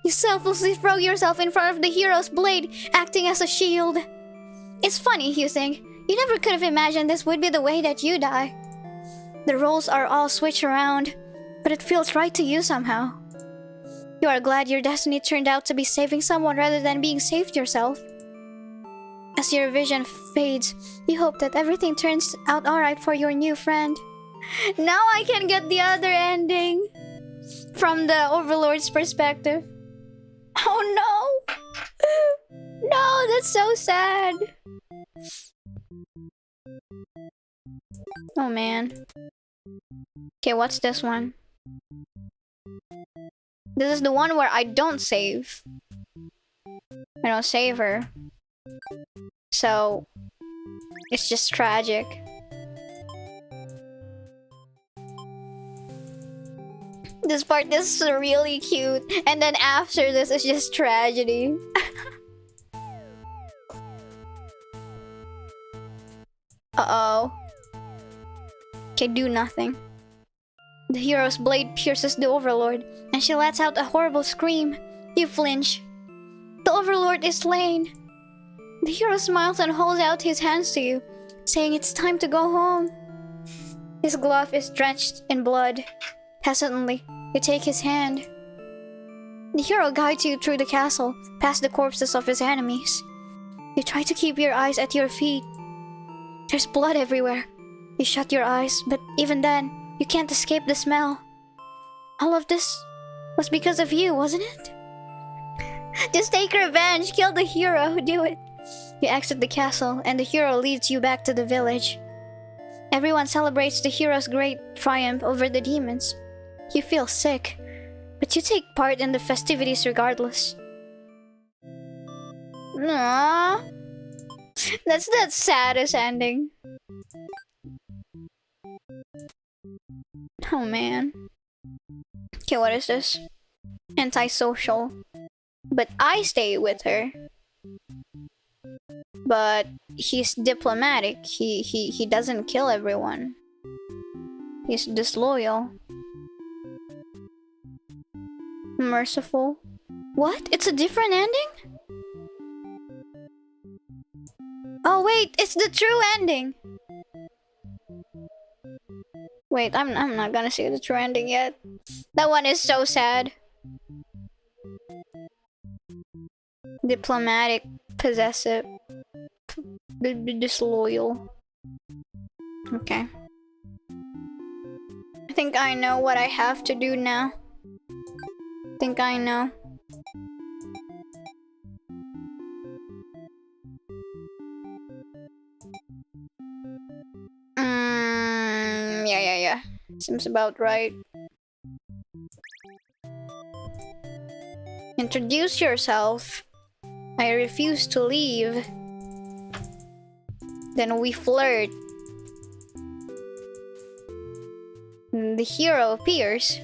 You selflessly throw yourself in front of the hero's blade, acting as a shield. It's funny, you think. You never could have imagined this would be the way that you die. The roles are all switched around, but it feels right to you somehow. You are glad your destiny turned out to be saving someone rather than being saved yourself. As your vision fades, you hope that everything turns out alright for your new friend. Now I can get the other ending from the Overlord's perspective. Oh no! No, that's so sad. Oh man. Okay, what's this one? This is the one where I don't save. I don't save her. So, it's just tragic. This part is really cute. And then after this, it's just tragedy. Uh-oh. Okay, do nothing. The hero's blade pierces the Overlord, and she lets out a horrible scream. You flinch. The Overlord is slain. The hero smiles and holds out his hands to you, saying it's time to go home. His glove is drenched in blood. Hesitantly, you take his hand. The hero guides you through the castle, past the corpses of his enemies. You try to keep your eyes at your feet. There's blood everywhere. You shut your eyes, but even then, you can't escape the smell. All of this was because of you, wasn't it? Just take revenge, kill the hero, do it. You exit the castle, and the hero leads you back to the village. Everyone celebrates the hero's great triumph over the demons. You feel sick, but you take part in the festivities regardless. Aww. That's the saddest ending. Oh man. Okay, what is this? Antisocial. But I stay with her. But he's diplomatic. He doesn't kill everyone. He's disloyal. Merciful. What? It's a different ending? Oh wait, it's the true ending. Wait, I'm not gonna see the true ending yet. That one is so sad. Diplomatic, possessive, disloyal. Okay. I think I know what I have to do now. I think I know. Yeah. Seems about right. Introduce yourself. I refuse to leave. Then we flirt. The hero appears.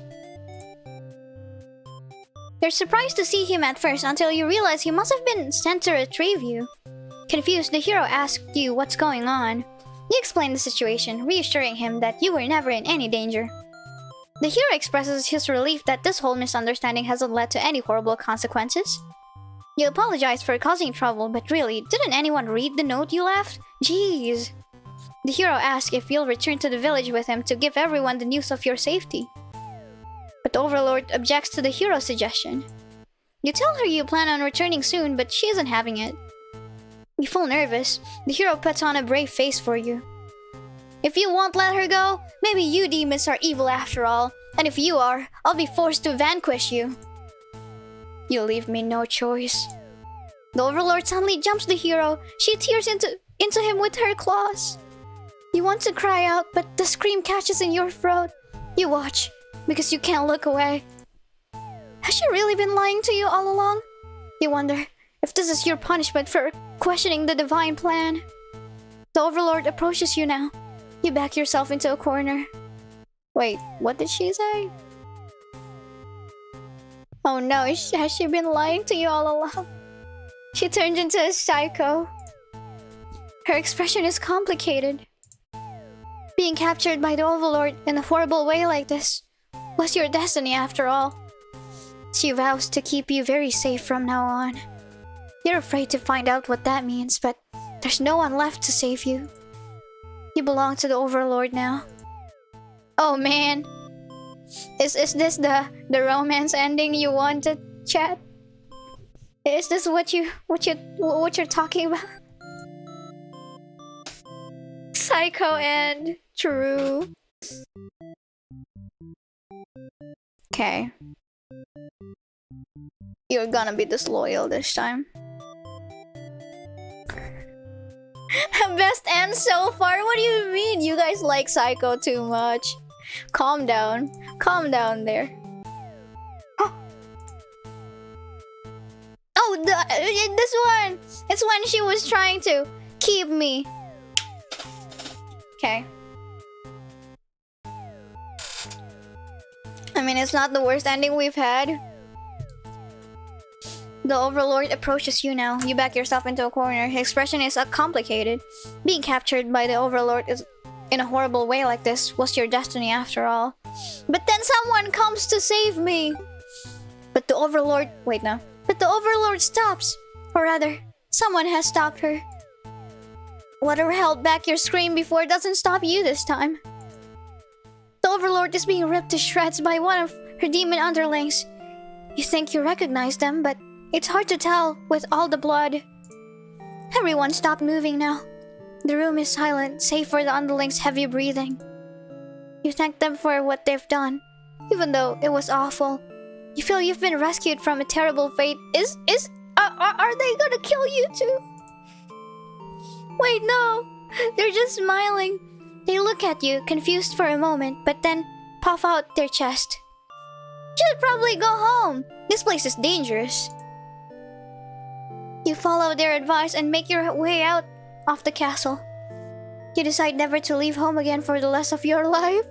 You're surprised to see him at first until you realize he must have been sent to retrieve you. Confused, the hero asks you what's going on. You explain the situation, reassuring him that you were never in any danger. The hero expresses his relief that this whole misunderstanding hasn't led to any horrible consequences. You apologize for causing trouble, but really, didn't anyone read the note you left? Jeez. The hero asks if you'll return to the village with him to give everyone the news of your safety. But the Overlord objects to the hero's suggestion. You tell her you plan on returning soon, but she isn't having it. You feel nervous. The hero puts on a brave face for you. If you won't let her go, maybe you demons are evil after all. And if you are, I'll be forced to vanquish you. You leave me no choice. The Overlord suddenly jumps the hero. She tears into him with her claws. You want to cry out, but the scream catches in your throat. You watch, because you can't look away. Has she really been lying to you all along? You wonder if this is your punishment for questioning the divine plan. The Overlord approaches you now. You back yourself into a corner. Wait, what did she say? Oh no, has she been lying to you all along? She turned into a psycho. Her expression is complicated. Being captured by the Overlord in a horrible way like this was your destiny after all. She vows to keep you very safe from now on. You're afraid to find out what that means, but there's no one left to save you. You belong to the Overlord now. Oh man. Is this the romance ending you wanted, chat? Is this what you're talking about? Psycho and true. Okay. You're gonna be disloyal this time. Best end so far? What do you mean? You guys like Psycho too much. Calm down. Calm down there. Oh, this one! It's when she was trying to keep me. Okay. I mean, it's not the worst ending we've had. The Overlord approaches you now. You back yourself into a corner. His expression is complicated. Being captured by the Overlord is in a horrible way like this was your destiny after all. But then someone comes to save me. But the Overlord... Wait, no. But the Overlord stops. Or rather, someone has stopped her. Whatever held back your scream before doesn't stop you this time. The Overlord is being ripped to shreds by one of her demon underlings. You think you recognize them, but it's hard to tell with all the blood. Everyone stopped moving now. The room is silent, save for the underlings' heavy breathing. You thank them for what they've done, even though it was awful. You feel you've been rescued from a terrible fate. Are they gonna kill you too? Wait, no. They're just smiling. They look at you, confused for a moment, but then puff out their chest. You should probably go home. This place is dangerous. You follow their advice and make your way out of the castle. You decide never to leave home again for the rest of your life.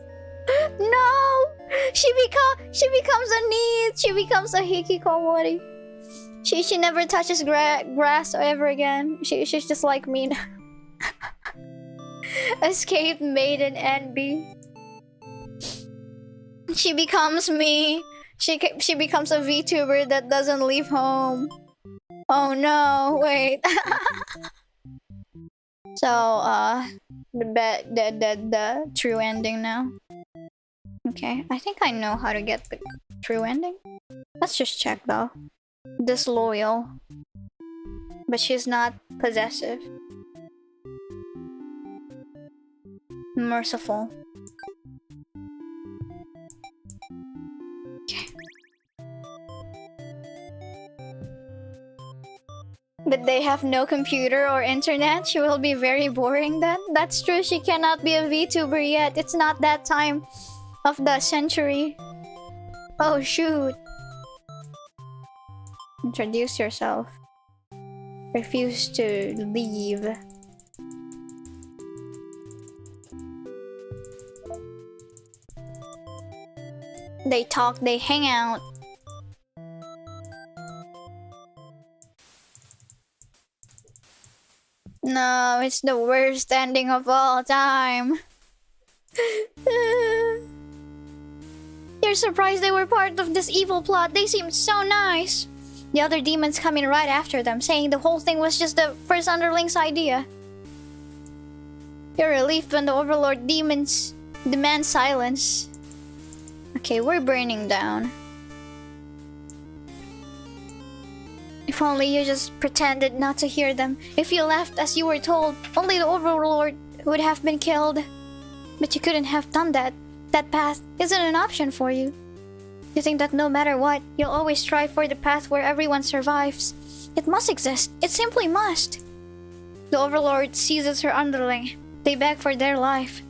No! She becomes a need. She becomes a hikikomori. She never touches grass ever again. She's just like me now. Escape Maiden envy. She becomes me. She becomes a VTuber that doesn't leave home. Oh no! Wait. So the true ending now. Okay, I think I know how to get the true ending. Let's just check though. Disloyal, but she's not possessive. Merciful. Okay. But they have no computer or internet. She will be very boring then. That's true. She cannot be a VTuber yet. It's not that time of the century. Oh shoot. Introduce yourself. Refuse to leave. They talk, they hang out. No, it's the worst ending of all time. You're surprised they were part of this evil plot. They seemed so nice. The other demons come in right after them, saying the whole thing was just the first underling's idea. You're relieved when the Overlord demons demand silence. Okay, we're burning down. If only you just pretended not to hear them. If you left as you were told, only the Overlord would have been killed. But you couldn't have done that. That path isn't an option for you. You think that no matter what, you'll always strive for the path where everyone survives. It must exist. It simply must. The Overlord seizes her underling. They beg for their life.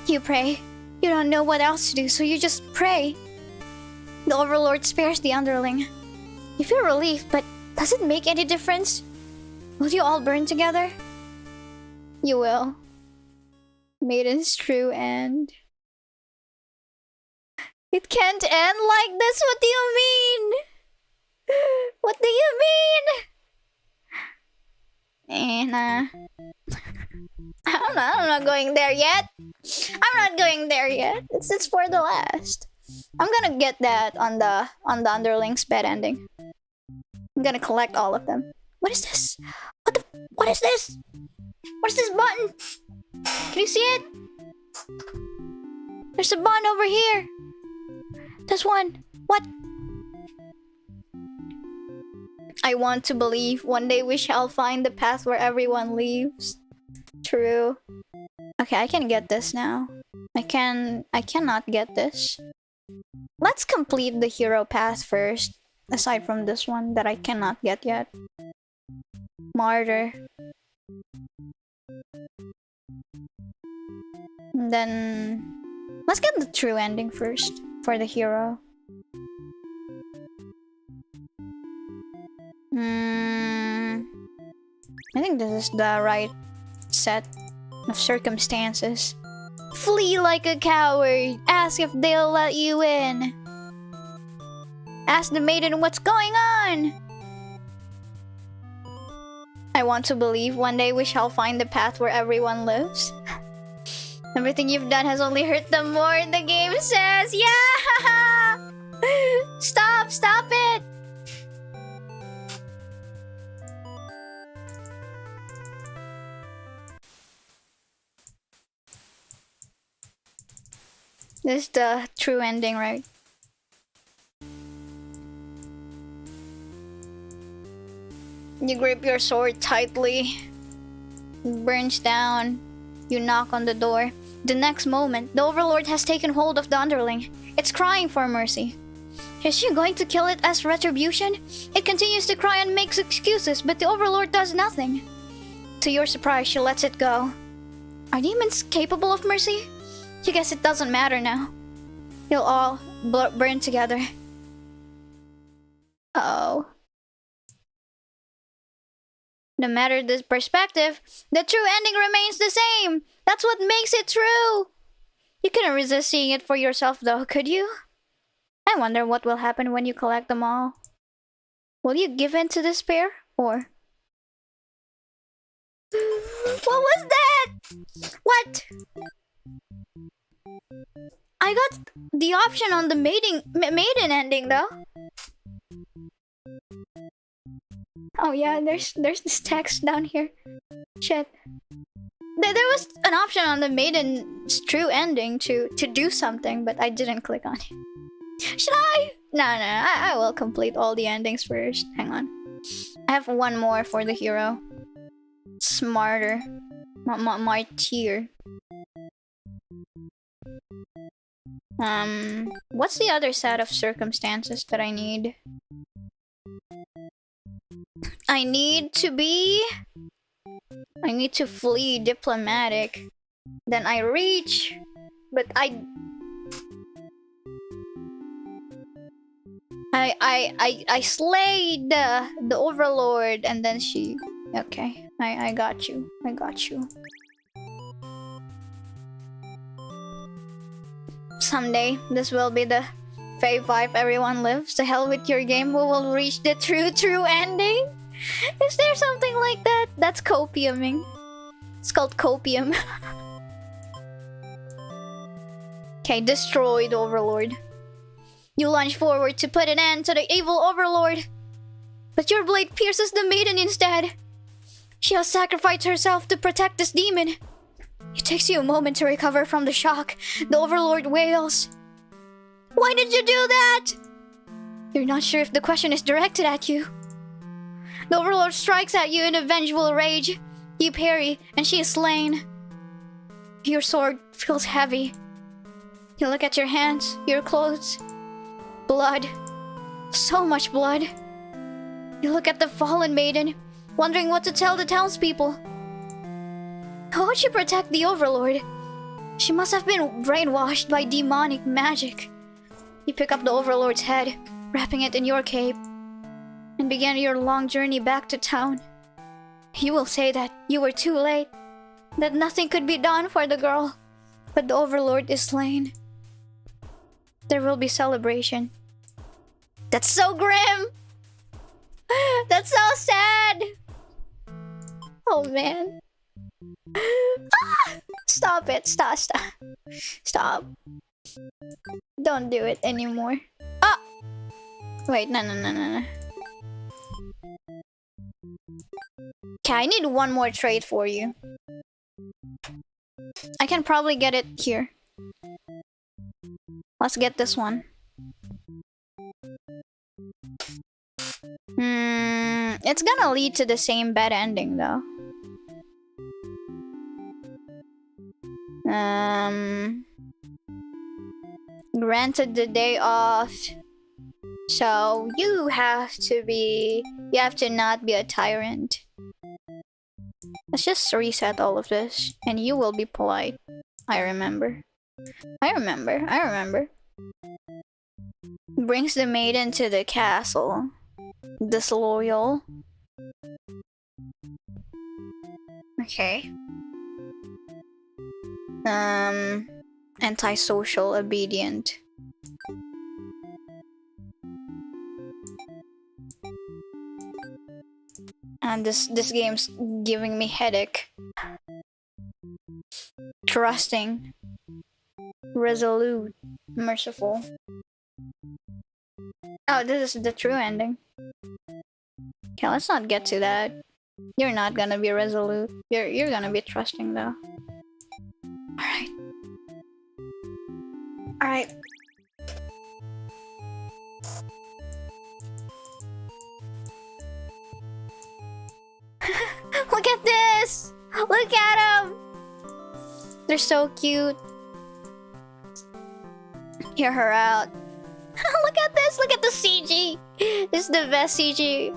You pray. You don't know what else to do, so you just pray. The Overlord spares the Underling. You feel relief, but does it make any difference? Will you all burn together? You will. Maiden's true end. It can't end like this. What do you mean? What do you mean? Nah. I'm not going there yet. I'm not going there yet. It's for the last. I'm gonna get that on the Underling's bed ending. I'm gonna collect all of them. What is this? What is this? What is this button? Can you see it? There's a button over here. This one. What? I want to believe one day we shall find the path where everyone leaves. True. Okay, I can get this now. I cannot get this. Let's complete the hero path first. Aside from this one that I cannot get yet. Martyr. And then let's get the true ending first for the hero. I think this is the right set of circumstances. Flee like a coward. Ask if they'll let you in. Ask the maiden what's going on. I want to believe one day we shall find the path where everyone lives. Everything you've done has only hurt them more, the game says. Yeah! Stop it! This is the true ending, right? You grip your sword tightly. It burns down. You knock on the door. The next moment, the Overlord has taken hold of the Underling. It's crying for mercy. Is she going to kill it as retribution? It continues to cry and makes excuses, but the Overlord does nothing. To your surprise, she lets it go. Are demons capable of mercy? You guess it doesn't matter now. You'll all burn together. Uh-oh. No matter the perspective, the true ending remains the same. That's what makes it true. You couldn't resist seeing it for yourself though, could you? I wonder what will happen when you collect them all. Will you give in to despair, or... What was that? What? I got the option on the maiden ending though. Oh yeah, there's this text down here. Shit. There was an option on the Maiden's true ending to do something, but I didn't click on it. Should I? No, I will complete all the endings first. Hang on. I have one more for the hero. Smarter. Martyr. What's the other set of circumstances that I need? I need to flee diplomatic. Then I reach, but I slayed the Overlord, and then she. Okay, I got you. Someday this will be the Fave 5 everyone lives. To hell with your game. We will reach the true ending. Is there something like that? That's copiuming. It's called copium. Okay, destroy the Overlord. You lunge forward to put an end to the evil Overlord. But your blade pierces the maiden instead. She has sacrificed herself to protect this demon. It takes you a moment to recover from the shock. The Overlord wails. Why did you do that? You're not sure if the question is directed at you. The Overlord strikes at you in a vengeful rage. You parry, and she is slain. Your sword feels heavy. You look at your hands, your clothes. Blood. So much blood. You look at the fallen maiden, wondering what to tell the townspeople. How would you protect the Overlord? She must have been brainwashed by demonic magic. You pick up the Overlord's head, wrapping it in your cape, and begin your long journey back to town. You will say that you were too late, that nothing could be done for the girl, but the Overlord is slain. There will be celebration. That's so grim! That's so sad! Oh man. Ah! Stop it. Stop. Don't do it anymore. Ah! Wait, no. Okay, I need one more trait for you. I can probably get it here. Let's get this one. It's gonna lead to the same bad ending though. Granted the day off. So you have to not be a tyrant. Let's just reset all of this and you will be polite. I remember. Brings the maiden to the castle. Disloyal. Okay. Antisocial, obedient. And this game's giving me headache. Trusting. Resolute. Merciful. Oh, this is the true ending. Okay, let's not get to that. You're not gonna be resolute. You're gonna be trusting though. Alright. Look at this! Look at them! They're so cute. Hear her out. Look at this! Look at the CG! This is the best CG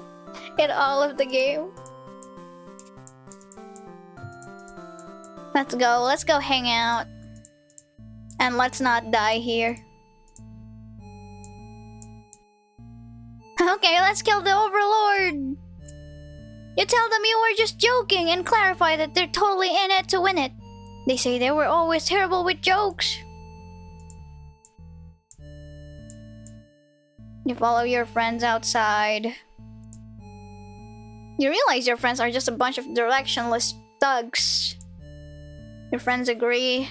in all of the game. Let's go hang out. And let's not die here. Okay, let's kill the Overlord! You tell them you were just joking and clarify that they're totally in it to win it. They say they were always terrible with jokes. You follow your friends outside. You realize your friends are just a bunch of directionless thugs. Your friends agree.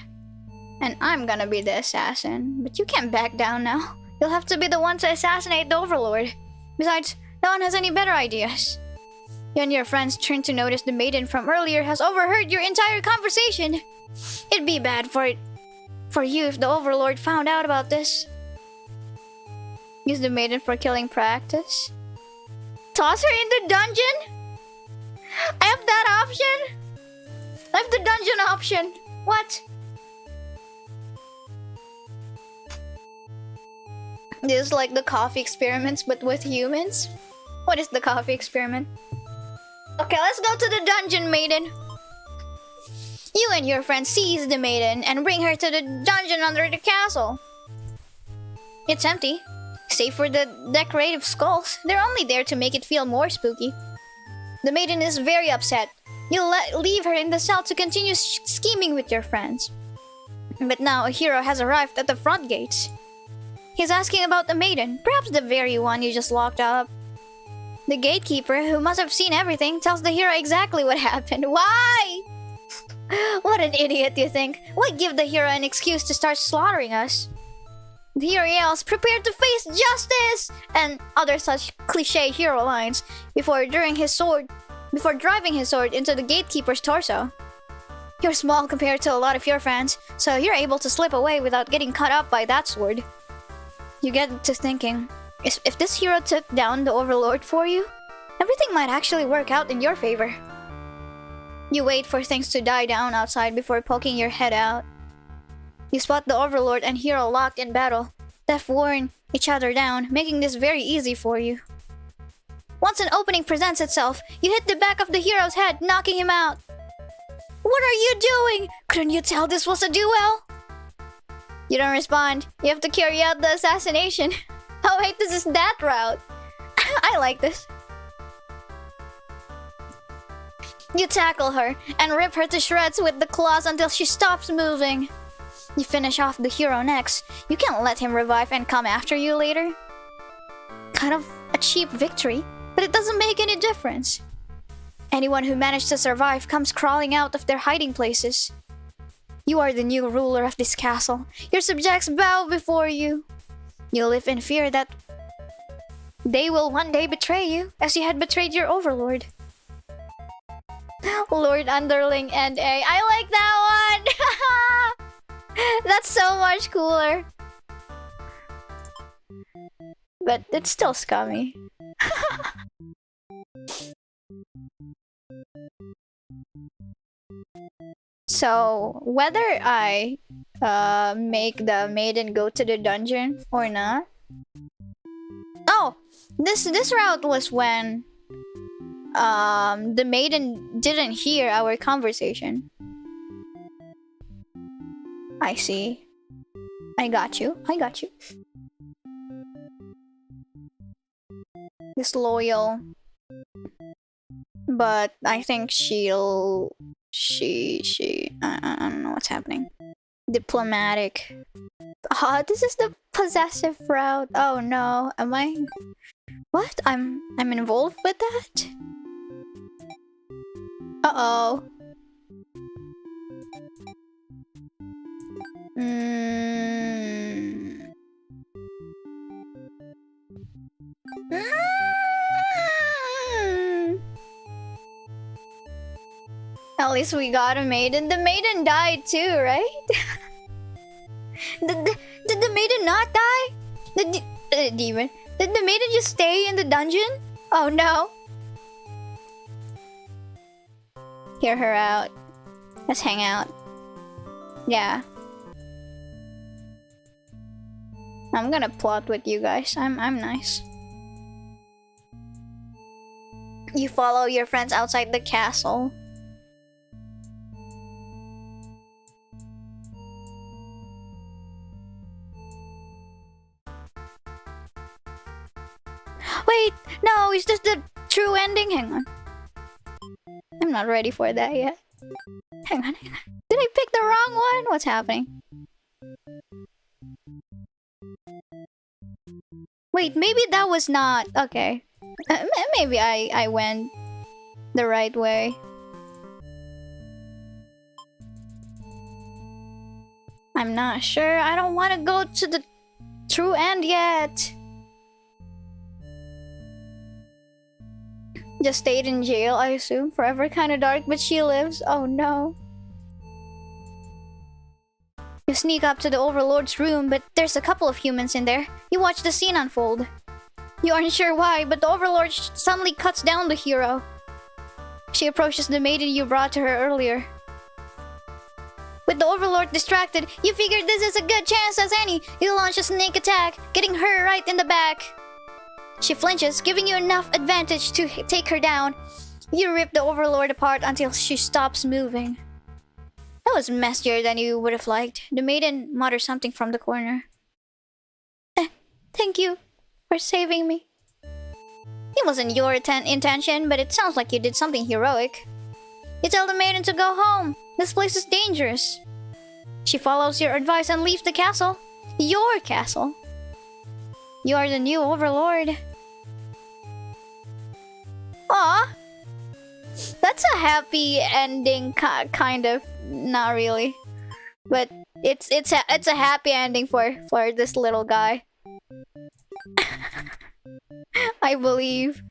And I'm gonna be the assassin. But you can't back down now. You'll have to be the one to assassinate the Overlord. Besides, no one has any better ideas. You and your friends turn to notice the maiden from earlier has overheard your entire conversation. It'd be bad for you if the Overlord found out about this. Use the maiden for killing practice. Toss her in the dungeon? I have that option? I have the dungeon option. What? This is like the coffee experiments but with humans? What is the coffee experiment? Okay, let's go to the dungeon, maiden. You and your friend seize the maiden and bring her to the dungeon under the castle. It's empty, save for the decorative skulls. They're only there to make it feel more spooky. The maiden is very upset. You'll leave her in the cell to continue scheming with your friends. But now a hero has arrived at the front gates. He's asking about the maiden, perhaps the very one you just locked up. The gatekeeper, who must have seen everything, tells the hero exactly what happened. Why? What an idiot, you think? Why give the hero an excuse to start slaughtering us? The hero yells, "Prepare to face justice!" and other such cliche hero lines before driving his sword into the gatekeeper's torso. You're small compared to a lot of your friends, so you're able to slip away without getting cut up by that sword. You get to thinking, if this hero took down the Overlord for you, everything might actually work out in your favor. You wait for things to die down outside before poking your head out. You spot the Overlord and hero locked in battle. They've worn each other down, making this very easy for you. Once an opening presents itself, you hit the back of the hero's head, knocking him out. What are you doing? Couldn't you tell this was a duel? You don't respond. You have to carry out the assassination. Oh wait, this is that route. I like this. You tackle her and rip her to shreds with the claws until she stops moving. You finish off the hero next. You can't let him revive and come after you later. Kind of a cheap victory, but it doesn't make any difference. Anyone who managed to survive comes crawling out of their hiding places. You are the new ruler of this castle. Your subjects bow before you. You live in fear that they will one day betray you, as you had betrayed your overlord. Lord Underling and A. I like that one! That's so much cooler. But it's still scummy. So, whether I make the maiden go to the dungeon or not. Oh, this route was when the maiden didn't hear our conversation. I see. I got you. I got you. Disloyal. But I think I don't know what's happening. Diplomatic. Oh, this is the possessive route. Oh no, am I? What? I'm involved with that? Uh-oh. At least we got a maiden. The maiden died too, right? Did the maiden not die? The demon. Did the maiden just stay in the dungeon? Oh no. Hear her out. Let's hang out. Yeah. I'm gonna plot with you guys. I'm nice. You follow your friends outside the castle. Wait, no, is this the true ending? Hang on. I'm not ready for that yet. Hang on. Did I pick the wrong one? What's happening? Wait, maybe that was not... Okay. Maybe I went the right way. I'm not sure. I don't want to go to the true end yet. Just stayed in jail, I assume. Forever kinda dark, but she lives. Oh no. You sneak up to the Overlord's room, but there's a couple of humans in there. You watch the scene unfold. You aren't sure why, but the Overlord suddenly cuts down the hero. She approaches the maiden you brought to her earlier. With the Overlord distracted, you figure this is a good chance as any. You launch a sneak attack, getting her right in the back. She flinches, giving you enough advantage to take her down. You rip the Overlord apart until she stops moving. That was messier than you would have liked. The maiden mutters something from the corner. Thank you for saving me. It wasn't your intention, but it sounds like you did something heroic. You tell the maiden to go home. This place is dangerous. She follows your advice and leaves the castle. Your castle. You are the new Overlord. Aw. That's a happy ending, kind of. Not really. But it's a happy ending for this little guy. I believe.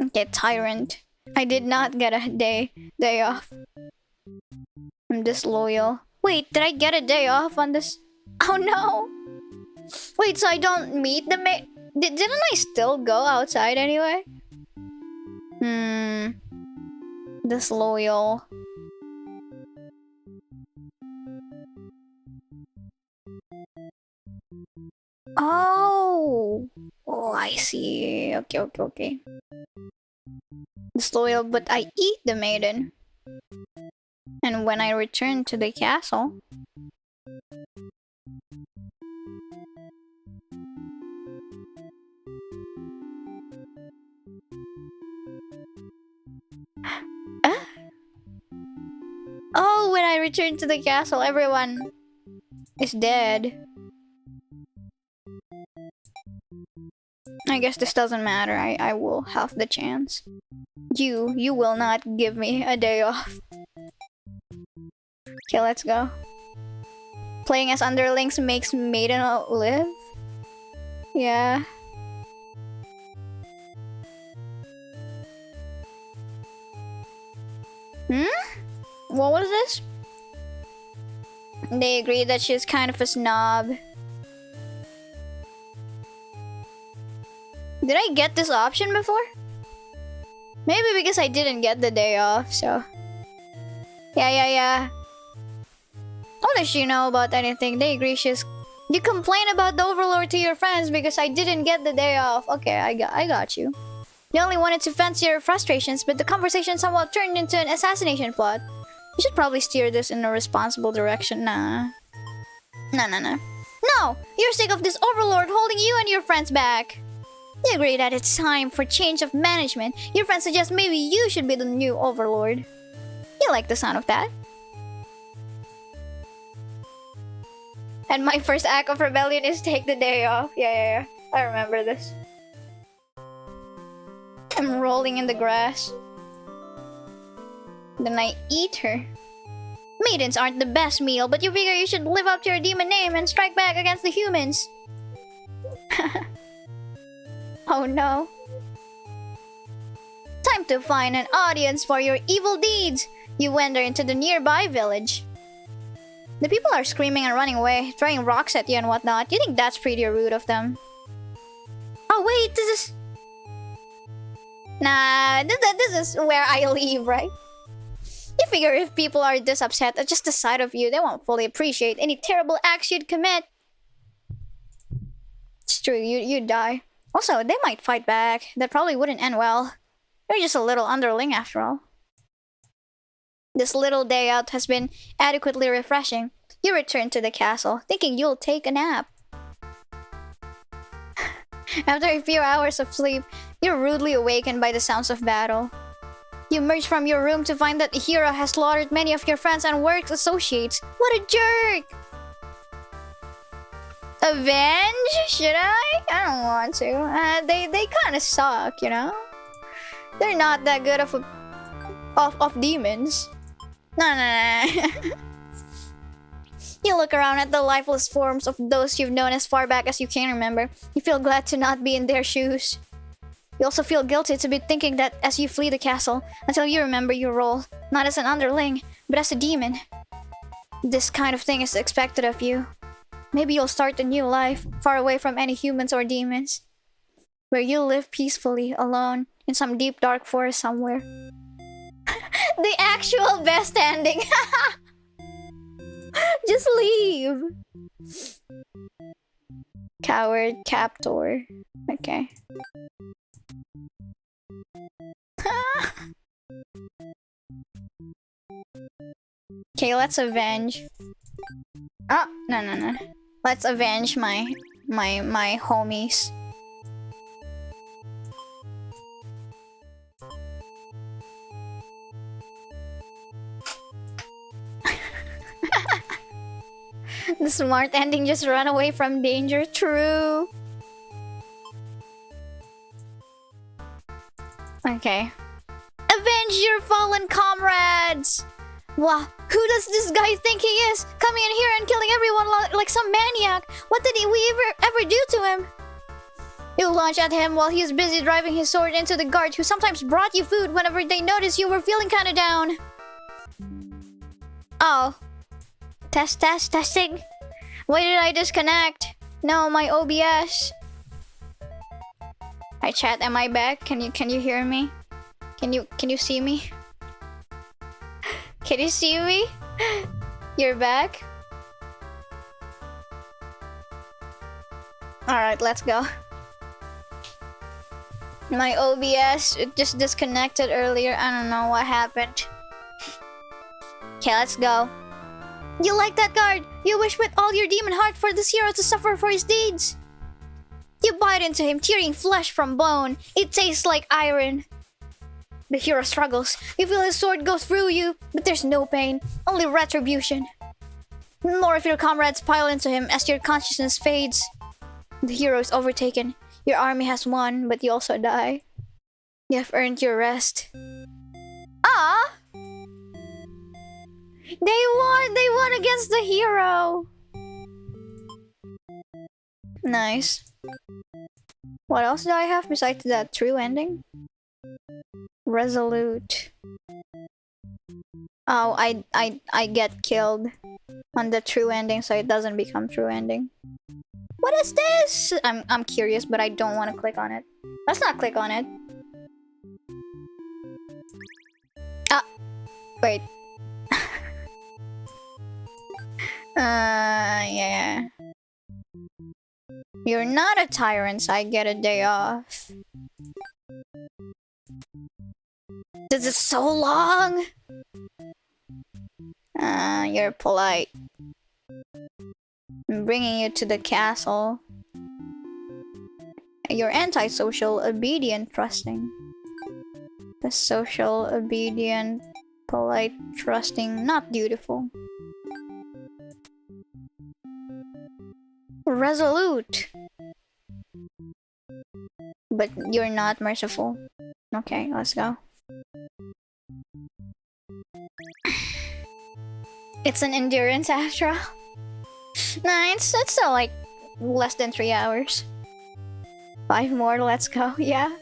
Okay, tyrant. I did not get a day off. I'm disloyal. Wait, did I get a day off on this? Oh no! Wait, so I don't meet the didn't I still go outside anyway? Disloyal. Oh! Oh, I see. Okay. Disloyal, but I eat the maiden. And when I return to the castle... Oh, when I return to the castle, everyone is dead. I guess this doesn't matter. I will have the chance. You will not give me a day off. Okay, let's go. Playing as underlings makes Maiden live? Yeah. What was this? They agree that she's kind of a snob. Did I get this option before? Maybe because I didn't get the day off, so... Yeah. What does she know about anything? They agree she's... You complain about the Overlord to your friends because I didn't get the day off. Okay, I got you. You only wanted to vent your frustrations, but the conversation somewhat turned into an assassination plot. You should probably steer this in a responsible direction. Nah. No! You're sick of this Overlord holding you and your friends back. You agree that it's time for change of management. Your friends suggest maybe you should be the new Overlord. You like the sound of that? And my first act of rebellion is take the day off. Yeah. I remember this. I'm rolling in the grass. Then I eat her. Maidens aren't the best meal, but you figure you should live up to your demon name and strike back against the humans. Oh no. Time to find an audience for your evil deeds. You wander into the nearby village. The people are screaming and running away, throwing rocks at you and whatnot. You think that's pretty rude of them? Oh wait, this is... Nah, this is where I leave, right? You figure if people are this upset at just the sight of you, they won't fully appreciate any terrible acts you'd commit. It's true, you die. Also, they might fight back. That probably wouldn't end well. You're just a little underling after all. This little day out has been adequately refreshing. You return to the castle, thinking you'll take a nap. After a few hours of sleep, you're rudely awakened by the sounds of battle. You emerge from your room to find that the hero has slaughtered many of your friends and work associates. What a jerk! Avenge? Should I? I don't want to. They kind of suck, you know? They're not that good of demons. No. You look around at the lifeless forms of those you've known as far back as you can remember. You feel glad to not be in their shoes. You also feel guilty to be thinking that as you flee the castle, until you remember your role, not as an underling, but as a demon. This kind of thing is expected of you. Maybe you'll start a new life, far away from any humans or demons, where you'll live peacefully, alone, in some deep dark forest somewhere. The actual best ending! Just leave! Coward captor. Okay. Okay, let's avenge. Oh, no. Let's avenge my homies. The smart ending, just run away from danger. True. Okay. Avenge your fallen comrades! Wow, who does this guy think he is? Coming in here and killing everyone like some maniac. What did we ever do to him? You launch at him while he is busy driving his sword into the guard who sometimes brought you food whenever they noticed you were feeling kinda down. Oh. Testing. Why did I disconnect? No, my OBS. Hi chat, am I back? Can you hear me? Can you see me? Can you see me? You're back? Alright, let's go. My OBS, it just disconnected earlier. I don't know what happened. Okay, let's go. You like that guard? You wish with all your demon heart for this hero to suffer for his deeds. You bite into him, tearing flesh from bone. It tastes like iron. The hero struggles. You feel his sword go through you, but there's no pain, only retribution. More of your comrades pile into him as your consciousness fades. The hero is overtaken. Your army has won, but you also die. You have earned your rest. Ah! They won! They won against the hero! Nice. What else do I have besides that true ending? Resolute. Oh, I get killed on the true ending, so it doesn't become true ending. What is this? I'm curious, but I don't want to click on it. Let's not click on it. Ah, wait. Yeah. You're not a tyrant, so I get a day off. This is so long! You're polite. I'm bringing you to the castle. You're antisocial, obedient, trusting. The social, obedient, polite, trusting, not beautiful. Resolute. But you're not merciful. Okay, let's go. It's an endurance after all. Nah, it's still like less than 3 hours. 5 more, let's go, yeah.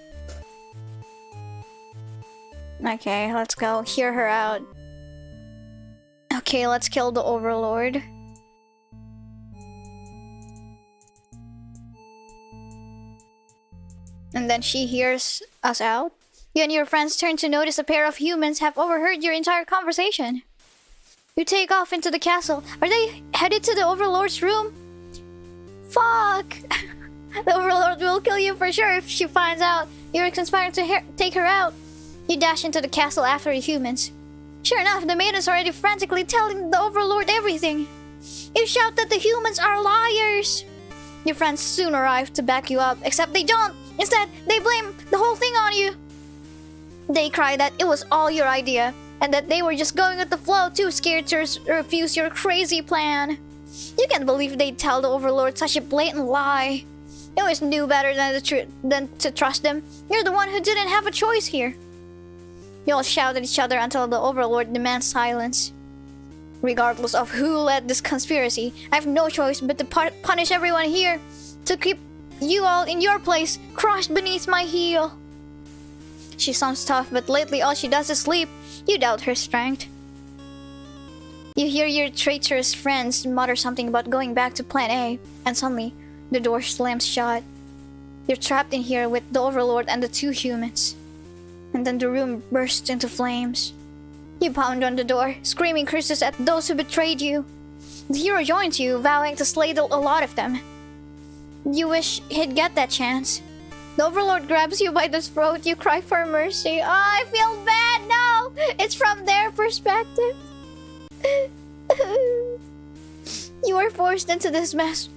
Okay, let's go hear her out. Okay, let's kill the Overlord. And then she hears us out. You and your friends turn to notice a pair of humans have overheard your entire conversation. You take off into the castle. Are they headed to the Overlord's room? Fuck! The Overlord will kill you for sure if she finds out you're conspiring to take her out. You dash into the castle after the humans. Sure enough, the Maiden's already frantically telling the Overlord everything. You shout that the humans are liars. Your friends soon arrive to back you up, except they don't. Instead, they blame the whole thing on you. They cry that it was all your idea, and that they were just going with the flow, too scared to refuse your crazy plan. You can't believe they'd tell the Overlord such a blatant lie. You always knew better than to trust them. You're the one who didn't have a choice here. You all shout at each other until the Overlord demands silence. Regardless of who led this conspiracy, I have no choice but to punish everyone here, to keep you all in your place, crushed beneath my heel. She sounds tough, but lately all she does is sleep. You doubt her strength. You hear your traitorous friends mutter something about going back to Plan A, and suddenly, the door slams shut. You're trapped in here with the Overlord and the 2 humans. And then the room bursts into flames. You pound on the door, screaming curses at those who betrayed you. The hero joins you, vowing to slay a lot of them. You wish he'd get that chance. The Overlord grabs you by the throat, you cry for mercy. Oh, I feel bad now! It's from their perspective. You were forced into this mess.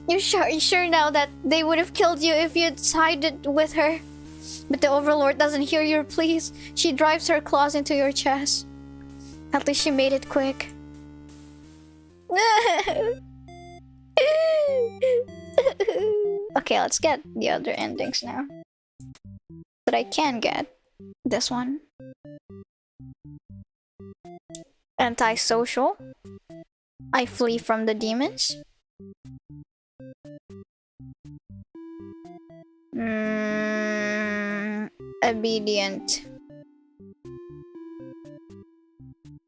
You're sure now that they would have killed you if you'd sided with her. But the Overlord doesn't hear your pleas. She drives her claws into your chest. At least she made it quick. Okay, let's get the other endings now. But I can get this one. Antisocial. I flee from the demons. Obedient.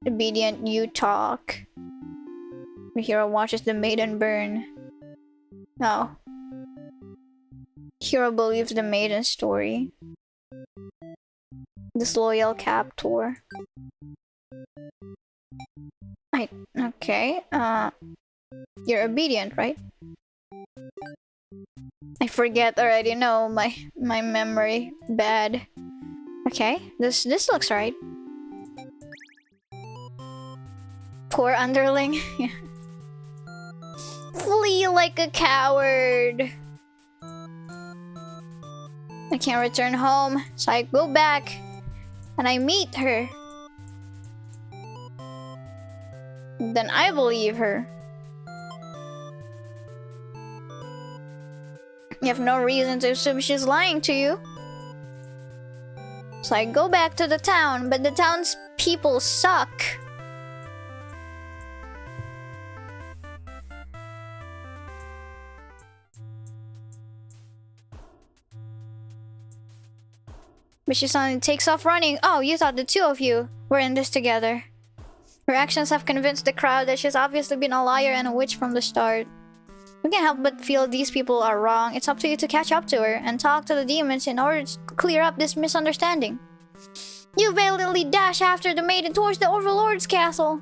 Obedient, you talk. The hero watches the maiden burn. Oh. Hero believes the maiden's story. Disloyal captor. Okay. You're obedient, right? I forget already. No, my memory bad. Okay, this looks right. Poor underling. Yeah. Flee like a coward. I can't return home, so I go back and I meet her. Then I believe her. You have no reason to assume she's lying to you. So I go back to the town, but the town's people suck. But she suddenly takes off running. Oh, you thought the two of you were in this together. Her actions have convinced the crowd that she's obviously been a liar and a witch from the start. We can't help but feel these people are wrong. It's up to you to catch up to her and talk to the demons in order to clear up this misunderstanding. You valiantly dash after the maiden towards the Overlord's castle.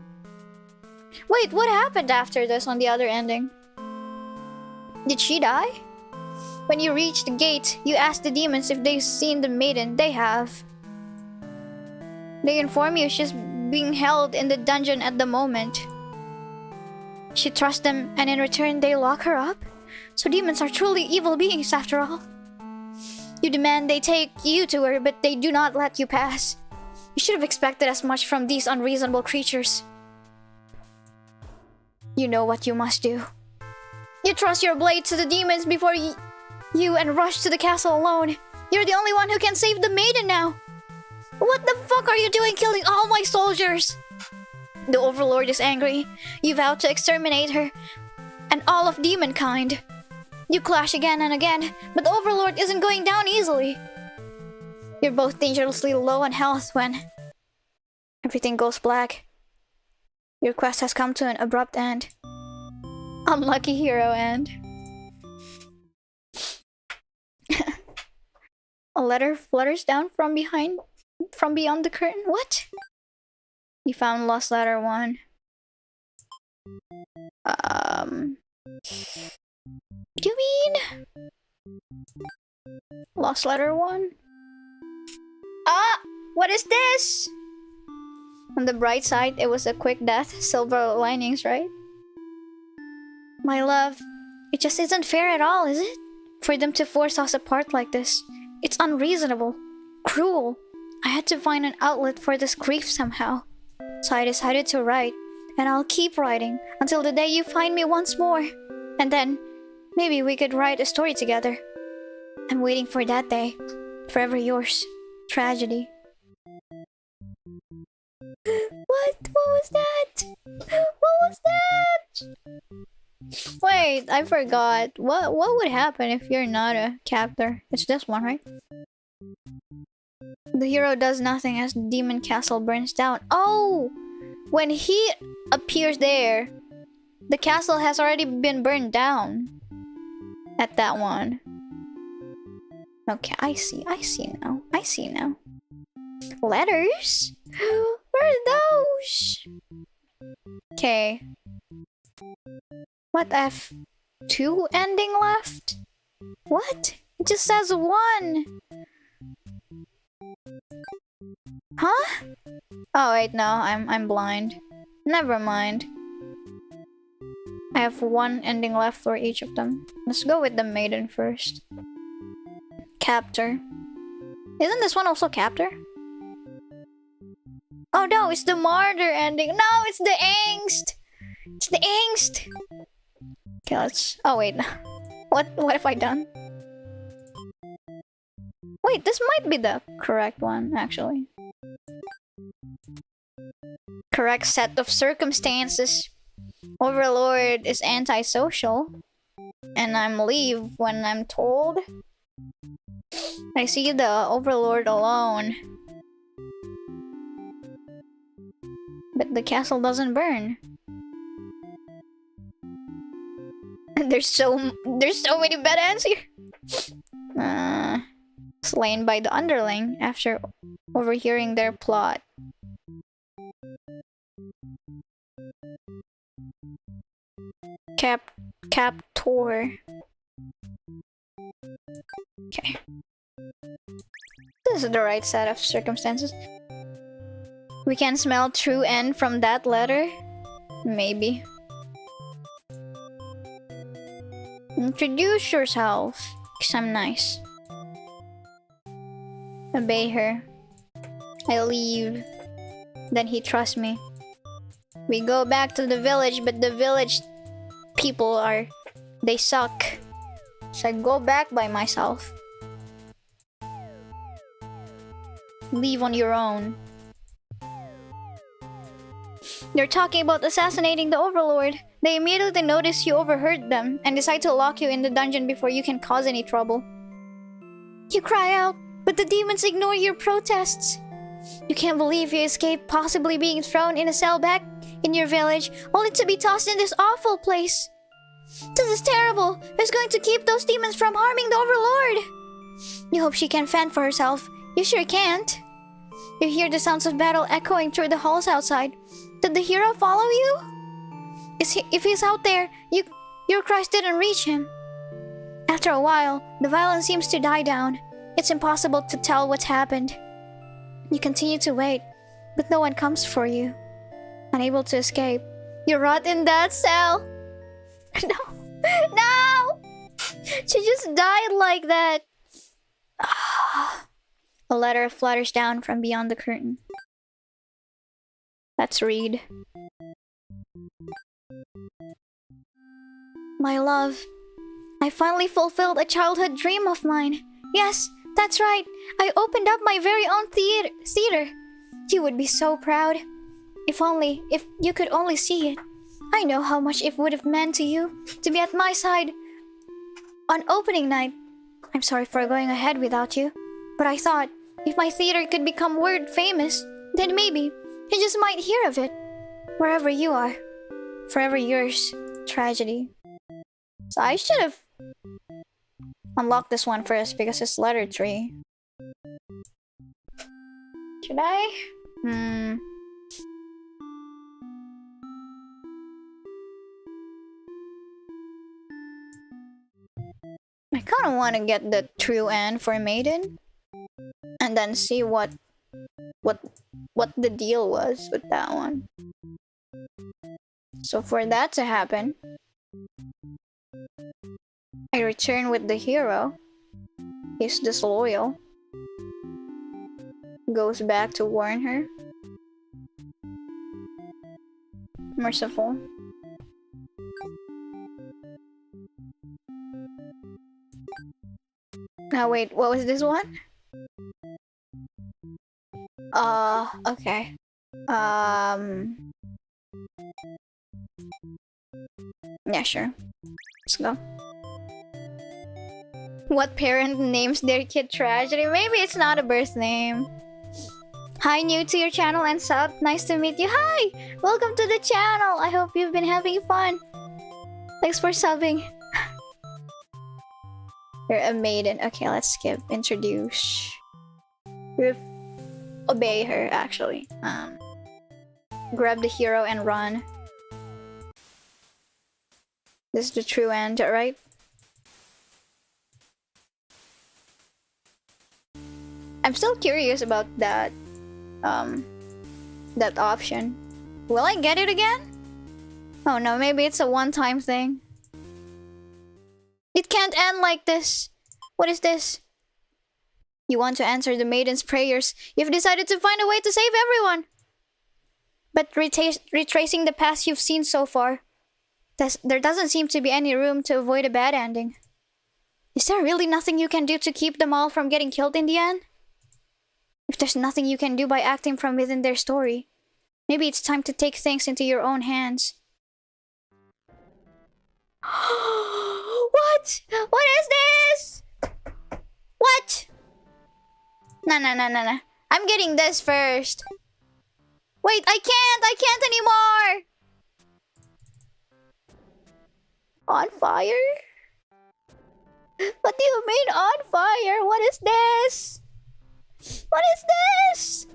Wait, what happened after this on the other ending? Did she die? When you reach the gate, you ask the demons if they've seen the maiden. They have. They inform you she's being held in the dungeon at the moment. She trusts them, and in return they lock her up? So demons are truly evil beings after all. You demand they take you to her, but they do not let you pass. You should have expected as much from these unreasonable creatures. You know what you must do. You trust your blade to the demons before you and rush to the castle alone. You're the only one who can save the maiden now. What the fuck are you doing killing all my soldiers? The Overlord is angry. You vow to exterminate her and all of demonkind. You clash again and again, but the Overlord isn't going down easily. You're both dangerously low on health when everything goes black. Your quest has come to an abrupt end. Unlucky hero end. A letter flutters down from beyond the curtain. What? You found lost letter 1. You mean lost letter 1? Ah! What is this? On the bright side, it was a quick death. Silver linings, right? My love, it just isn't fair at all, is it? For them to force us apart like this. It's unreasonable. Cruel. I had to find an outlet for this grief somehow. So I decided to write. And I'll keep writing until the day you find me once more. And then, maybe we could write a story together. I'm waiting for that day. Forever yours. Tragedy. What? What was that? What was that? Wait, I forgot. What would happen if you're not a captor? It's this one, right? The hero does nothing as the demon castle burns down. Oh! When he appears there, the castle has already been burned down. At that one. Okay, I see now. I see now. Letters? Where are those? Okay. What, I have 2 ending left? What? It just says 1. Huh? Oh wait, no, I'm blind. Never mind. I have 1 ending left for each of them. Let's go with the maiden first. Captor. Isn't this one also captor? Oh no, it's the martyr ending. No, it's the angst. It's the angst. Okay, let's... Oh wait. What have I done? Wait, this might be the correct one, actually. Correct set of circumstances. Overlord is antisocial. And I'm leave when I'm told. I see the Overlord alone. But the castle doesn't burn. There's so many bad ends here. Slain by the Underling after overhearing their plot. Captor. Okay. This is the right set of circumstances. We can smell true end from that letter. Maybe. Introduce yourself, because I'm nice. Obey her. I leave. Then he trusts me. We go back to the village, but the village people they suck. So I go back by myself. Leave on your own. They're talking about assassinating the Overlord. They immediately notice you overheard them and decide to lock you in the dungeon before you can cause any trouble. You cry out, but the demons ignore your protests. You can't believe you escaped possibly being thrown in a cell back in your village, only to be tossed in this awful place. This is terrible. Who's going to keep those demons from harming the Overlord? You hope she can fend for herself. You sure can't. You hear the sounds of battle echoing through the halls outside. Did the hero follow you? If he's out there, your cries didn't reach him. After a while, the violence seems to die down. It's impossible to tell what's happened. You continue to wait, but no one comes for you. Unable to escape, you rot in that cell. No! No! She just died like that. A letter flutters down from beyond the curtain. Let's read. My love, I finally fulfilled a childhood dream of mine. Yes, that's right. I opened up my very own theater. You would be so proud. If you could only see it. I know how much it would have meant to you to be at my side on opening night. I'm sorry for going ahead without you, but I thought if my theater could become world famous, then maybe you just might hear of it. Wherever you are. Forever yours, Tragedy. So I should have unlocked this one first because it's letter 3. Should I? I kind of want to get the true end for Maiden, and then see what the deal was with that one. So for that to happen, I return with the hero. He's disloyal. Goes back to warn her. Merciful. Now wait, what was this one? Okay. Yeah, sure. Let's go. What parent names their kid Tragedy? Maybe it's not a birth name. Hi, new to your channel and sub. Nice to meet you. Hi! Welcome to the channel. I hope you've been having fun. Thanks for subbing. You're a maiden. Okay, let's skip. Introduce. Obey her, actually. Grab the hero and run. This is the true end, right? I'm still curious about that that option. Will I get it again? Oh no, maybe it's a one-time thing. It can't end like this. What is this? You want to answer the maiden's prayers. You've decided to find a way to save everyone. But retracing the past you've seen so far, there doesn't seem to be any room to avoid a bad ending. Is there really nothing you can do to keep them all from getting killed in the end? If there's nothing you can do by acting from within their story, maybe it's time to take things into your own hands. What? What is this? What? No. I'm getting this first. Wait, I can't anymore! On fire? What do you mean on fire? What is this? What is this?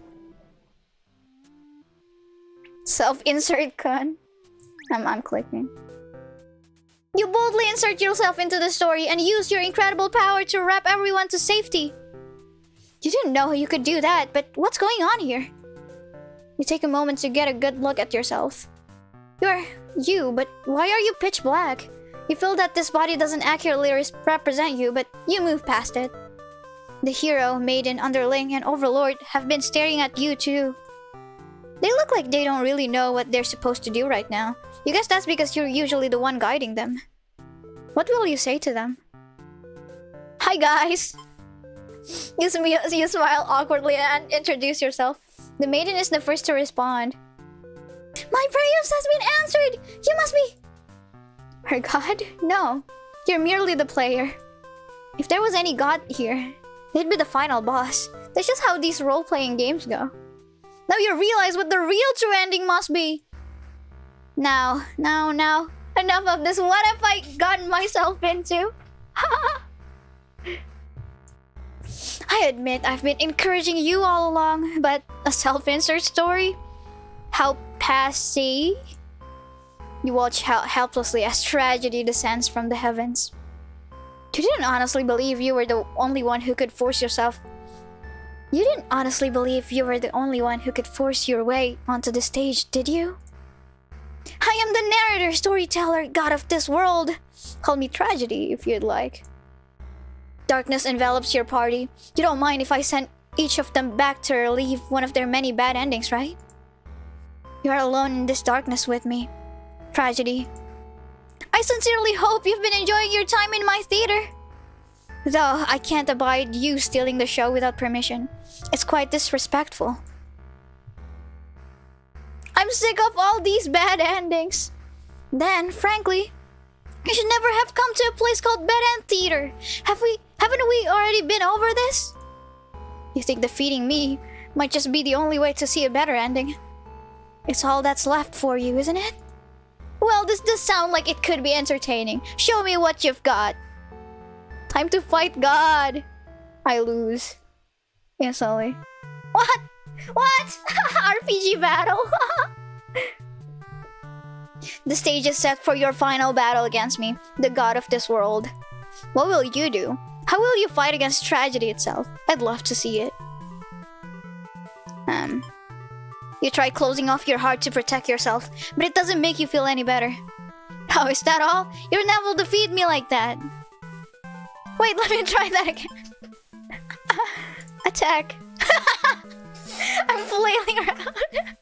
Self-insert con. I'm clicking. You boldly insert yourself into the story and use your incredible power to wrap everyone to safety. You didn't know you could do that, but what's going on here? You take a moment to get a good look at yourself. You're you, but why are you pitch black? You feel that this body doesn't accurately represent you, but you move past it. The hero, Maiden, Underling, and Overlord have been staring at you too. They look like they don't really know what they're supposed to do right now. You guess that's because you're usually the one guiding them. What will you say to them? Hi guys! You smile awkwardly and introduce yourself. The Maiden is the first to respond. My prayers has been answered! You must be... Her god? No. You're merely the player. If there was any god here, they'd be the final boss. That's just how these role-playing games go. Now you realize what the real true ending must be. Now. Enough of this. What have I gotten myself into? I admit I've been encouraging you all along, but a self-insert story? How passé? You watch helplessly as tragedy descends from the heavens. You didn't honestly believe you were the only one who could force yourself. You didn't honestly believe you were the only one who could force your way onto the stage, did you? I am the narrator, storyteller, god of this world. Call me tragedy if you'd like. Darkness envelops your party. You don't mind if I send each of them back to relieve one of their many bad endings, right? You are alone in this darkness with me. Tragedy. I sincerely hope you've been enjoying your time in my theater. Though I can't abide you stealing the show without permission. It's quite disrespectful. I'm sick of all these bad endings. Then, frankly, you should never have come to a place called Bad End Theater. Haven't we already been over this? You think defeating me might just be the only way to see a better ending. It's all that's left for you, isn't it? Well, this does sound like it could be entertaining. Show me what you've got. Time to fight God. I lose. Instantly. What? What? RPG battle? The stage is set for your final battle against me, the god of this world. What will you do? How will you fight against tragedy itself? I'd love to see it. You try closing off your heart to protect yourself, but it doesn't make you feel any better. Oh, is that all? You'll never defeat me like that. Wait, let me try that again. Attack. I'm flailing around.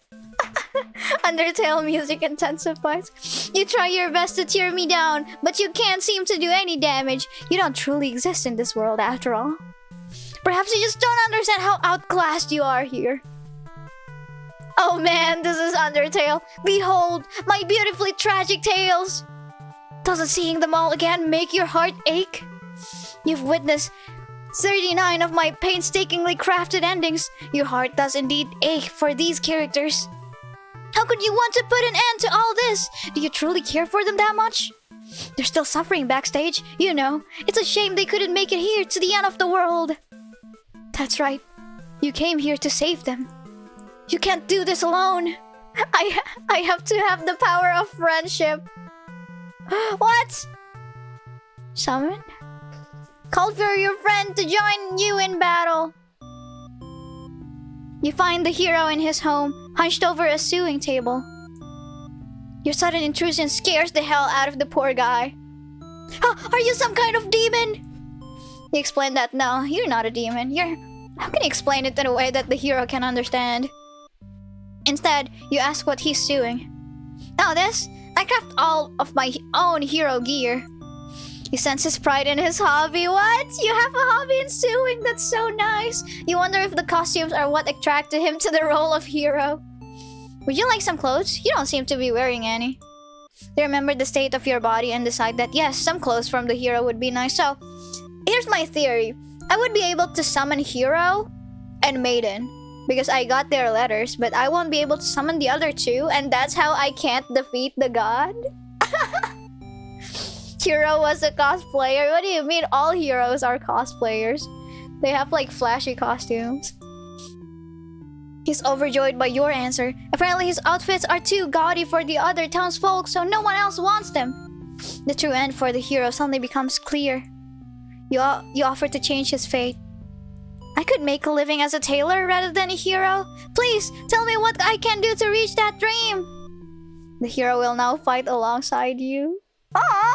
Undertale music intensifies. You try your best to tear me down, but you can't seem to do any damage. You don't truly exist in this world after all. Perhaps you just don't understand how outclassed you are here. Oh man, this is Undertale. Behold, my beautifully tragic tales. Doesn't seeing them all again make your heart ache? You've witnessed 39 of my painstakingly crafted endings. Your heart does indeed ache for these characters. How could you want to put an end to all this? Do you truly care for them that much? They're still suffering backstage, you know. It's a shame they couldn't make it here to the end of the world. That's right. You came here to save them. You can't do this alone. I have to have the power of friendship. What? Summon? Call for your friend to join you in battle. You find the hero in his home, hunched over a sewing table. Your sudden intrusion scares the hell out of the poor guy. Are you some kind of demon? You explain that no, you're not a demon. How can you explain it in a way that the hero can understand? Instead, you ask what he's sewing. Oh, this? I craft all of my own hero gear. He senses pride in his hobby. What? You have a hobby in sewing? That's so nice. You wonder if the costumes are what attracted him to the role of hero. Would you like some clothes? You don't seem to be wearing any. You remember the state of your body and decide that yes, some clothes from the hero would be nice. So, here's my theory. I would be able to summon Hero and Maiden because I got their letters, but I won't be able to summon the other two, and that's how I can't defeat the god? Hero was a cosplayer? What do you mean all heroes are cosplayers? They have like flashy costumes. He's overjoyed by your answer. Apparently his outfits are too gaudy for the other townsfolk, so no one else wants them. The true end for the hero suddenly becomes clear. You offer to change his fate. I could make a living as a tailor rather than a hero. Please, tell me what I can do to reach that dream. The hero will now fight alongside you. Aww!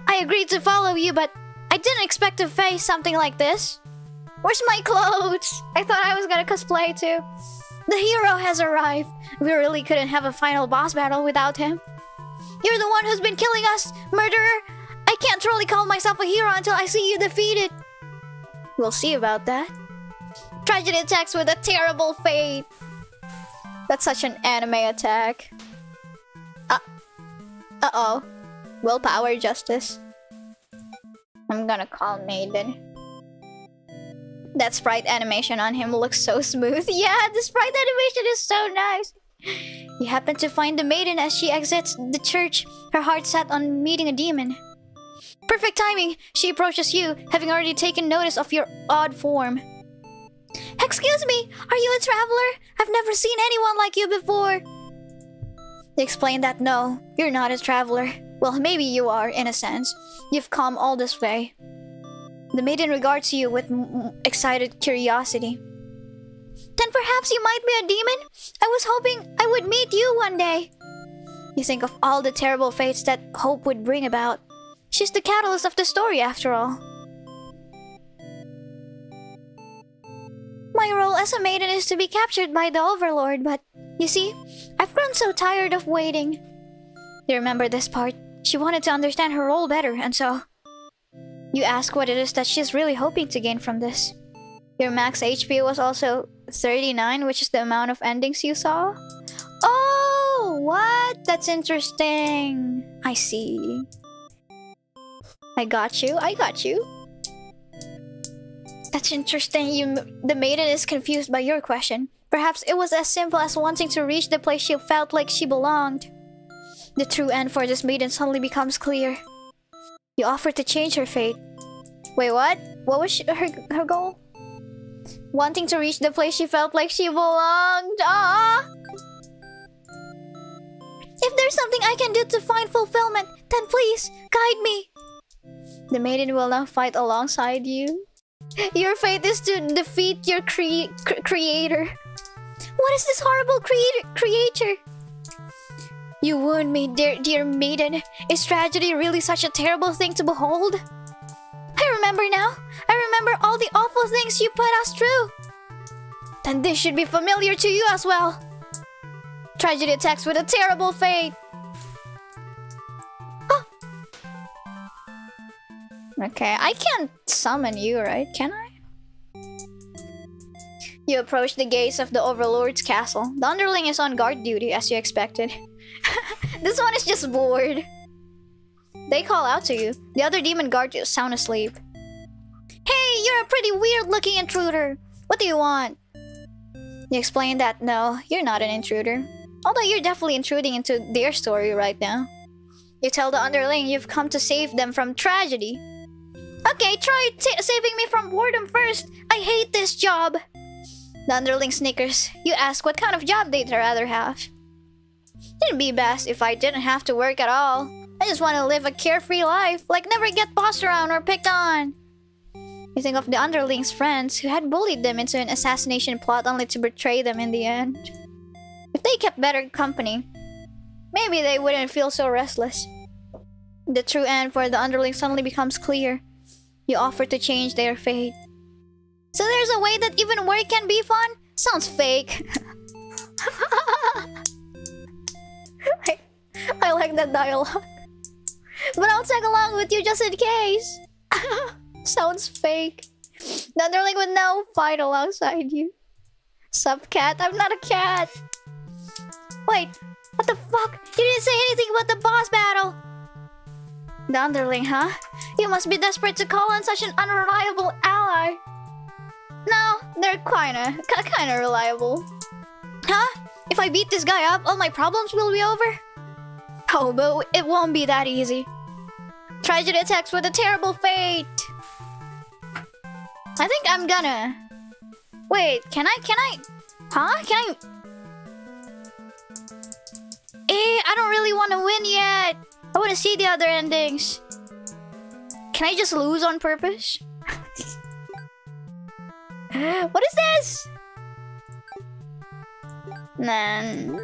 I agreed to follow you, but I didn't expect to face something like this. Where's my clothes? I thought I was gonna cosplay too. The hero has arrived. We really couldn't have a final boss battle without him. You're the one who's been killing us, murderer! I can't truly call myself a hero until I see you defeated. We'll see about that. Tragedy attacks with a terrible fate. That's such an anime attack. Uh-oh. Willpower justice. I'm gonna call Maiden. That sprite animation on him looks so smooth. Yeah, the sprite animation is so nice. You happen to find the maiden as she exits the church, her heart set on meeting a demon. Perfect timing! She approaches you, having already taken notice of your odd form. Excuse me, are you a traveler? I've never seen anyone like you before. They explain that no, you're not a traveler. Well, maybe you are, in a sense. You've come all this way. The maiden regards you with excited curiosity. Then perhaps you might be a demon? I was hoping I would meet you one day. You think of all the terrible fates that hope would bring about. She's the catalyst of the story, after all. My role as a maiden is to be captured by the Overlord, but you see, I've grown so tired of waiting. You remember this part? She wanted to understand her role better, and so... You ask what it is that she's really hoping to gain from this. Your max HP was also 39, which is the amount of endings you saw? Oh, what? That's interesting. I see. I got you. That's interesting. The maiden is confused by your question. Perhaps it was as simple as wanting to reach the place she felt like she belonged. The true end for this maiden suddenly becomes clear. You offer to change her fate. Wait, what? What was her goal? Wanting to reach the place she felt like she belonged. Ah! If there's something I can do to find fulfillment, then please, guide me. The maiden will now fight alongside you. Your fate is to defeat your creator. What is this horrible creature? You wound me, dear maiden. Is tragedy really such a terrible thing to behold? I remember now. I remember all the awful things you put us through. Then this should be familiar to you as well. Tragedy attacks with a terrible fate. Oh. Okay, I can't summon you, right? Can I? You approach the gates of the Overlord's castle. The Underling is on guard duty, as you expected. This one is just bored. They call out to you. The other demon guards is sound asleep. Hey, you're a pretty weird-looking intruder. What do you want? You explain that no, you're not an intruder. Although you're definitely intruding into their story right now. You tell the Underling you've come to save them from tragedy. Okay, try saving me from boredom first. I hate this job. The Underling snickers. You ask what kind of job they'd rather have. It'd be best if I didn't have to work at all. I just want to live a carefree life, like never get bossed around or picked on. You think of the Underling's friends who had bullied them into an assassination plot only to betray them in the end. If they kept better company, maybe they wouldn't feel so restless. The true end for the Underling suddenly becomes clear. You offer to change their fate. So there's a way that even work can be fun? Sounds fake. I like that dialogue. But I'll tag along with you just in case. Sounds fake. The Underling would now fight alongside you. Sup, cat? I'm not a cat. Wait, what the fuck? You didn't say anything about the boss battle. The Underling, huh? You must be desperate to call on such an unreliable ally. No, they're kinda reliable. Huh? If I beat this guy up, all my problems will be over? Oh, but it won't be that easy. Tragedy attacks with a terrible fate. I think I'm gonna... Wait, can I... Huh? Can I... I don't really want to win yet. I want to see the other endings. Can I just lose on purpose? What is this? Nah.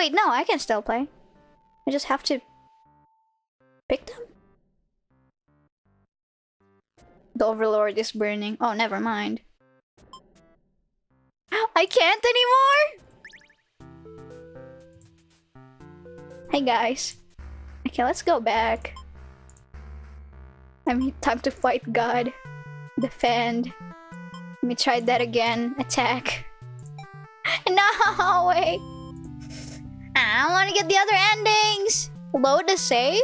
Wait, no, I can still play. I just have to pick them. The Overlord is burning. Oh, never mind. I can't anymore! Hey guys. Okay, let's go back. Time to fight God. Defend. Let me try that again. Attack. No, wait. I want to get the other endings. Load the save?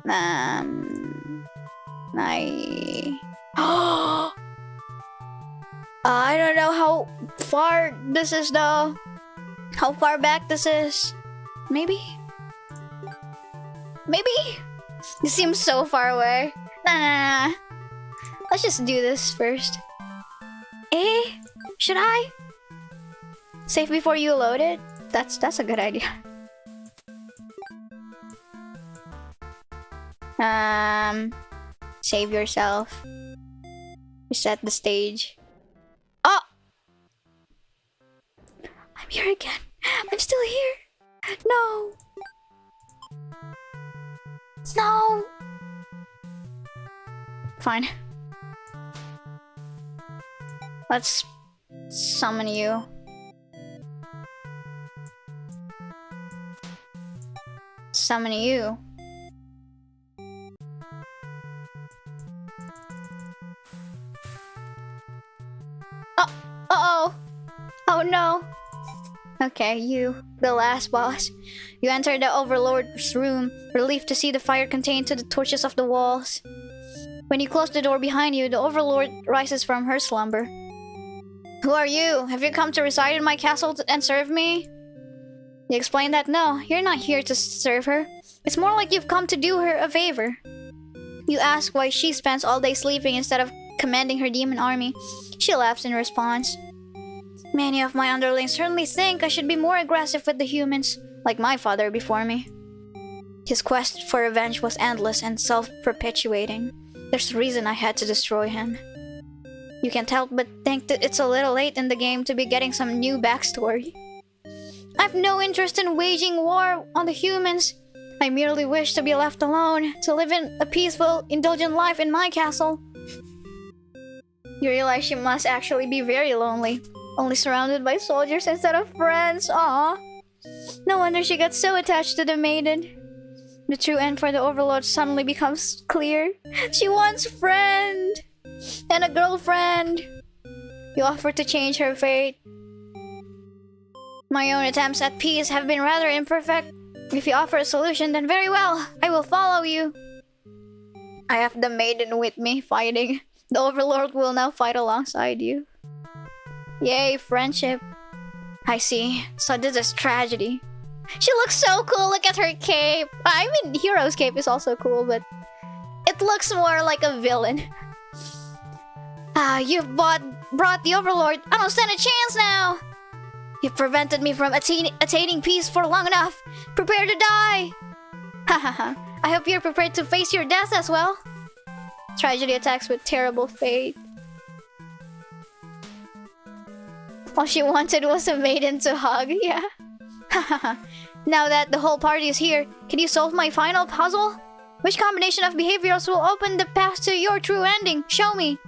I don't know how far this is though. How far back this is. Maybe? Maybe? This seems so far away. Nah. Let's just do this first. Should I? Save before you load it? That's a good idea. Save yourself. Reset the stage. Oh! I'm here again. I'm still here. No. No. Fine. Let's summon you. Summon you. Uh-oh. Oh no. Okay, you, the last boss. You enter the Overlord's room, relieved to see the fire contained to the torches of the walls. When you close the door behind you, the Overlord rises from her slumber. Who are you? Have you come to reside in my castle and serve me? You explain that no, you're not here to serve her. It's more like you've come to do her a favor. You ask why she spends all day sleeping instead of commanding her demon army. She laughs in response. Many of my underlings certainly think I should be more aggressive with the humans, like my father before me. His quest for revenge was endless and self-perpetuating. There's a reason I had to destroy him. You can't help but think that it's a little late in the game to be getting some new backstory. I've no interest in waging war on the humans. I merely wish to be left alone, to live in a peaceful, indulgent life in my castle. You realize she must actually be very lonely, only surrounded by soldiers instead of friends. Aww. No wonder she got so attached to the Maiden. The true end for the Overlord suddenly becomes clear. She wants a friend and a girlfriend. You offer to change her fate. My own attempts at peace have been rather imperfect. If you offer a solution, then very well, I will follow you. I have the Maiden with me fighting. The Overlord will now fight alongside you. Yay, friendship. I see. So this is tragedy. She looks so cool. Look at her cape. I mean, Hero's cape is also cool, but it looks more like a villain. You've brought the Overlord. I don't stand a chance now. You've prevented me from attaining peace for long enough. Prepare to die. Hahaha. I hope you're prepared to face your death as well. Tragedy attacks with terrible fate. All she wanted was a maiden to hug. Yeah. Hahaha. Now that the whole party is here, can you solve my final puzzle? Which combination of behaviors will open the path to your true ending? Show me.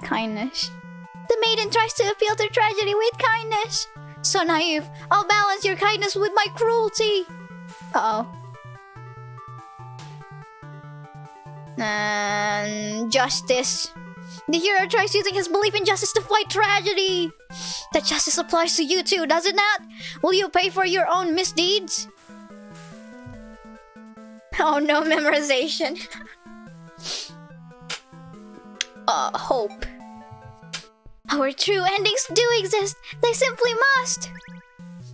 Kindness. The maiden tries to appeal to tragedy with kindness. So naive. I'll balance your kindness with my cruelty. Uh-oh. Justice. The hero tries using his belief in justice to fight tragedy. That justice applies to you too, does it not? Will you pay for your own misdeeds? Oh no, memorization. Hope. Our true endings do exist. They simply must.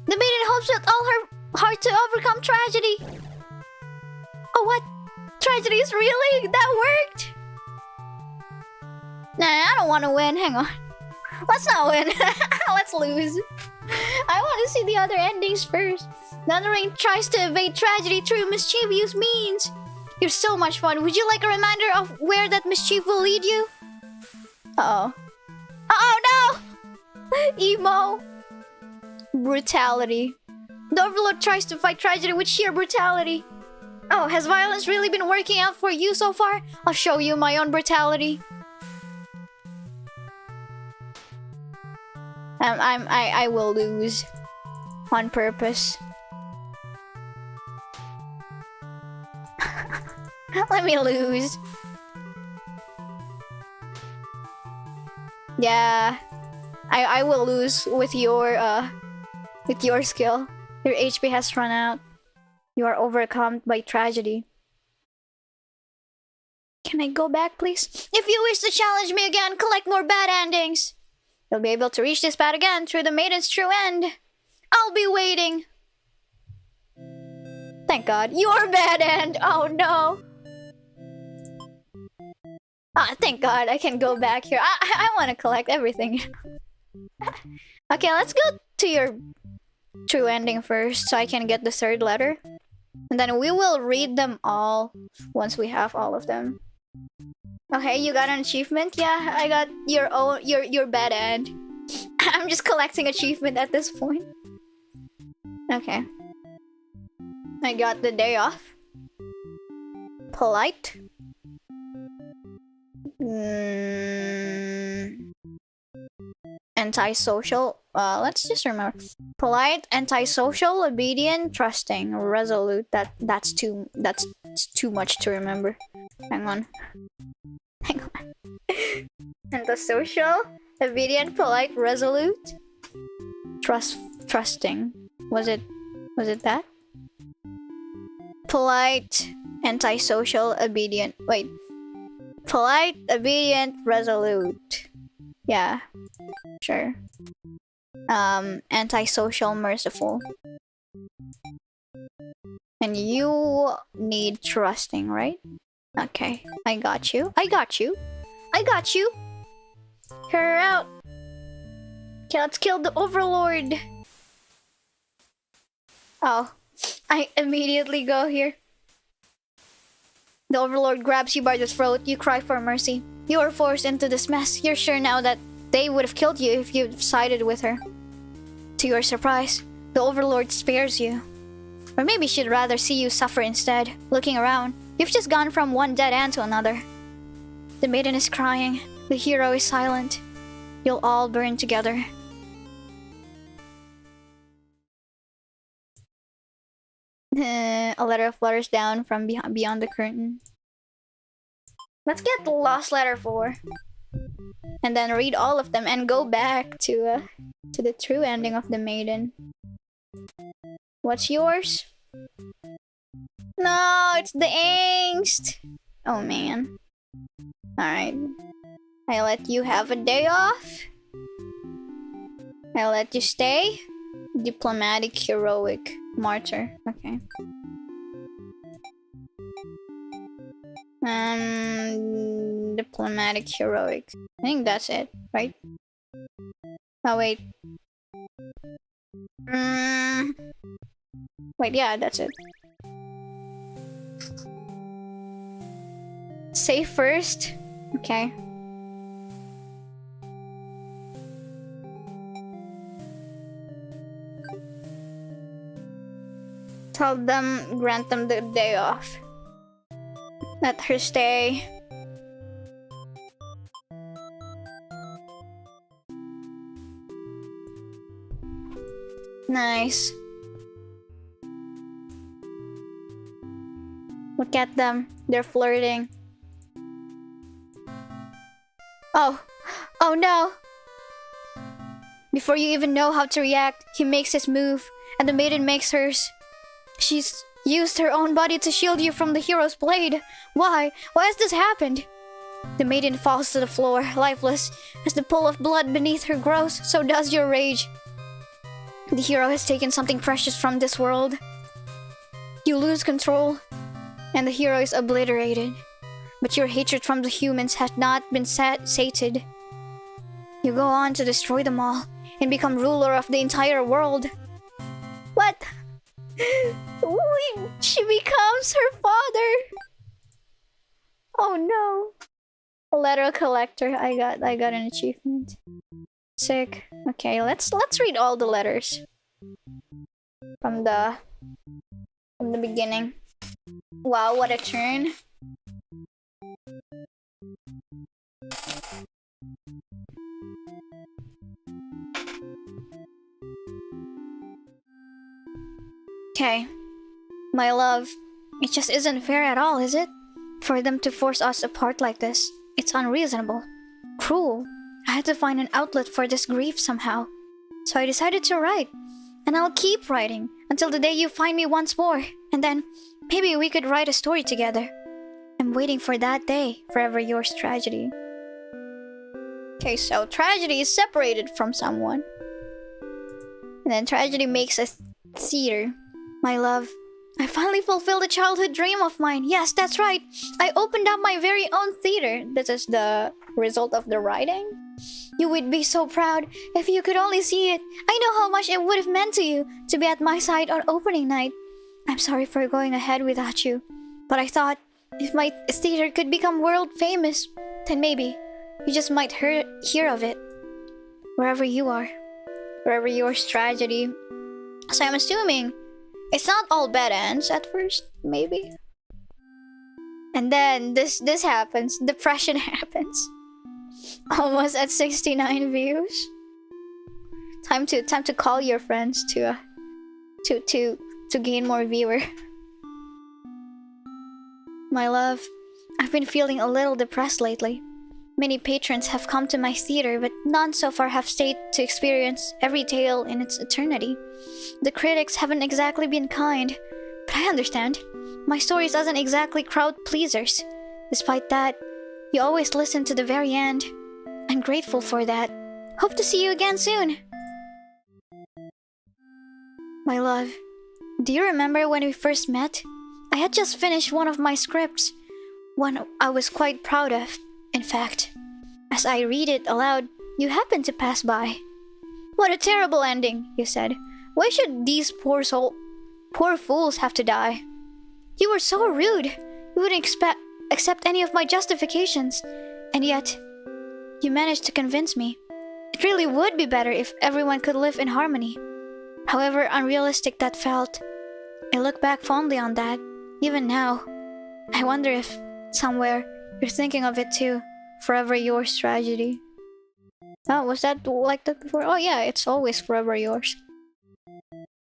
The maiden hopes with all her heart to overcome tragedy. Oh, what? Tragedy is really? That worked? Nah, I don't want to win. Hang on. Let's not win. Let's lose. I want to see the other endings first. The Underling tries to evade tragedy through mischievous means. You're so much fun. Would you like a reminder of where that mischief will lead you? Uh-oh. Oh no! Emo! Brutality. The Overlord tries to fight tragedy with sheer brutality. Oh, has violence really been working out for you so far? I'll show you my own brutality. I will lose. On purpose. Let me lose. Yeah. I will lose with your skill. Your HP has run out. You are overcome by tragedy. Can I go back, please? If you wish to challenge me again, collect more bad endings. You'll be able to reach this path again through the Maiden's true end. I'll be waiting. Thank God. Your bad end. Oh no. Ah, thank God I can go back here. I want to collect everything. Okay, let's go to your true ending first so I can get the third letter. And then we will read them all once we have all of them. Okay, you got an achievement? Yeah, I got your bad end. I'm just collecting achievement at this point. Okay. I got the day off. Polite. Antisocial. Let's just remember. Polite, antisocial, obedient, trusting, resolute. That's too much to remember. Hang on. Hang on. Antisocial, obedient, polite, resolute, trusting. Was it that? Polite, antisocial, obedient. Wait. Polite, obedient, resolute. Yeah. Sure. Antisocial, merciful. And you need trusting, right? Okay. I got you. I got you. I got you. Her out. Okay, let's kill the Overlord. Oh. I immediately go here. The Overlord grabs you by the throat. You cry for mercy. You are forced into this mess. You're sure now that they would have killed you if you'd sided with her. To your surprise, the Overlord spares you. Or maybe she'd rather see you suffer instead. Looking around, you've just gone from one dead end to another. The Maiden is crying. The hero is silent. You'll all burn together. A letter flutters down from beyond the curtain. Let's get the lost letter 4. And then read all of them and go back to the true ending of the Maiden. What's yours? No, it's the angst. Oh man. Alright. I let you have a day off. I let you stay. Diplomatic, heroic, martyr. Okay. Diplomatic, heroic. I think that's it, right? Oh wait. Wait, yeah, that's it. Save first. Okay. Tell them, grant them the day off. Let her stay. Nice. Look at them. They're flirting. Oh. Oh no. Before you even know how to react, he makes his move, and the Maiden makes hers. She's used her own body to shield you from the hero's blade. Why? Why has this happened? The Maiden falls to the floor, lifeless. As the pool of blood beneath her grows, so does your rage. The hero has taken something precious from this world. You lose control, and the hero is obliterated. But your hatred from the humans has not been sated. You go on to destroy them all, and become ruler of the entire world. What? She becomes her father. Oh no. Letter collector. I got an achievement. Sick. Okay, let's read all the letters from the beginning. Wow, what a turn. Okay. My love, it just isn't fair at all, is it? For them to force us apart like this. It's unreasonable. Cruel. I had to find an outlet for this grief somehow. So I decided to write. And I'll keep writing until the day you find me once more. And then, maybe we could write a story together. I'm waiting for that day. Forever yours, Tragedy. Okay, so Tragedy is separated from someone. And then Tragedy makes a theater. My love, I finally fulfilled a childhood dream of mine. Yes, that's right. I opened up my very own theater. This is the result of the writing. You would be so proud if you could only see it. I know how much it would have meant to you to be at my side on opening night. I'm sorry for going ahead without you, but I thought if my theater could become world famous, then maybe you just might hear of it. Wherever you are, wherever yours, Tragedy. So I'm assuming it's not all bad ends at first, maybe. And then this happens. Depression happens. Almost at 69 views. Time to call your friends to gain more viewer. My love, I've been feeling a little depressed lately. Many patrons have come to my theater, but none so far have stayed to experience every tale in its eternity. The critics haven't exactly been kind, but I understand. My stories aren't exactly crowd pleasers. Despite that, you always listen to the very end. I'm grateful for that. Hope to see you again soon. My love, do you remember when we first met? I had just finished one of my scripts, one I was quite proud of. In fact, as I read it aloud, you happened to pass by. What a terrible ending, you said. Why should these poor fools have to die? You were so rude. You wouldn't accept any of my justifications. And yet, you managed to convince me. It really would be better if everyone could live in harmony. However unrealistic that felt, I look back fondly on that, even now. I wonder if, somewhere, you're thinking of it too. Forever yours, Tragedy. Oh, was that like that before? Oh yeah, it's always forever yours.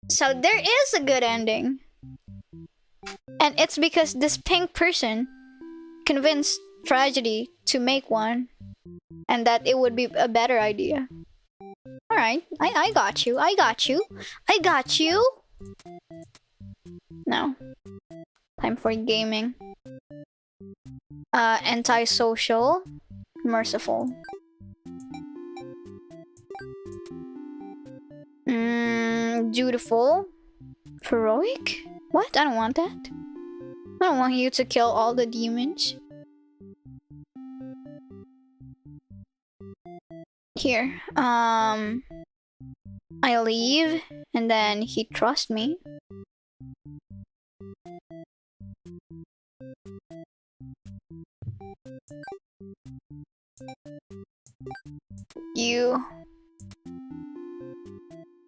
So there is a good ending. And it's because this pink person convinced Tragedy to make one. And that it would be a better idea. Alright, I got you, I got you. I got you! Now, time for gaming. Antisocial, merciful. Dutiful, heroic? What? I don't want that. I don't want you to kill all the demons. Here, I leave, and then he trusts me.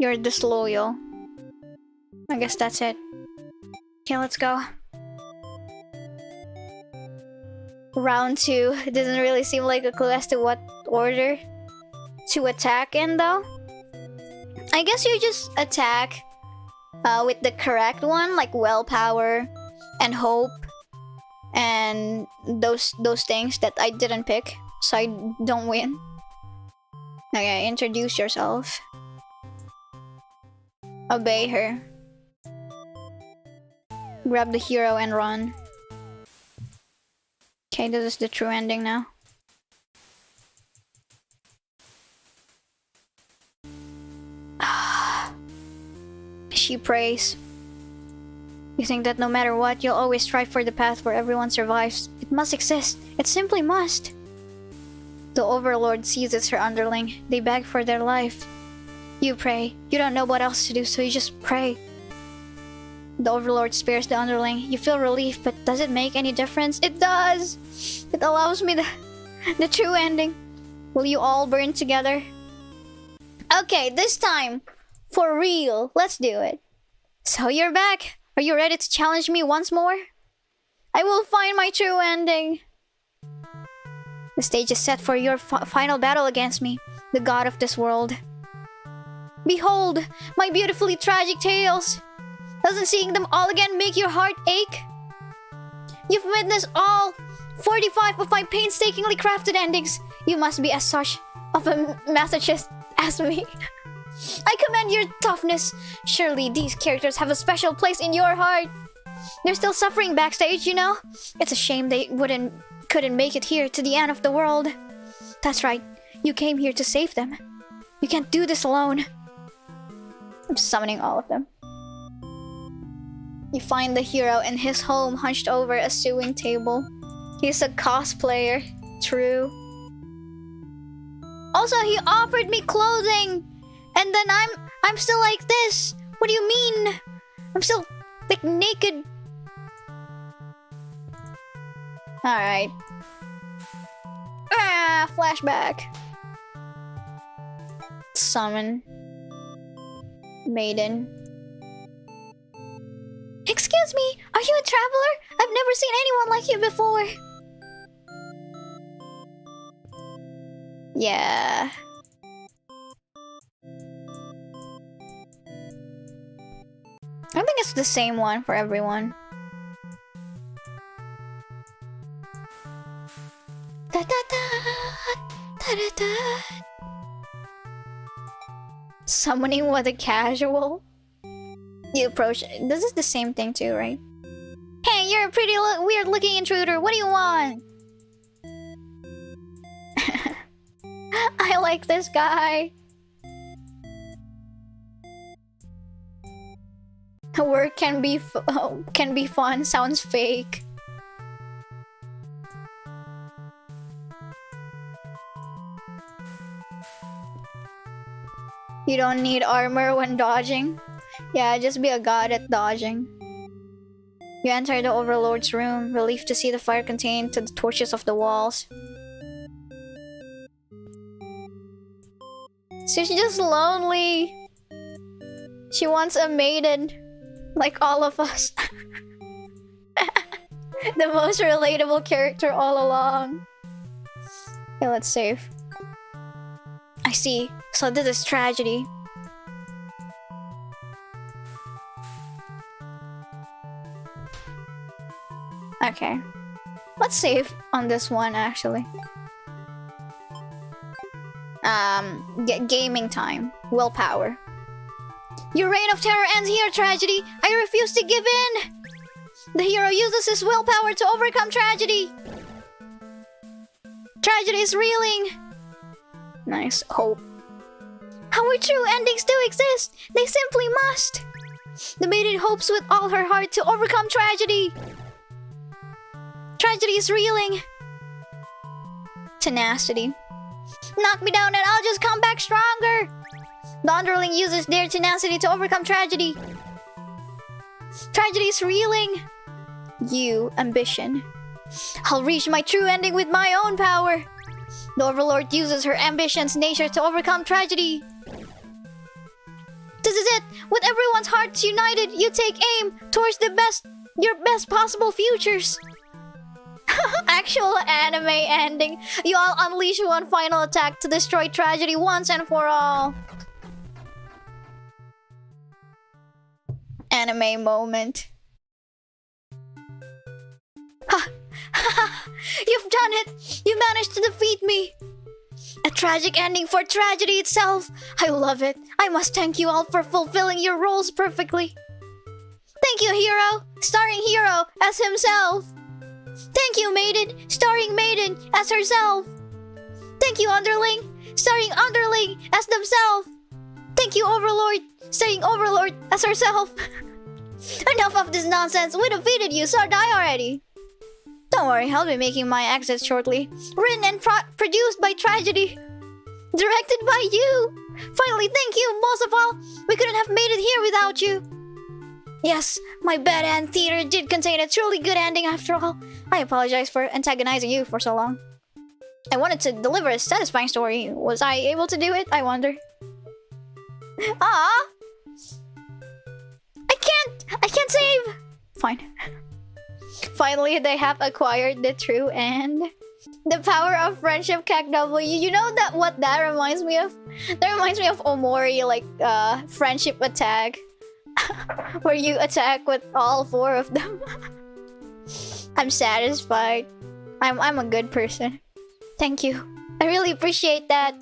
You're disloyal. I guess that's it. Okay, let's go. Round 2. It doesn't really seem like a clue as to what order to attack in, though. I guess you just attack with the correct one, like willpower and hope and those things that I didn't pick, so I don't win. Okay, introduce yourself. Obey her. Grab the hero and run. Okay, this is the true ending now. She prays. You think that no matter what, you'll always strive for the path where everyone survives. It must exist. It simply must. The Overlord seizes her underling. They beg for their life. You pray. You don't know what else to do, so you just pray. The Overlord spares the underling. You feel relief, but does it make any difference? It does! It allows me The true ending. Will you all burn together? Okay, this time, for real, let's do it. So you're back. Are you ready to challenge me once more? I will find my true ending. The stage is set for your final battle against me, the god of this world. Behold, my beautifully tragic tales. Doesn't seeing them all again make your heart ache? You've witnessed all 45 of my painstakingly crafted endings. You must be as such of a masochist as me. I commend your toughness. Surely these characters have a special place in your heart. They're still suffering backstage, you know? It's a shame they couldn't make it here to the end of the world. That's right. You came here to save them. You can't do this alone. I'm summoning all of them. You find the hero in his home hunched over a sewing table. He's a cosplayer. True. Also, he offered me clothing. And then I'm still like this. What do you mean? I'm still like naked. Alright. Ah, flashback. Summon. Maiden. Excuse me, are you a traveler? I've never seen anyone like you before. Yeah. I think it's the same one for everyone. Da, da, da, da, da, da. Summoning with a casual. You approach. This is the same thing too, right? Hey, you're a pretty weird-looking intruder. What do you want? I like this guy. Work can be fun. Sounds fake. You don't need armor when dodging. Yeah, just be a god at dodging. You enter the Overlord's room, relieved to see the fire contained to the torches of the walls. She's just lonely. She wants a maiden, like all of us. The most relatable character all along. Okay, let's save. I see. So this is tragedy. Okay. Let's save on this one, actually. Gaming time. Willpower. Your reign of terror ends here, tragedy. I refuse to give in. The hero uses his willpower to overcome tragedy. Tragedy is reeling. Nice. Hope. Our true endings do exist. They simply must. The maiden hopes with all her heart to overcome tragedy. Tragedy is reeling. Tenacity. Knock me down and I'll just come back stronger. The Underling uses their tenacity to overcome tragedy. Tragedy is reeling. You, ambition. I'll reach my true ending with my own power. The Overlord uses her ambition's nature to overcome tragedy. This is it. With everyone's hearts united, you take aim towards your best possible futures. Actual anime ending. You all unleash one final attack to destroy tragedy once and for all. Anime moment. Ha! You've done it! You managed to defeat me! A tragic ending for tragedy itself! I love it! I must thank you all for fulfilling your roles perfectly! Thank you, Hero! Starring Hero as himself! Thank you, Maiden! Starring Maiden as herself! Thank you, Underling! Starring Underling as themselves! Thank you, Overlord! Starring Overlord as herself! Enough of this nonsense! We defeated you, so die already! Don't worry, I'll be making my exit shortly. Written and produced by Tragedy. Directed by you. Finally, thank you, most of all. We couldn't have made it here without you. Yes, my bad end theater did contain a truly good ending after all. I apologize for antagonizing you for so long. I wanted to deliver a satisfying story. Was I able to do it? I wonder. Ah! I can't save! Fine. Finally, they have acquired the true end. The power of friendship, CACW. You know that what that reminds me of? That reminds me of Omori, like, friendship attack. Where you attack with all 4 of them. I'm satisfied. I'm a good person. Thank you. I really appreciate that.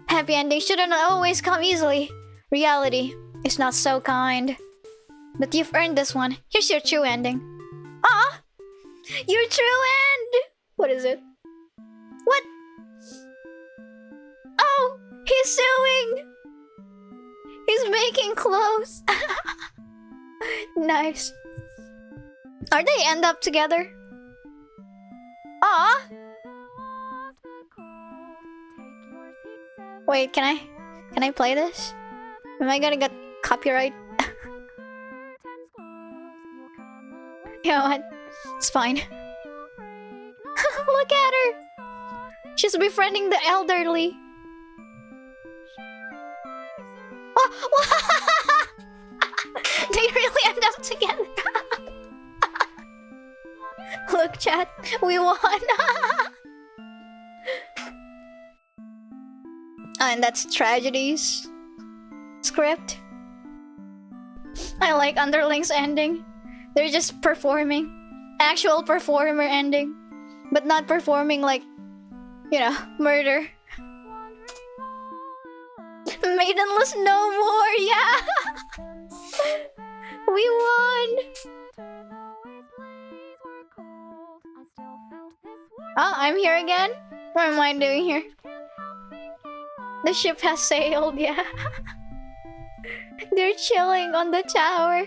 Happy endings shouldn't always come easily. Reality is not so kind. But you've earned this one. Here's your true ending. Ah! Your true end! What is it? What? Oh! He's suing! He's making clothes. Nice. Are they end up together? Ah! Wait, can I play this? Am I gonna get copyright? You know what? It's fine. Look at her! She's befriending the elderly. Oh, they really end up together. Look, chat, we won. And that's Tragedy's script. I like Underling's ending. They're just performing. Actual performer ending. But not performing like, you know, murder. Maidenless no more, yeah! We won! Oh, I'm here again? What am I doing here? The ship has sailed, yeah. They're chilling on the tower.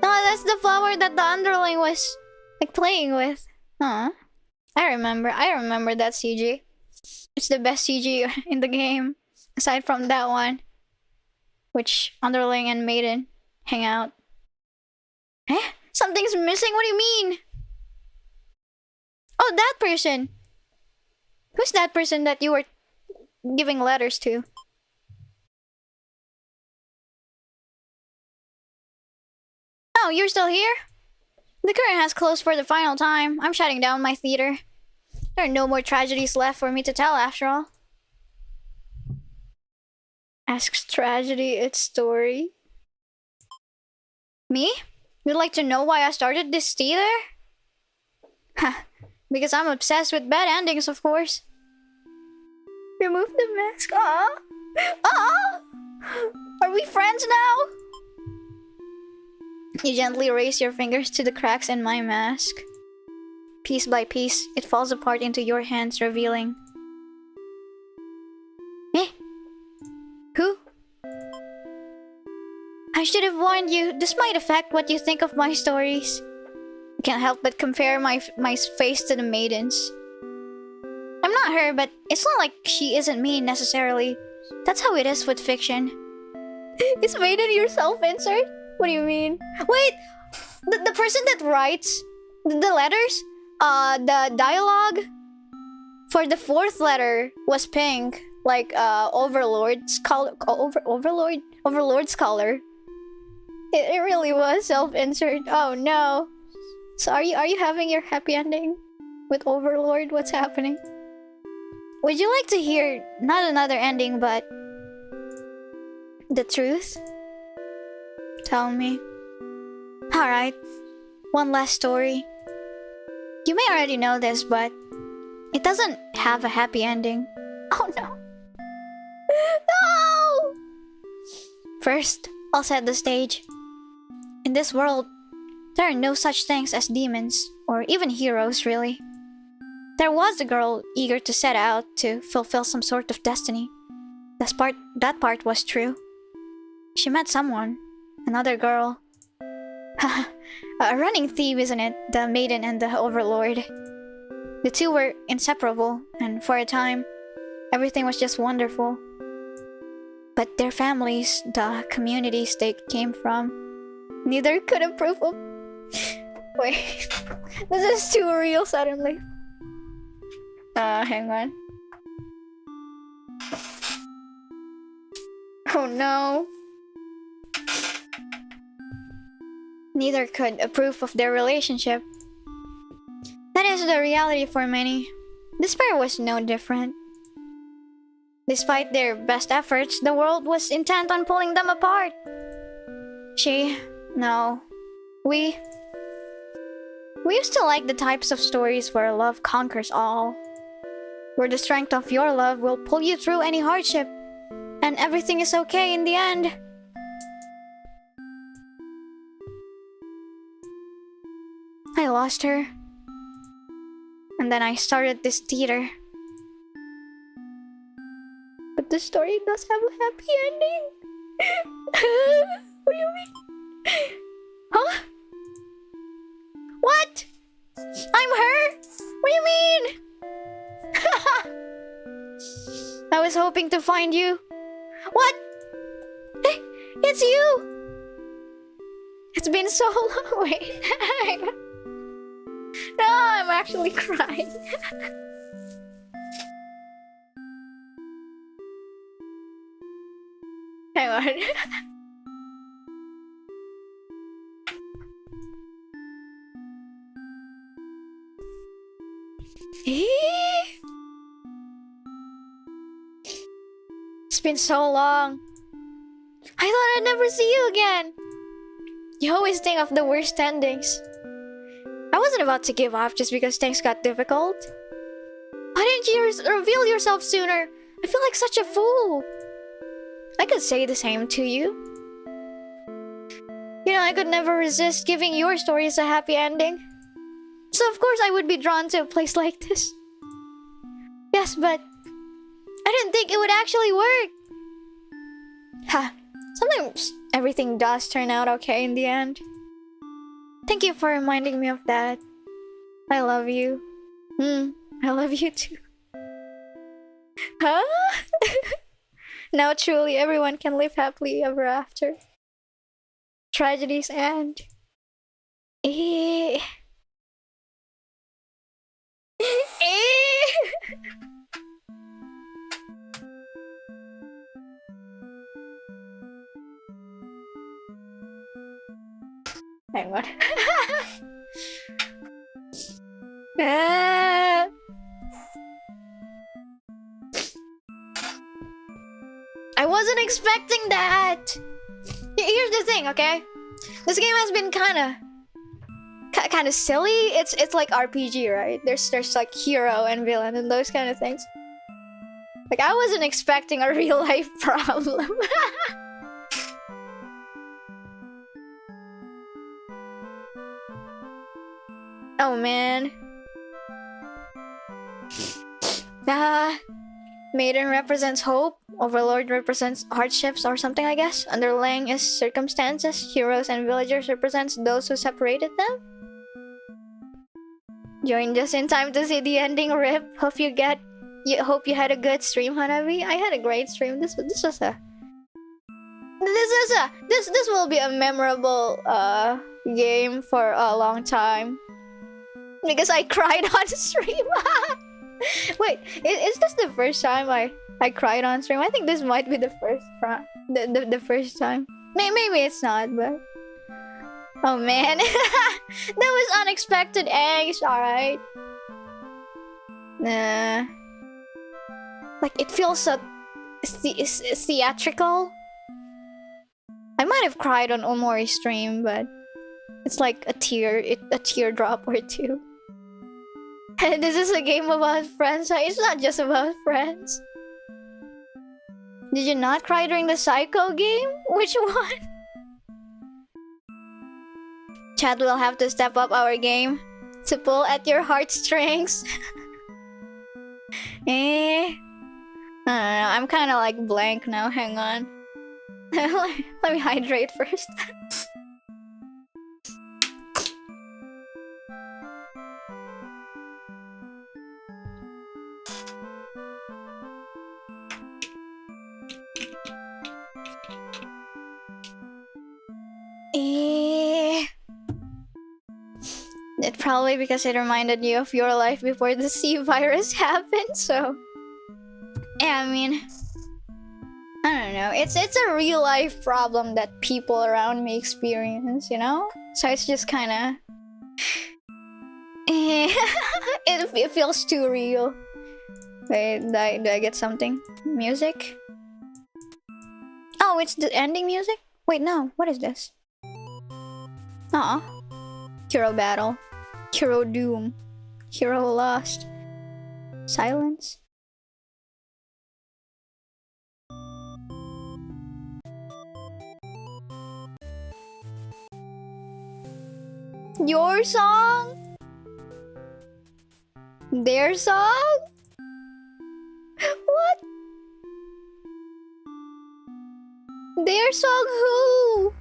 No, that's the flower that the Underling was like playing with. Huh? I remember that CG. It's the best CG in the game. Aside from that one. Which Underling and Maiden hang out. Eh? Something's missing? What do you mean? Oh, that person! Who's that person that you were giving letters to? Oh, you're still here? The curtain has closed for the final time. I'm shutting down my theater. There are no more tragedies left for me to tell after all. Asks tragedy its story. Me? You'd like to know why I started this theater? Ha, because I'm obsessed with bad endings, of course. Remove the mask. Ah! Ah! Are we friends now? You gently raise your fingers to the cracks in my mask. Piece by piece, it falls apart into your hands, revealing... Eh? Who? I should have warned you. This might affect what you think of my stories. I can't help but compare my face to the Maiden's. I'm not her, but it's not like she isn't me necessarily. That's how it is with fiction. Is Maiden your self-insert? What do you mean? Wait! The person that writes the letters, the dialogue for the 4th letter was pink. Like, Overlord's color. Overlord's color. It really was self-insert. Oh no. So are you having your happy ending with Overlord? What's happening? Would you like to hear not another ending, but the truth? Tell me. Alright. One last story. You may already know this, but it doesn't have a happy ending. Oh no. No! First, I'll set the stage. In this world, there are no such things as demons, or even heroes, really. There was a girl eager to set out to fulfill some sort of destiny. That part was true. She met someone, another girl. A running theme, isn't it? The Maiden and the Overlord. The two were inseparable, and for a time, everything was just wonderful. But their families, the communities they came from, neither could approve of. Wait, this is too real suddenly. Hang on. Oh no. Neither could approve of their relationship. That is the reality for many. This pair was no different. Despite their best efforts, the world was intent on pulling them apart. No. We used to like the types of stories where love conquers all. Where the strength of your love will pull you through any hardship, and everything is okay in the end. I lost her. And then I started this theater. But the story does have a happy ending. What do you mean? Huh? What? I'm her? What do you mean? I was hoping to find you. What? Hey, it's you! It's been so long. Wait. No, I'm actually crying. Hang on. It's been so long. I thought I'd never see you again. You always think of the worst endings. I wasn't about to give up just because things got difficult. Why didn't you reveal yourself sooner? I feel like such a fool. I could say the same to you. You know, I could never resist giving your stories a happy ending. So of course I would be drawn to a place like this. Yes, but I didn't think it would actually work. Ha, sometimes everything does turn out okay in the end. Thank you for reminding me of that. I love you. I love you too. Huh? Now truly everyone can live happily ever after. Tragedies end. Hang on. I wasn't expecting that. Here's the thing, okay? This game has been kind of silly. It's like RPG, right? There's like hero and villain and those kind of things. Like I wasn't expecting a real life problem. Oh man. Maiden represents hope. Overlord represents hardships or something, I guess. Underling is circumstances. Heroes and villagers represents those who separated them. Joined just in time to see the ending. Rip. Hope you had a good stream, Hanabi. I had a great stream. This will be a memorable game for a long time. Because I cried on stream. Wait, is this the first time I cried on stream? I think this might be the first time. Maybe it's not, but oh man, that was unexpected angst. All right, like it feels so theatrical. I might have cried on Omori's stream, but it's like a teardrop or two. And this is a game about friends. It's not just about friends. Did you not cry during the Psycho game? Which one? Chad will have to step up our game to pull at your heartstrings. I don't know, I'm kind of like blank now. Hang on. Let me hydrate first. It probably because it reminded you of your life before the C virus happened, so... Yeah, I mean... I don't know. It's a real life problem that people around me experience, you know? So it's just kinda... it feels too real. Wait, do I get something? Music? Oh, it's the ending music? Wait, no. What is this? Aw. Hero battle. Hero doom. Hero lost. Silence. Your song? Their song? What? Their song who?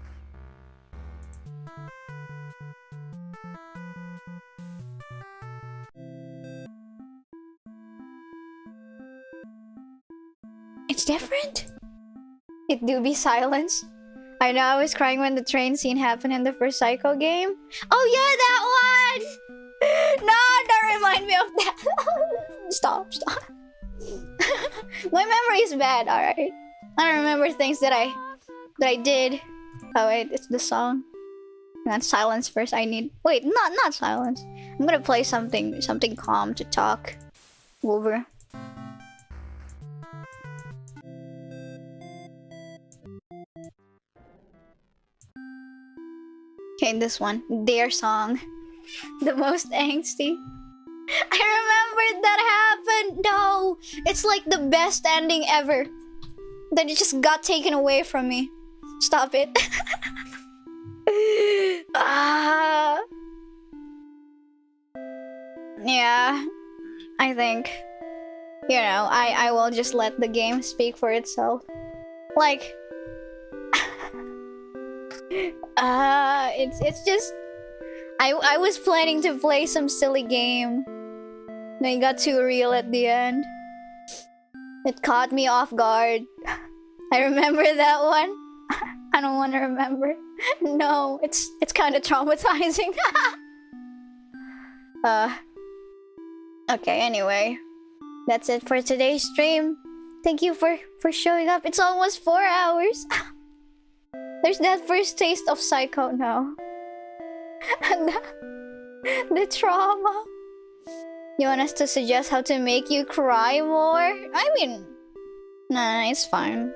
It's different? It do be silence. I know I was crying when the train scene happened in the first Psycho game. Oh yeah, that one! No, don't remind me of that. Stop. My memory is bad, alright? I don't remember things that I did. Oh wait, it's the song. Not silence first. I need... Wait, not silence. I'm gonna play something calm to talk over. Okay, this one. Their song. The most angsty. I remembered that happened! No! It's like the best ending ever. That it just got taken away from me. Stop it. Yeah. I think... You know, I will just let the game speak for itself. Like... it's just... I was planning to play some silly game. And it got too real at the end. It caught me off guard. I remember that one. I don't want to remember. No, it's kind of traumatizing. Okay, anyway. That's it for today's stream. Thank you for showing up. It's almost 4 hours. There's that first taste of Psycho now. The trauma. You want us to suggest how to make you cry more? I mean, nah, it's fine.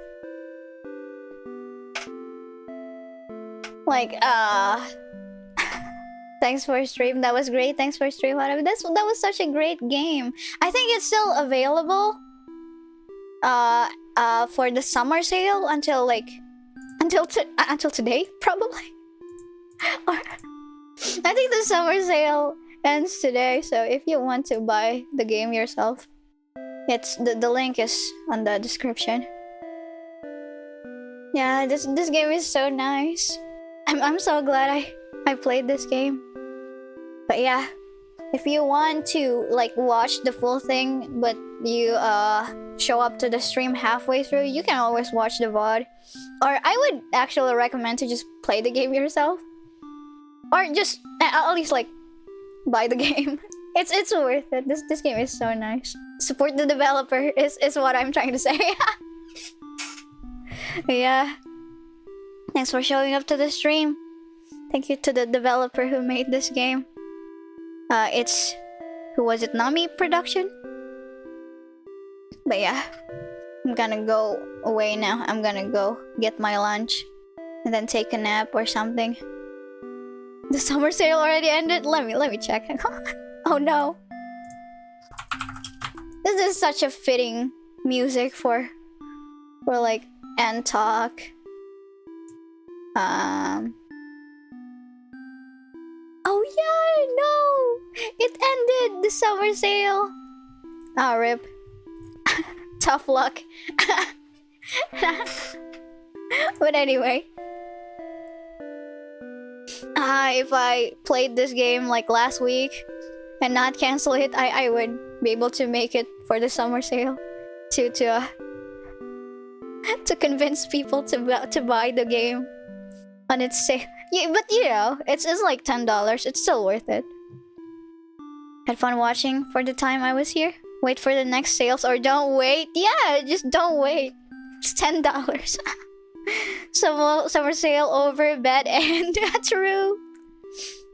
Like, thanks for stream. That was great. Thanks for stream. That was such a great game. I think it's still available. For the summer sale until today, probably. I think the summer sale ends today, so if you want to buy the game yourself, it's the link is on the description. Yeah, this game is so nice. I'm so glad I played this game. But yeah, if you want to like watch the full thing, but you show up to the stream halfway through, you can always watch the VOD. Or I would actually recommend to just play the game yourself. Or just at least like buy the game. It's worth it. This game is so nice. Support the developer is what I'm trying to say. Yeah. Thanks for showing up to the stream. Thank you to the developer who made this game. It's... Who was it? Nami Production? But yeah. I'm gonna go away now. I'm gonna go get my lunch. And then take a nap or something. The summer sale already ended? Let me check. Oh no. This is such a fitting music for like end talk. Oh yeah, no! It ended the summer sale. Ah, rip. Tough luck. But anyway. If I played this game like last week and not cancel it, I would be able to make it for the summer sale to convince people to buy the game on its sale. Yeah, but you know, it's like $10. It's still worth it. Had fun watching for the time I was here. Wait for the next sales or don't wait. Yeah, just don't wait. It's $10. Summer sale over, bad end. True.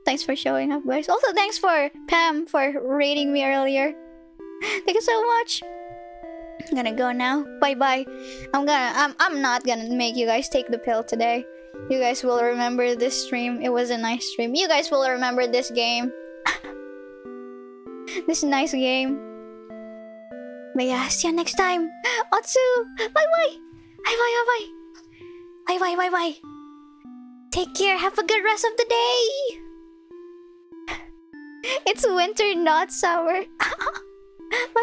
Thanks for showing up, guys. Also, thanks for Pam for rating me earlier. Thank you so much. I'm gonna go now. Bye bye. I'm not gonna make you guys take the pill today. You guys will remember this stream. It was a nice stream. You guys will remember this game. This nice game. But yeah, see you next time. Otsu! Bye bye! Bye bye bye bye! Bye bye bye bye! Take care, have a good rest of the day! It's winter, not summer.